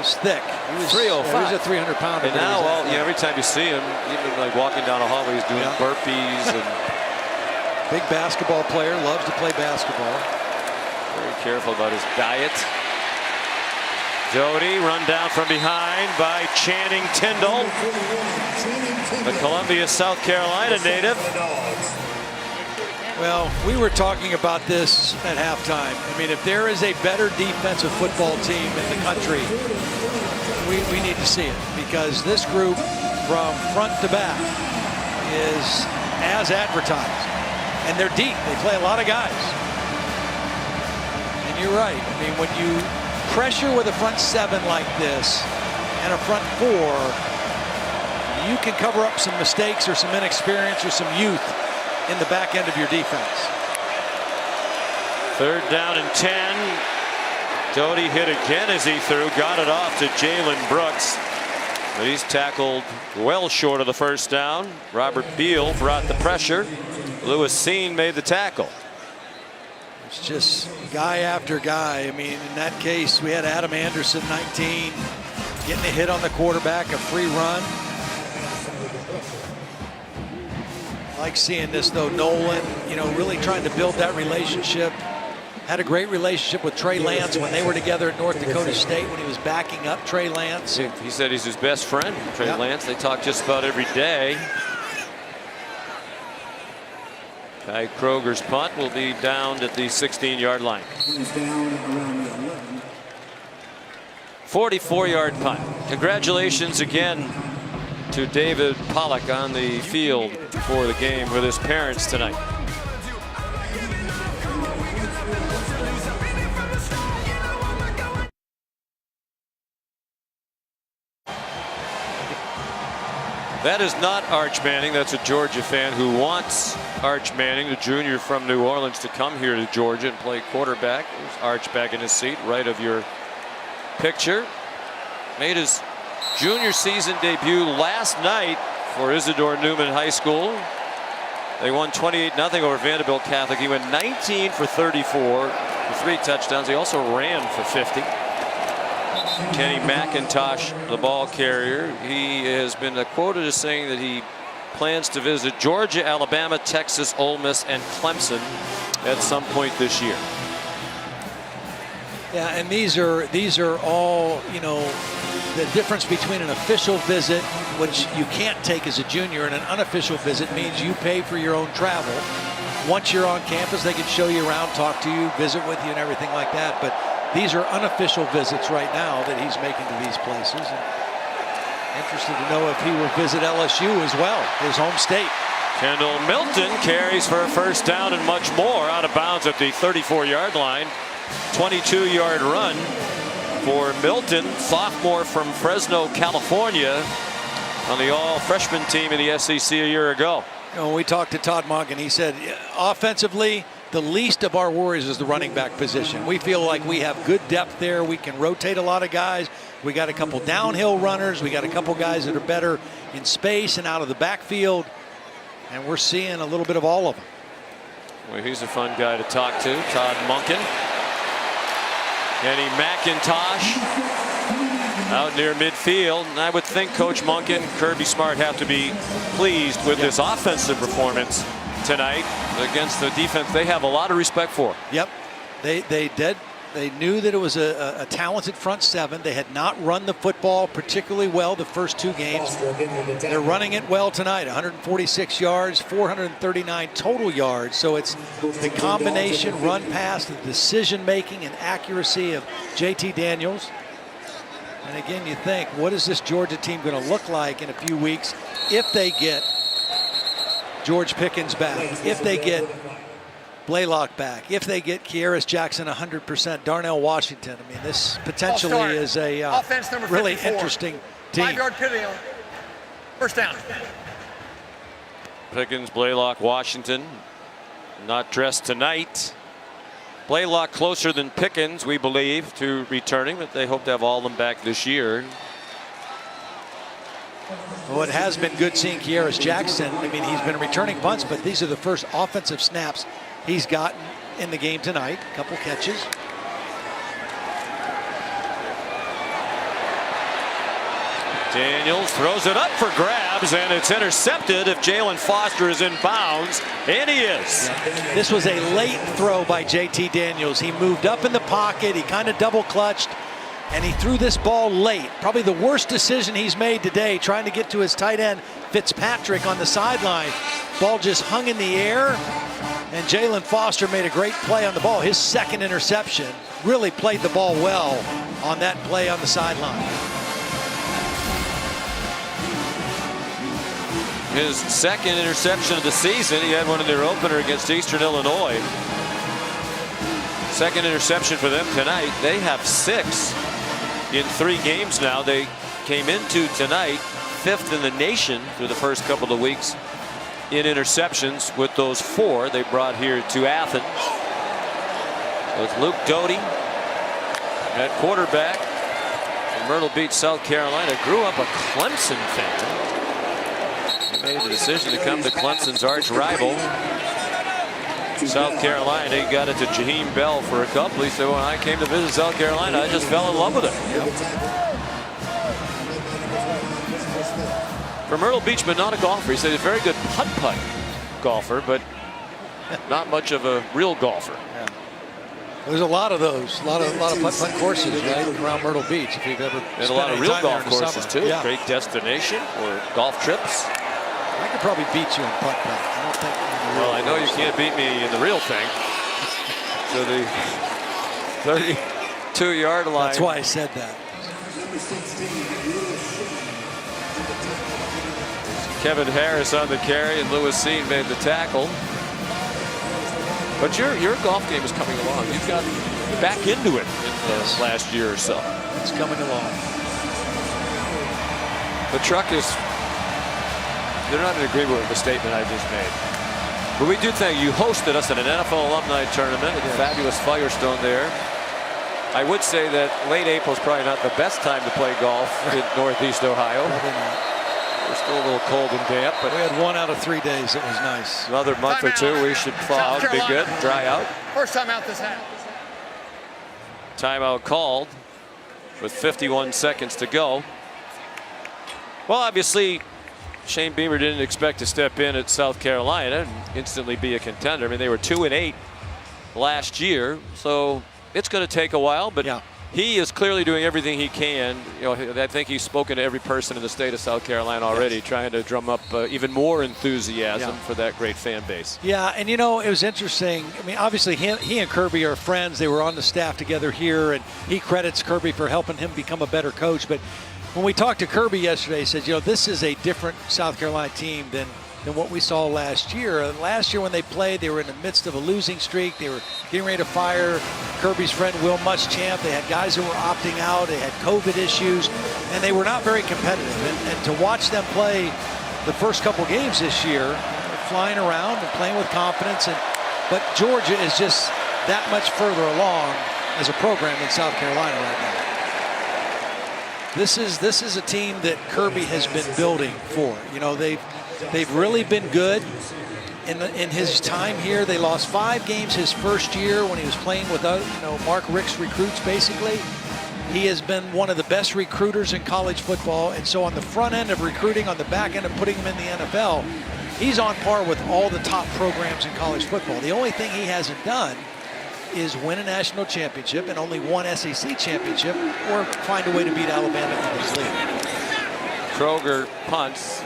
Speaker 9: was thick. He was
Speaker 1: 305.
Speaker 9: He was a 300-pounder.
Speaker 1: And now, every time you see him, even like walking down a hallway, he's doing burpees. And
Speaker 9: big basketball player, loves to play basketball.
Speaker 1: Very careful about his diet. Doty run down from behind by Channing Tindall, the Columbia, South Carolina native.
Speaker 9: Well, we were talking about this at halftime. I mean, if there is a better defensive football team in the country, we need to see it, because this group from front to back is as advertised. And they're deep. They play a lot of guys. And you're right. I mean, when you pressure with a front 7 like this and a front 4, you can cover up some mistakes or some inexperience or some youth in the back end of your defense.
Speaker 1: 3rd down and 10. Doty hit again as he threw, got it off to Jalen Brooks. But he's tackled well short of the 1st down. Robert Beal brought the pressure. Lewis Seen made the tackle.
Speaker 9: It's just guy after guy. I mean, in that case, we had Adam Anderson, 19, getting a hit on the quarterback, a free run. I like seeing this, though. Nolan, really trying to build that relationship. Had a great relationship with Trey Lance when they were together at North Dakota State, when he was backing up Trey Lance.
Speaker 1: He said he's his best friend, Trey Lance. They talk just about every day. Ty Kroger's punt will be down at the 16-yard line. 44-yard punt. Congratulations again to David Pollock on the field for the game with his parents tonight. That is not Arch Manning. That's a Georgia fan who wants Arch Manning, the junior from New Orleans, to come here to Georgia and play quarterback. There's Arch back in his seat, right of your picture. Made his junior season debut last night for Isidore Newman High School. They won 28-0 over Vanderbilt Catholic. He went 19 for 34 with 3 touchdowns. He also ran for 50. Kenny McIntosh, the ball carrier. He has been quoted as saying that he plans to visit Georgia, Alabama, Texas, Ole Miss, and Clemson at some point this year.
Speaker 9: Yeah, and these are all, the difference between an official visit, which you can't take as a junior, and an unofficial visit means you pay for your own travel. Once you're on campus, they can show you around, talk to you, visit with you, and everything like that. But these are unofficial visits right now that he's making to these places. And interested to know if he will visit LSU as well, his home state.
Speaker 1: Kendall Milton carries for a 1st down and much more, out of bounds at the 34-yard line. 22-yard run for Milton, sophomore from Fresno, California, on the all-freshman team in the SEC a year ago.
Speaker 9: When we talked to Todd Monken, he said, offensively, the least of our worries is the running back position. We feel like we have good depth there. We can rotate a lot of guys. We got a couple downhill runners. We got a couple guys that are better in space and out of the backfield. And we're seeing a little bit of all of them.
Speaker 1: Well, he's a fun guy to talk to, Todd Monken. Kenny McIntosh out near midfield. And I would think Coach Monk and Kirby Smart have to be pleased with this offensive performance tonight against the defense they have a lot of respect for.
Speaker 9: Yep, they did. They knew that it was a talented front seven. They had not run the football particularly well the first 2 games. They're running it well tonight. 146 yards, 439 total yards. So it's the combination run pass, the decision making and accuracy of JT Daniels. And again, you think, what is this Georgia team going to look like in a few weeks if they get George Pickens back, if they get Blaylock back, if they get Kearis Jackson 100%, Darnell Washington. I mean, this potentially is a really interesting team.
Speaker 5: 5-yard penalty on first down.
Speaker 1: Pickens, Blaylock, Washington not dressed tonight. Blaylock closer than Pickens, we believe, to returning, but they hope to have all of them back this year.
Speaker 9: Well, it has been good seeing Kearis Jackson. I mean, he's been returning punts, but these are the first offensive snaps he's gotten in the game tonight. A couple catches.
Speaker 1: Daniels throws it up for grabs, and it's intercepted if Jalen Foster is in bounds, and he is.
Speaker 9: This was a late throw by JT Daniels. He moved up in the pocket. He kind of double clutched, and he threw this ball late. Probably the worst decision he's made today, trying to get to his tight end, Fitzpatrick, on the sideline. Ball just hung in the air, and Jalen Foster made a great play on the ball. His second interception. Really played the ball well on that play on the sideline.
Speaker 1: His second interception of the season. He had one in their opener against Eastern Illinois. Second interception for them tonight. They have 6 in 3 games now. They came into tonight 5th in the nation through the first couple of weeks in interceptions with those 4 they brought here to Athens. With Luke Doty at quarterback from Myrtle Beach, South Carolina. Grew up a Clemson fan. He made the decision to come to Clemson's arch rival, South Carolina. He got it to Jaheim Bell for a couple. He said, when I came to visit South Carolina, I just fell in love with it. For Myrtle Beach, but not a golfer. He said he's a very good putt-putt golfer, but not much of a real golfer.
Speaker 9: Yeah. There's a lot of those, a lot of putt-putt courses right around Myrtle Beach. If you've ever
Speaker 1: and a lot of real golf courses too. Yeah. Great destination for golf trips.
Speaker 9: I could probably beat you in putt-putt. I don't think.
Speaker 1: Well, I know you can't beat me in the real thing. So the 32-yard line.
Speaker 9: That's why I said that.
Speaker 1: Kevin Harris on the carry, and Lewis Seen made the tackle. But your golf game is coming along. You've got back into it in the last year or so.
Speaker 9: It's coming along.
Speaker 1: The truck is. They're not in agreement with the statement I just made. But we do think you hosted us at an NFL alumni tournament at the fabulous Firestone there. I would say that late April is probably not the best time to play golf in Northeast Ohio. We're still a little cold and damp, but
Speaker 9: we had 1 out of 3 days. It was nice.
Speaker 1: Another month or 2, we should thaw out, be good, dry out.
Speaker 5: First time out this half.
Speaker 1: Timeout called with 51 seconds to go. Well, obviously, Shane Beamer didn't expect to step in at South Carolina and instantly be a contender. I mean, they were 2-8 last year, so it's going to take a while, but he is clearly doing everything he can. You know, I think he's spoken to every person in the state of South Carolina already, trying to drum up even more enthusiasm for that great fan base.
Speaker 9: Yeah, and you know, it was interesting. I mean, obviously he and Kirby are friends. They were on the staff together here, and he credits Kirby for helping him become a better coach. But when we talked to Kirby yesterday, he said, you know, this is a different South Carolina team than what we saw last year. Last year when they played, they were in the midst of a losing streak. They were getting ready to fire Kirby's friend Will Muschamp. They had guys who were opting out. They had COVID issues, and they were not very competitive. And to watch them play the first couple games this year, flying around and playing with confidence. But Georgia is just that much further along as a program than South Carolina right now. This is a team that Kirby has been building for. You know, they've really been good in his time here. They lost 5 games his first year when he was playing with Mark Richt's recruits, basically. He has been one of the best recruiters in college football, and so on the front end of recruiting, on the back end of putting him in the NFL, he's on par with all the top programs in college football. The only thing he hasn't done is win a national championship and only one SEC championship, or find a way to beat Alabama in this league.
Speaker 1: Kroger punts.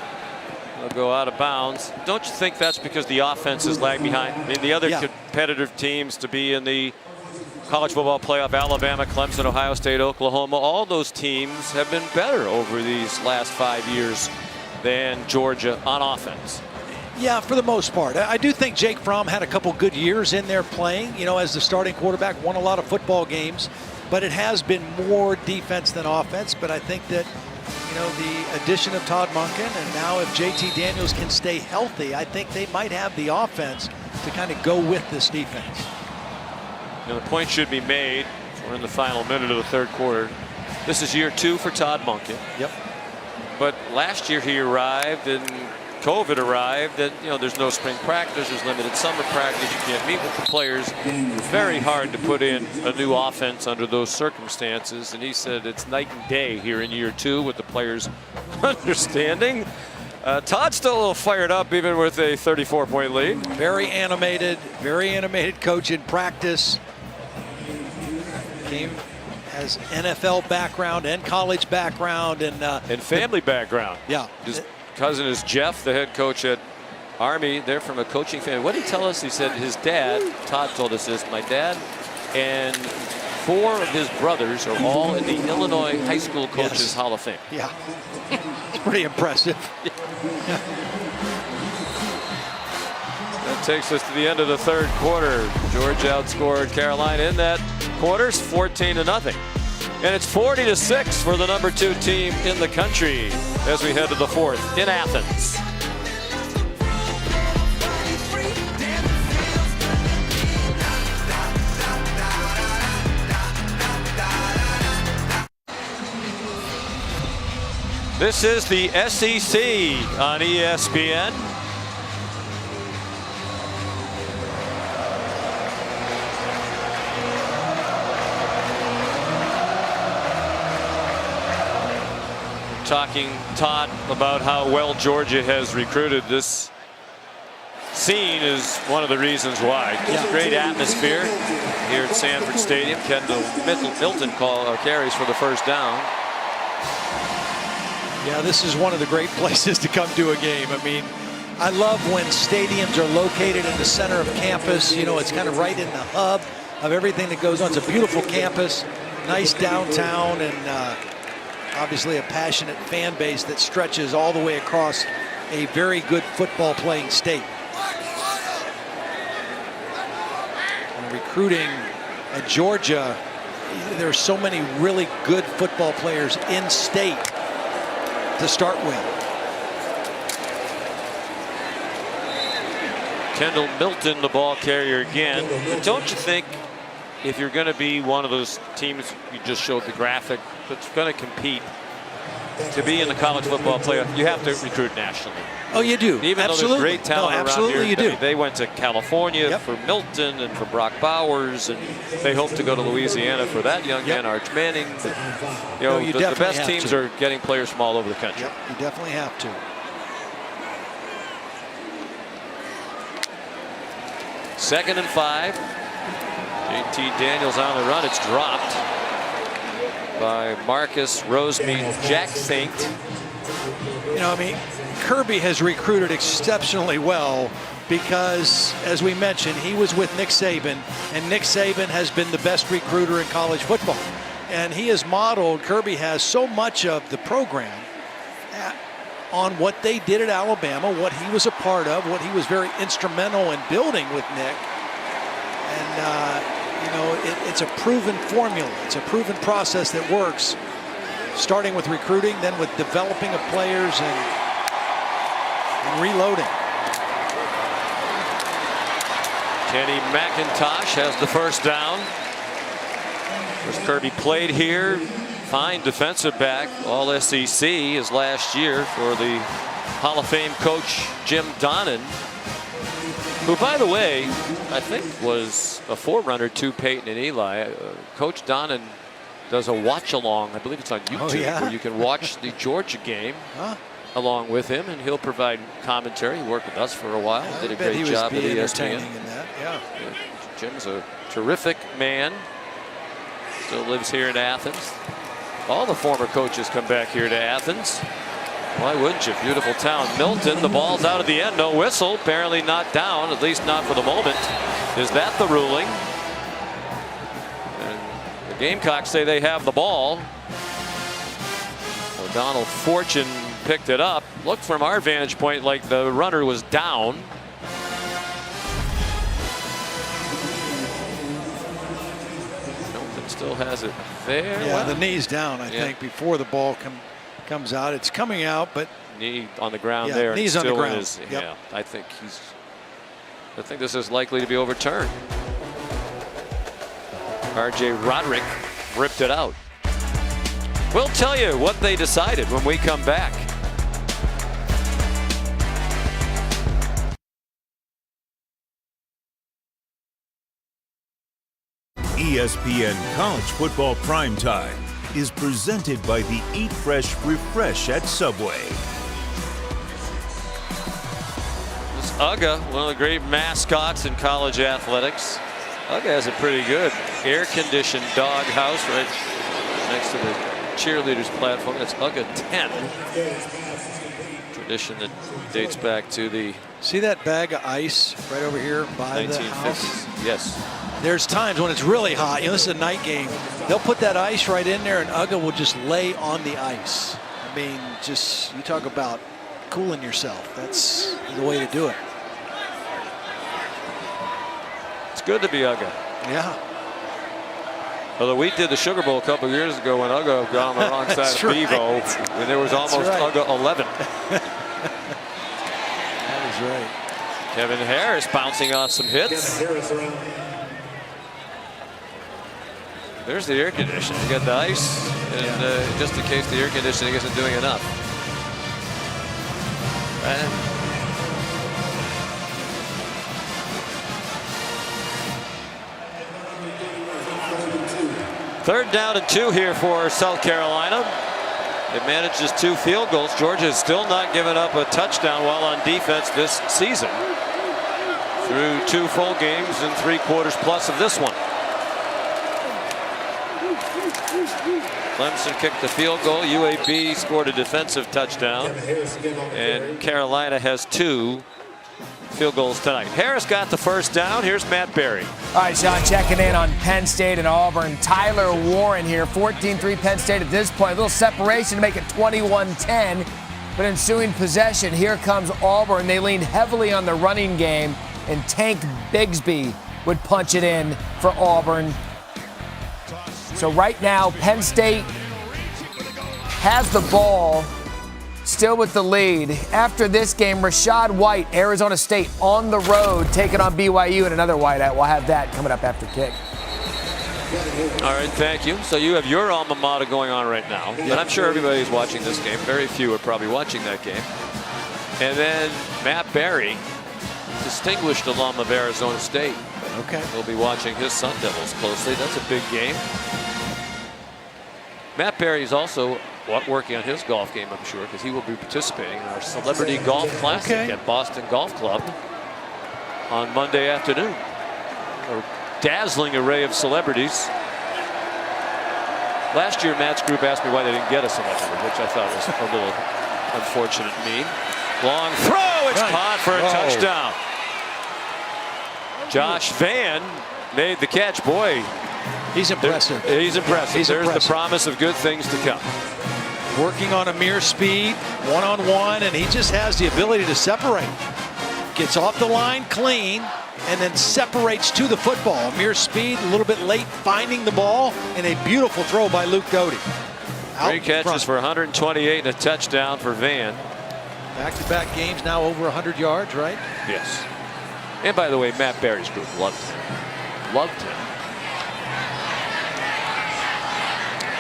Speaker 1: They'll go out of bounds. Don't you think that's because the offense is lagged behind? I mean, the other competitive teams to be in the college football playoff, Alabama, Clemson, Ohio State, Oklahoma, all those teams have been better over these last 5 years than Georgia on offense.
Speaker 9: Yeah, for the most part. I do think Jake Fromm had a couple good years in there playing, you know, as the starting quarterback, won a lot of football games, but it has been more defense than offense. But I think that, you know, the addition of Todd Monken, and now if JT Daniels can stay healthy, I think they might have the offense to kind of go with this defense.
Speaker 1: Now the point should be made. We're in the final minute of the third quarter. This is year 2 for Todd Monken.
Speaker 9: Yep.
Speaker 1: But last year he arrived and COVID arrived, and you know there's no spring practice, there's limited summer practice, you can't meet with the players. Very hard to put in a new offense under those circumstances, and he said it's night and day here in year 2 with the players understanding. Todd's still a little fired up even with a 34-point lead.
Speaker 9: Very animated coach in practice. Has NFL background and college background and
Speaker 1: family background.
Speaker 9: Yeah.
Speaker 1: His cousin is Jeff, the head coach at Army. They're from a coaching family. What did he tell us? He said his dad, Todd told us this, my dad and 4 of his brothers are all in the Illinois High School Coaches Hall of Fame.
Speaker 9: Yeah. It's pretty impressive.
Speaker 1: That takes us to the end of the third quarter. Georgia outscored Carolina in that quarters 14-0. And it's 40-6 for the number 2 team in the country as we head to the fourth in Athens. This is the SEC on ESPN. Talking, Todd, about how well Georgia has recruited. This scene is one of the reasons why. Great atmosphere here at Sanford Stadium. Kendall Milton carries for the first down.
Speaker 9: Yeah, this is one of the great places to come to a game. I mean, I love when stadiums are located in the center of campus. You know, it's kind of right in the hub of everything that goes on. It's a beautiful campus, nice downtown, and obviously a passionate fan base that stretches all the way across a very good football playing state. And recruiting at Georgia, there are so many really good football players in state to start with.
Speaker 1: Kendall Milton, the ball carrier again. But don't you think if you're going to be one of those teams, you just showed the graphic, that's going to compete to be in the college football playoff, you have to recruit nationally?
Speaker 9: Oh, you do.
Speaker 1: Even
Speaker 9: absolutely.
Speaker 1: though there's great talent around
Speaker 9: absolutely
Speaker 1: here.
Speaker 9: You do.
Speaker 1: They went to California for Milton and for Brock Bowers, and they hope to go to Louisiana for that young man, Arch Manning. You know, the best teams are getting players from all over the country.
Speaker 9: Yep, you definitely have to.
Speaker 1: Second and 5. JT Daniels on the run. It's dropped by Marcus Rosemead-Jacksaint.
Speaker 9: You know, I mean, Kirby has recruited exceptionally well because, as we mentioned, he was with Nick Saban, and Nick Saban has been the best recruiter in college football. And he has modeled, Kirby has so much of the program on what they did at Alabama, what he was a part of, what he was very instrumental in building with Nick. And, you know, it's a proven formula. It's a proven process that works, starting with recruiting, then with developing of players and reloading.
Speaker 1: Kenny McIntosh has the first down. As Kirby played here, fine defensive back, all SEC his last year for the Hall of Fame coach Jim Donnan, who, by the way, I think was a forerunner to Peyton and Eli. Coach Donnan
Speaker 12: does a watch along. I believe it's on YouTube where you can watch the Georgia game along with him, and he'll provide commentary. He worked with us for a while. Did a great job at ESPN.
Speaker 9: In that. Yeah.
Speaker 12: Jim's a terrific man. Still lives here in Athens. All the former coaches come back here to Athens. Why wouldn't you? Beautiful town. Milton, the ball's out at the end. No whistle. Apparently not down, at least not for the moment. Is that the ruling? And the Gamecocks say they have the ball. O'Donnell Fortune picked it up. Looked from our vantage point like the runner was down. Milton still has it there.
Speaker 9: Yeah, the knee's down, I think, before the ball comes out. It's coming out, but
Speaker 12: knee on the ground there.
Speaker 9: Knees on the ground.
Speaker 12: Yeah, I think this is likely to be overturned. R.J. Roderick ripped it out. We'll tell you what they decided when we come back.
Speaker 6: ESPN College Football Primetime is presented by the Eat Fresh Refresh at Subway.
Speaker 12: This Uga, one of the great mascots in college athletics. Uga has a pretty good air-conditioned dog house right next to the cheerleaders platform. That's Uga 10. Tradition that dates back to the
Speaker 9: see that bag of ice right over here by 1950s. The house?
Speaker 12: Yes.
Speaker 9: There's times when it's really hot. You know, this is a night game. They'll put that ice right in there, and Uga will just lay on the ice. I mean, just you talk about cooling yourself. That's the way to do it.
Speaker 12: It's good to be Uga.
Speaker 9: Yeah.
Speaker 12: Although we did the Sugar Bowl a couple of years ago when Uga got on the wrong side of Bevo, and there was almost Uga 11.
Speaker 9: That is right.
Speaker 12: Kevin Harris bouncing off some hits. There's the air conditioning. You got the ice, and just in case the air conditioning isn't doing enough. Third down and 2 here for South Carolina. It manages 2 field goals. Georgia has still not given up a touchdown while on defense this season. Through 2 full games and 3 quarters plus of this one. Clemson kicked the field goal. UAB scored a defensive touchdown. And Carolina has 2 field goals tonight. Harris got the first down. Here's Matt Berry.
Speaker 7: All right, Sean, checking in on Penn State and Auburn. Tyler Warren here, 14-3 Penn State at this point. A little separation to make it 21-10. But ensuing possession, here comes Auburn. They leaned heavily on the running game, and Tank Bigsby would punch it in for Auburn. So right now, Penn State has the ball, still with the lead. After this game, Rashad White, Arizona State, on the road, taking on BYU, and another whiteout. We'll have that coming up after kick.
Speaker 12: All right, thank you. So you have your alma mater going on right now, but I'm sure everybody's watching this game. Very few are probably watching that game. And then Matt Berry, distinguished alum of Arizona State.
Speaker 9: Okay.
Speaker 12: We'll be watching his Sun Devils closely. That's a big game. Matt Berry is also working on his golf game, I'm sure, because he will be participating in our Celebrity Golf Classic at Boston Golf Club on Monday afternoon. A dazzling array of celebrities. Last year, Matt's group asked me why they didn't get a celebrity, which I thought was a little unfortunate mean. Long throw, it's caught for a touchdown. Josh Vann made the catch. Boy,
Speaker 9: he's impressive.
Speaker 12: He's impressive. There's the promise of good things to come.
Speaker 9: Working on Amir speed, one-on-one, and he just has the ability to separate. Gets off the line clean, and then separates to the football. Amir speed, a little bit late finding the ball, and a beautiful throw by Luke Doty.
Speaker 12: 3 catches for 128 and a touchdown for Vann.
Speaker 9: Back-to-back games now over 100 yards, right?
Speaker 12: Yes. And by the way, Matt Berry's group loved him. Loved him.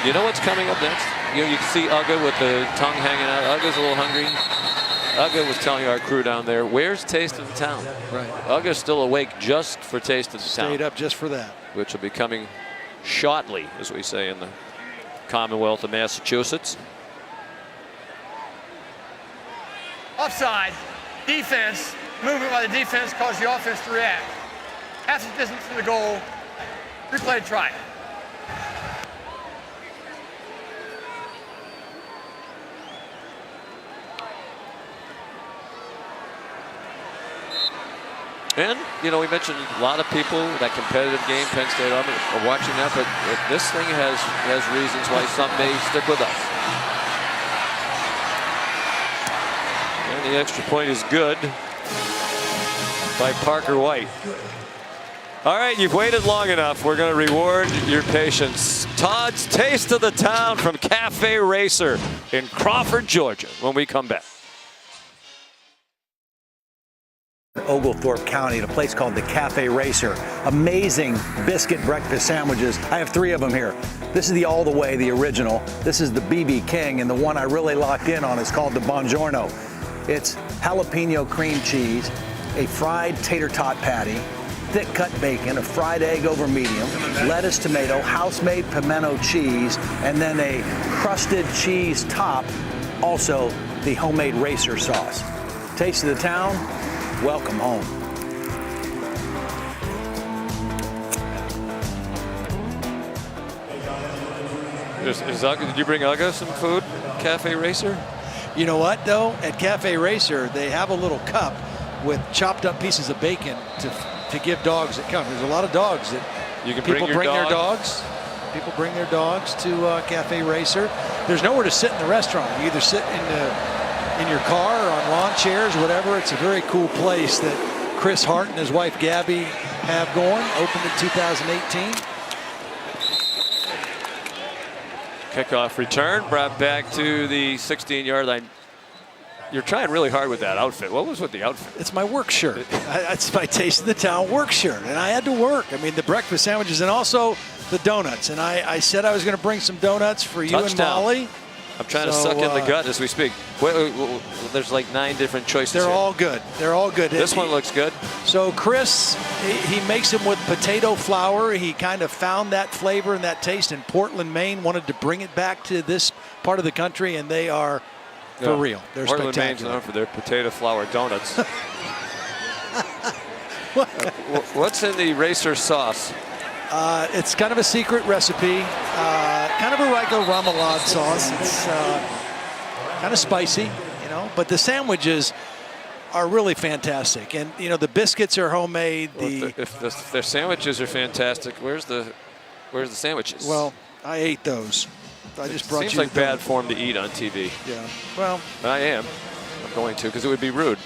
Speaker 12: You know what's coming up next? You can see Uga with the tongue hanging out. Uga's a little hungry. Uga was telling our crew down there, where's Taste of the Town?
Speaker 9: Right.
Speaker 12: Uga's still awake just for Taste of the Town.
Speaker 9: Stayed up just for that.
Speaker 12: Which will be coming shortly, as we say in the Commonwealth of Massachusetts.
Speaker 5: Offside. Defense. Movement by the defense caused the offense to react. Half the distance to the goal. Replay try.
Speaker 12: And, you know, we mentioned a lot of people, that competitive game, Penn State Army, are watching that, but this thing has reasons why some may stick with us. And the extra point is good by Parker White. All right, you've waited long enough. We're going to reward your patience. Todd's Taste of the Town from Cafe Racer in Crawford, Georgia, when we come back.
Speaker 13: Oglethorpe County at a place called the Cafe Racer. Amazing biscuit breakfast sandwiches. I have 3 of them here. This is the All the Way, the original. This is the BB King, and the one I really locked in on is called the Buongiorno. It's jalapeno cream cheese, a fried tater tot patty, thick cut bacon, a fried egg over medium, lettuce, tomato, house-made pimento cheese, and then a crusted cheese top, also the homemade Racer sauce. Taste of the town. Welcome home.
Speaker 12: Did you bring Uga some food? Cafe Racer?
Speaker 9: You know what, though? At Cafe Racer, they have a little cup with chopped up pieces of bacon to give dogs that come. There's a lot of dogs that
Speaker 12: you can
Speaker 9: people bring
Speaker 12: dog.
Speaker 9: their dogs. People bring their dogs to Cafe Racer. There's nowhere to sit in the restaurant. You either sit in your car or on lawn chairs, whatever. It's a very cool place that Chris Hart and his wife Gabby have going. Opened in 2018.
Speaker 12: Kickoff return brought back to the 16-yard line. You're trying really hard with that outfit. What was with the outfit?
Speaker 9: It's my work shirt. It's my Taste of the Town work shirt, and I had to work. I mean, the breakfast sandwiches and also the donuts. And I said I was going to bring some donuts for you and Molly.
Speaker 12: I'm trying to suck in the gut as we speak. There's like 9 different choices.
Speaker 9: They're
Speaker 12: here.
Speaker 9: all good. They're all good.
Speaker 12: This one looks good.
Speaker 9: So Chris, he makes them with potato flour. He kind of found that flavor and that taste in Portland, Maine. Wanted to bring it back to this part of the country, and they are for real. They're
Speaker 12: Portland, Maine's
Speaker 9: spectacular.
Speaker 12: known for their potato flour donuts. What's in the Racer sauce?
Speaker 9: It's kind of a secret recipe, kind of a regular remoulade sauce. It's kind of spicy, you know, but the sandwiches are really fantastic. And, you know, the biscuits are homemade.
Speaker 12: Well, if their sandwiches are fantastic, where's the sandwiches?
Speaker 9: Well, I ate those. I just brought
Speaker 12: Seems
Speaker 9: you.
Speaker 12: like bad form to eat on TV.
Speaker 9: Yeah, well.
Speaker 12: I am. I'm going to, because it would be rude.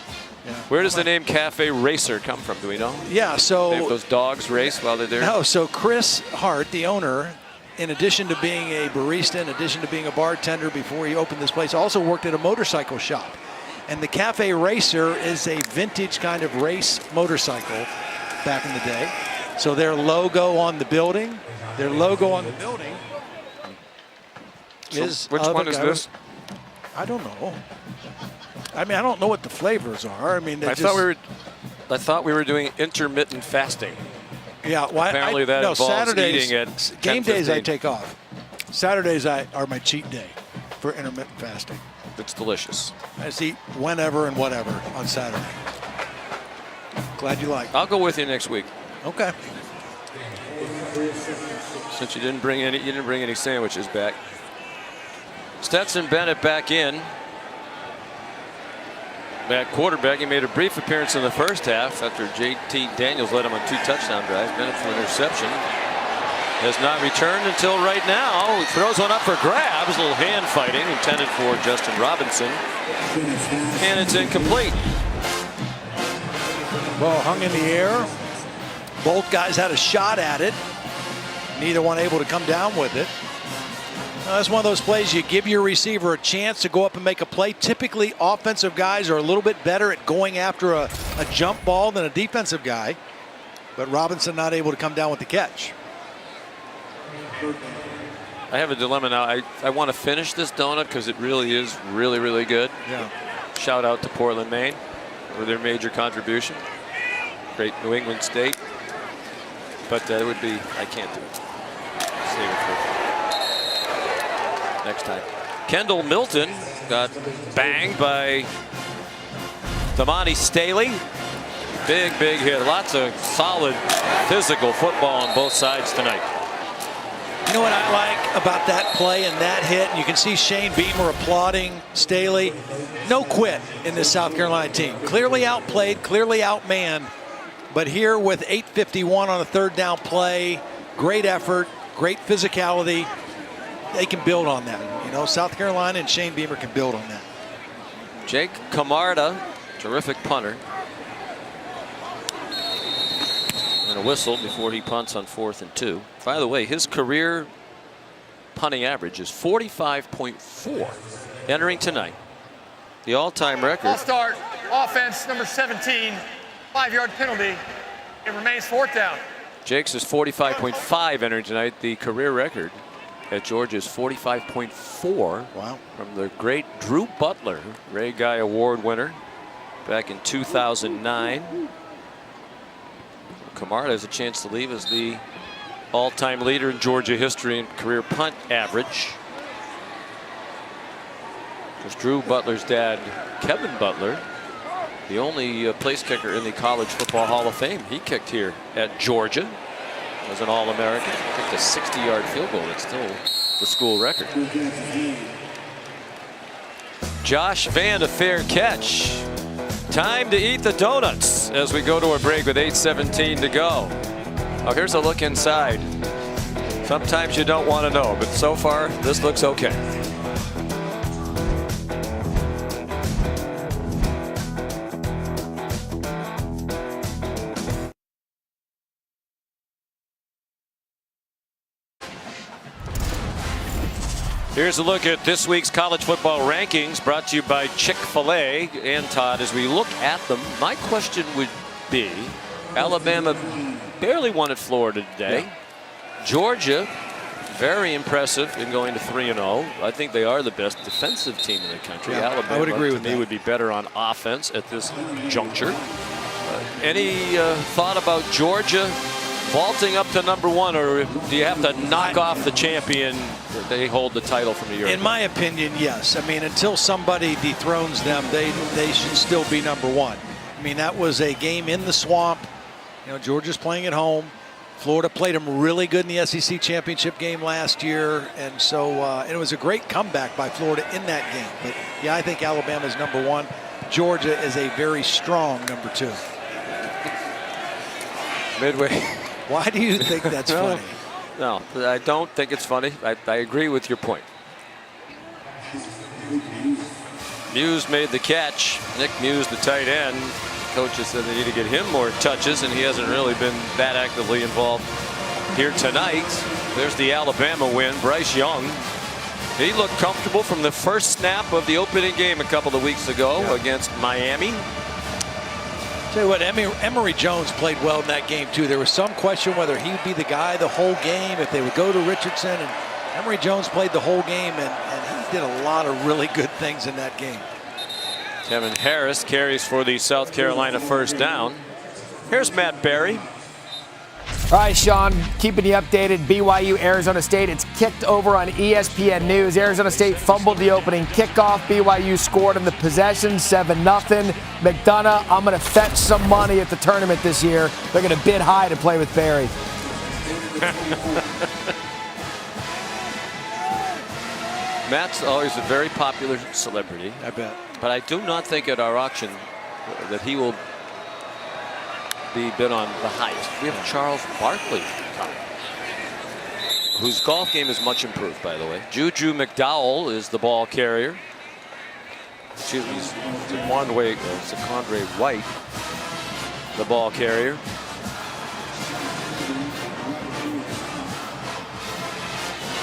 Speaker 9: Yeah.
Speaker 12: Where does the name Cafe Racer come from? Do we know?
Speaker 9: Yeah, so
Speaker 12: Those dogs race while they're there?
Speaker 9: No, so Chris Hart, the owner, in addition to being a barista, in addition to being a bartender before he opened this place, also worked at a motorcycle shop. And the Cafe Racer is a vintage kind of race motorcycle back in the day. So their logo on the building, is
Speaker 12: which one is this?
Speaker 9: I don't know. I mean, I don't know what the flavors are. I mean,
Speaker 12: I thought we were doing intermittent fasting.
Speaker 9: Yeah, well,
Speaker 12: apparently that involves
Speaker 9: Saturdays,
Speaker 12: eating at
Speaker 9: game days
Speaker 12: 10:15.
Speaker 9: I take off. Saturdays are my cheat day for intermittent fasting.
Speaker 12: It's delicious.
Speaker 9: I just eat whenever and whatever on Saturday. Glad you like it.
Speaker 12: I'll go with you next week.
Speaker 9: Okay.
Speaker 12: Since you didn't bring any sandwiches back. Stetson Bennett back in. At quarterback, he made a brief appearance in the first half after J.T. Daniels led him on 2 touchdown drives. Bennett for an interception. Has not returned until right now. He throws one up for grabs. A little hand fighting intended for Justin Robinson. And it's incomplete.
Speaker 9: Ball hung in the air. Both guys had a shot at it. Neither one able to come down with it. That's one of those plays you give your receiver a chance to go up and make a play. Typically, offensive guys are a little bit better at going after a jump ball than a defensive guy. But Robinson not able to come down with the catch.
Speaker 12: I have a dilemma now. I want to finish this donut because it really is really, really good.
Speaker 9: Yeah.
Speaker 12: Shout out to Portland, Maine for their major contribution. Great New England state. But it would be, I can't do it. Save it for next time. Kendall Milton got banged by Damani Staley. Big hit. Lots of solid physical football on both sides tonight.
Speaker 9: You know what I like about that play and that hit? And you can see Shane Beamer applauding Staley. No quit in this South Carolina team. Clearly outplayed, clearly outmanned. But here with 8:51 on a third down play, great effort, great physicality. They can build on that. You know, South Carolina and Shane Beamer can build on that.
Speaker 12: Jake Camarda, terrific punter. And a whistle before he punts on 4th and 2. By the way, his career punting average is 45.4 entering tonight. The all-time record.
Speaker 5: Ball start, offense number 17, 5-yard penalty. It remains 4th down.
Speaker 12: Jake's is 45.5 entering tonight. The career record at Georgia is 45.4.
Speaker 9: Wow.
Speaker 12: From the great Drew Butler, Ray Guy Award winner back in 2009. Camarda has a chance to leave as the all-time leader in Georgia history in career punt average. Because Drew Butler's dad, Kevin Butler, the only place kicker in the College Football Hall of Fame. He kicked here at Georgia as an All-American. Kicked a 60-yard field goal. It's still the school record. Josh Vann, a fair catch. Time to eat the donuts as we go to a break with 8:17 to go. Oh, here's a look inside. Sometimes you don't want to know, but so far this looks okay. Here's a look at this week's college football rankings brought to you by Chick-fil-A. And Todd, as we look at them, my question would be, Alabama barely won at Florida today. Yeah. Georgia, very impressive in going to 3-0. I think they are the best defensive team in the country.
Speaker 9: Yeah,
Speaker 12: Alabama,
Speaker 9: I would agree with
Speaker 12: me,
Speaker 9: that.
Speaker 12: would be better on offense at this juncture. Any thought about Georgia vaulting up to #1, or do you have to knock off the champion? They hold the title from a year ago.
Speaker 9: In my opinion, yes. I mean, until somebody dethrones them, they should still be #1. I mean, that was a game in the swamp. You know, Georgia's playing at home. Florida played them really good in the SEC championship game last year, and so it was a great comeback by Florida in that game. But yeah, I think Alabama's #1. Georgia is a very strong #2.
Speaker 12: Midway.
Speaker 9: Why do you think that's funny?
Speaker 12: No, I don't think it's funny. I agree with your point. Muse made the catch. Nick Muse, the tight end. Coaches said they need to get him more touches, and he hasn't really been that actively involved here tonight. There's the Alabama win. Bryce Young, he looked comfortable from the first snap of the opening game a couple of weeks ago against Miami.
Speaker 9: Tell you what, Emory Jones played well in that game too. There was some question whether he would be the guy the whole game, if they would go to Richardson, and Emory Jones played the whole game, and he did a lot of really good things in that game.
Speaker 12: Kevin Harris carries for the South Carolina first down. Here's Matt Berry.
Speaker 7: All right, Sean, keeping you updated. BYU, Arizona State. It's kicked over on ESPN News. Arizona State fumbled the opening kickoff. BYU scored in the possession, 7-0. McDonough, I'm going to fetch some money at the tournament this year. They're going to bid high to play with Barry.
Speaker 12: Matt's always a very popular celebrity.
Speaker 9: I bet.
Speaker 12: But I do not think at our auction that he will be bid on the highest. We have Charles Barkley, whose golf game is much improved, by the way. Juju McDowell is the ball carrier. Excuse me, Secondre White, the ball carrier.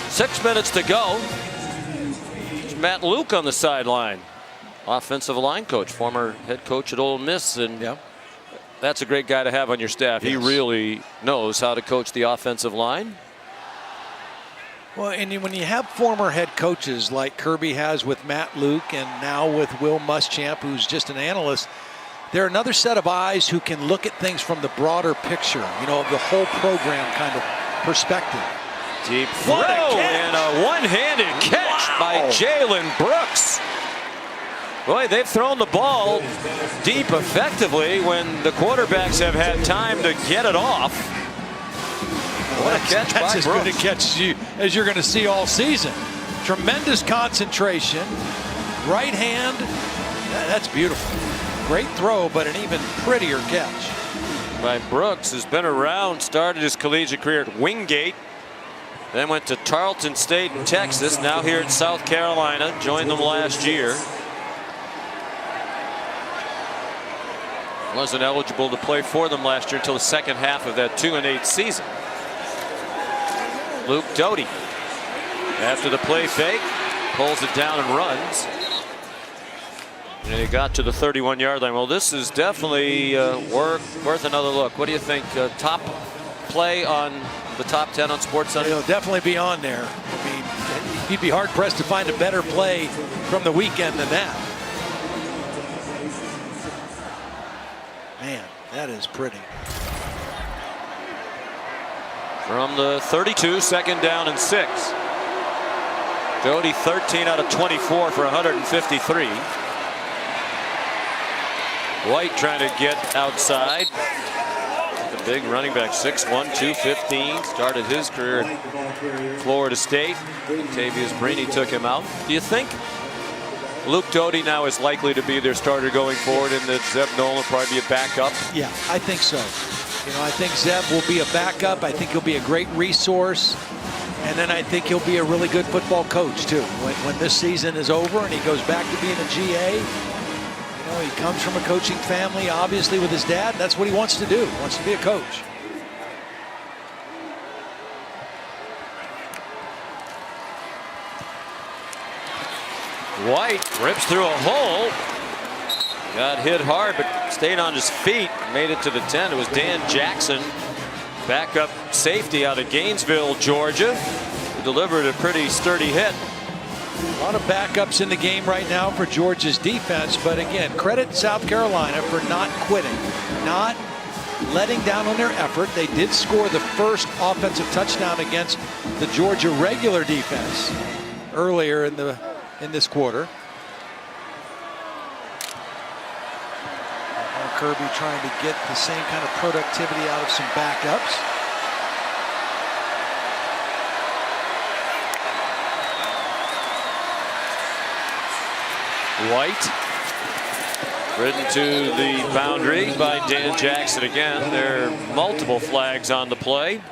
Speaker 12: Six minutes to go. It's Matt Luke on the sideline. Offensive line coach, former head coach at Ole Miss, and that's a great guy to have on your staff. Yes. He really knows how to coach the offensive line.
Speaker 9: Well, and when you have former head coaches like Kirby has with Matt Luke, and now with Will Muschamp, who's just an analyst, they're another set of eyes who can look at things from the broader picture, you know, the whole program kind of perspective.
Speaker 12: Deep throw and a one-handed catch by Jalen Brooks. Boy, they've thrown the ball deep effectively when the quarterbacks have had time to get it off. What a catch by
Speaker 9: That's as
Speaker 12: Brooks.
Speaker 9: good a catch as you're going to see all season. Tremendous concentration. Right hand. That's beautiful. Great throw, but an even prettier catch.
Speaker 12: By Brooks, who's been around, started his collegiate career at Wingate, then went to Tarleton State in Texas, now here at South Carolina, joined them last year. Wasn't eligible to play for them last year until the second half of that 2-8 season. Luke Doty, after the play fake, pulls it down and runs. And he got to the 31-yard line. Well, this is definitely worth another look. What do you think? Top play on the top 10 on SportsCenter?
Speaker 9: He'll definitely be on there. I mean, you'd be hard pressed to find a better play from the weekend than that. Man, that is pretty.
Speaker 12: From the 32, second down and 6. Doty 13 out of 24 for 153. White trying to get outside. The big running back, 6'1", 215. Started his career at Florida State. Tavius Brini took him out. Do you think Luke Doty now is likely to be their starter going forward, and that Zeb Nolan will probably be a backup?
Speaker 9: Yeah, I think so. You know, I think Zeb will be a backup. I think he'll be a great resource. And then I think he'll be a really good football coach, too. When this season is over and he goes back to being a GA, you know, he comes from a coaching family, obviously, with his dad. That's what he wants to do. He wants to be a coach.
Speaker 12: White rips through a hole. Got hit hard, but stayed on his feet. Made it to the 10. It was Dan Jackson, backup safety out of Gainesville, Georgia, who delivered a pretty sturdy hit.
Speaker 9: A lot of backups in the game right now for Georgia's defense. But again, credit South Carolina for not quitting, not letting down on their effort. They did score the first offensive touchdown against the Georgia regular defense earlier in this quarter. Kirby trying to get the same kind of productivity out of some backups.
Speaker 12: White ridden to the boundary by Dan Jackson again. There are multiple flags on the play.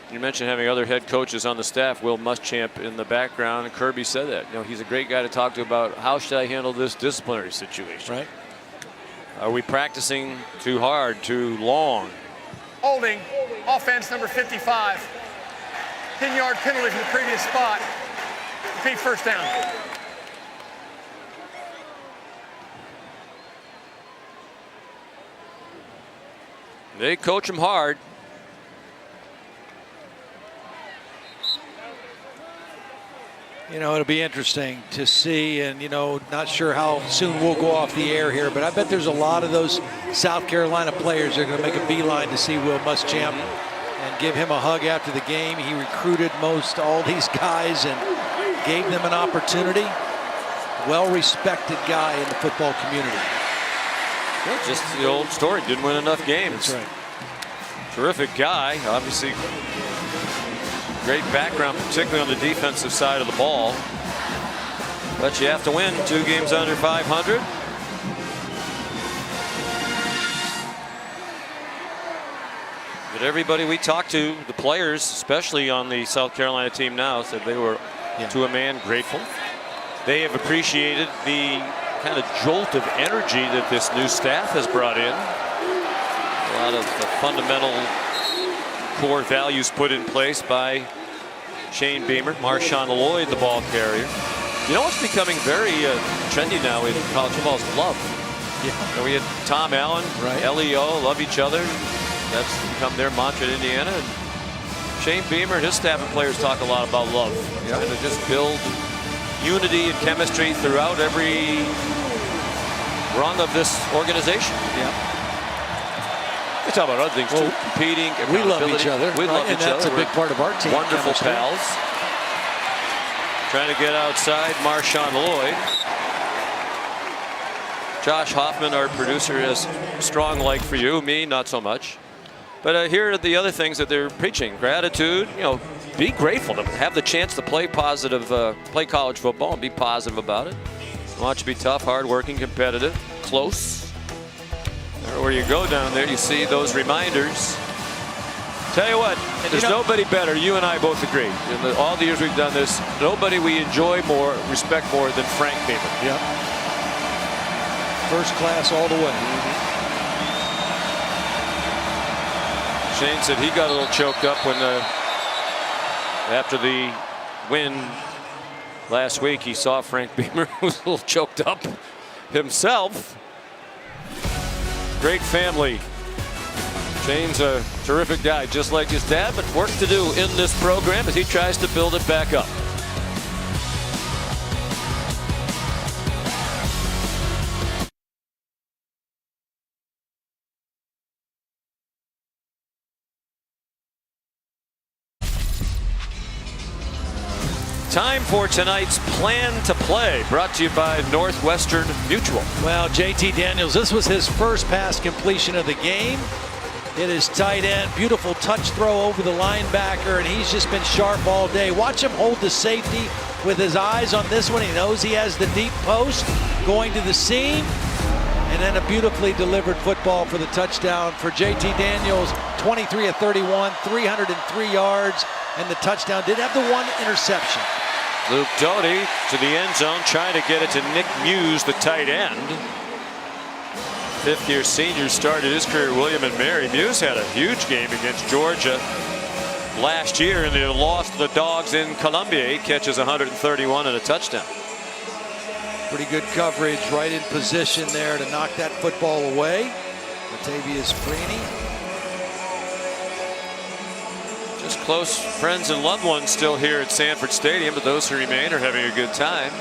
Speaker 12: You mentioned having other head coaches on the staff. Will Muschamp in the background, and Kirby said that. You know, he's a great guy to talk to about how should I handle this disciplinary situation.
Speaker 9: Right.
Speaker 12: Are we practicing too hard, too long?
Speaker 5: Holding, offense number 55. 10-yard penalty from the previous spot. Repeat first down.
Speaker 12: They coach him hard.
Speaker 9: You know, it'll be interesting to see, and, you know, not sure how soon we'll go off the air here, but I bet there's a lot of those South Carolina players that are going to make a beeline to see Will Muschamp and give him a hug after the game. He recruited most all these guys and gave them an opportunity. Well-respected guy in the football community.
Speaker 12: Well, just the old story, didn't win enough games.
Speaker 9: That's right.
Speaker 12: Terrific guy, obviously. Great background, particularly on the defensive side of the ball. But you have to win 2 games under 500. But everybody we talked to, the players, especially on the South Carolina team now, said they were, to a man, grateful. They have appreciated the kind of jolt of energy that this new staff has brought in. A lot of the fundamental core values put in place by Shane Beamer, Marshawn Lloyd, the ball carrier. You know what's becoming very trendy now in college football is love. Yeah. We had Tom Allen, LEO, love each other. That's become their mantra in Indiana. And Shane Beamer and his staff and players talk a lot about love. And to just build unity and chemistry throughout every rung of this organization. We talk about other things too. Competing,
Speaker 9: we love
Speaker 12: accountability.
Speaker 9: each other.
Speaker 12: We love
Speaker 9: and
Speaker 12: each other.
Speaker 9: that's a big part of our team.
Speaker 12: Wonderful
Speaker 9: chemistry.
Speaker 12: pals. Trying to get outside Marshawn Lloyd. Josh Hoffman, our producer, has strong like for you. Me, not so much. But here are the other things that they're preaching. Gratitude, you know, be grateful to have the chance to play positive, play college football and be positive about it. I want you to be tough, hardworking, competitive, close. Where you go down there, you see those reminders. Tell you what, there's nobody better. You and I both agree. In all the years we've done this, nobody we enjoy more, respect more than Frank Beamer.
Speaker 9: Yep. First class all the way.
Speaker 12: Shane said he got a little choked up when after the win last week, he saw Frank Beamer was a little choked up himself. Great family. Shane's a terrific guy, just like his dad, but work to do in this program as he tries to build it back up. Time for tonight's Plan to Play, brought to you by Northwestern Mutual.
Speaker 9: Well, JT Daniels, this was his first pass completion of the game. It is tight end, beautiful touch throw over the linebacker, and he's just been sharp all day. Watch him hold the safety with his eyes on this one. He knows he has the deep post going to the seam, and then a beautifully delivered football for the touchdown for JT Daniels. 23 of 31, 303 yards, and the touchdown. Did have the one interception.
Speaker 12: Luke Doty to the end zone, trying to get it to Nick Muse, the tight end. Fifth-year senior started his career, William and Mary. Muse had a huge game against Georgia last year, and they lost to the Dogs in Columbia. He catches 131 and a touchdown.
Speaker 9: Pretty good coverage, right in position there to knock that football away. Latavius Freeney.
Speaker 12: Just close friends and loved ones still here at Sanford Stadium, but those who remain are having a good time.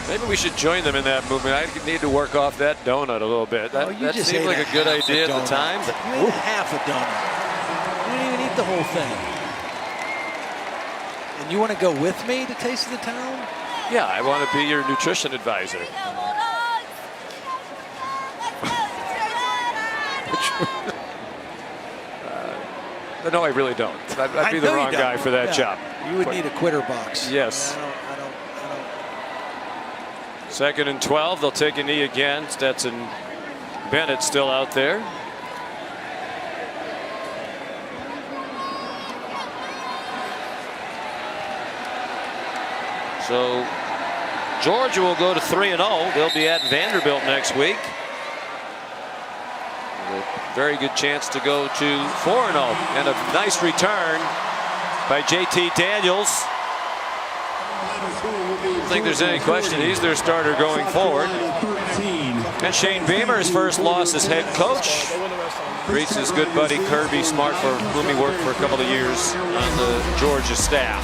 Speaker 12: Maybe we should join them in that movement. I need to work off that donut a little bit. That seemed like a good idea at the time.
Speaker 9: You ate half a donut. You didn't even eat the whole thing. And you want to go with me to Taste of the Town?
Speaker 12: Yeah, I want to be your nutrition advisor. No, I really don't. I'd be the wrong guy for that job.
Speaker 9: You would need a quitter box.
Speaker 12: Yes.
Speaker 9: I don't.
Speaker 12: 2nd and 12. They'll take a knee again. Stetson Bennett still out there. So Georgia will go to 3-0. They'll be at Vanderbilt next week. A very good chance to go to 4-0. And a nice return by JT Daniels. I don't think there's any question he's their starter going forward. And Shane Beamer, his first loss as head coach, greets his good buddy Kirby Smart, for whom he worked for a couple of years on the Georgia staff.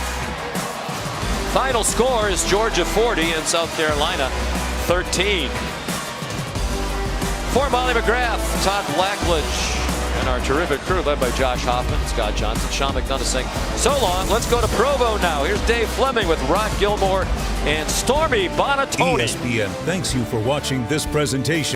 Speaker 12: Final score is Georgia 40 and South Carolina 13. For Molly McGrath, Todd Blackledge, and our terrific crew led by Josh Hoffman, Scott Johnson, Sean McDonough saying so long. Let's go to Provo now. Here's Dave Fleming with Rod Gilmore and Stormy Bonatoni.
Speaker 6: ESPN thanks you for watching this presentation.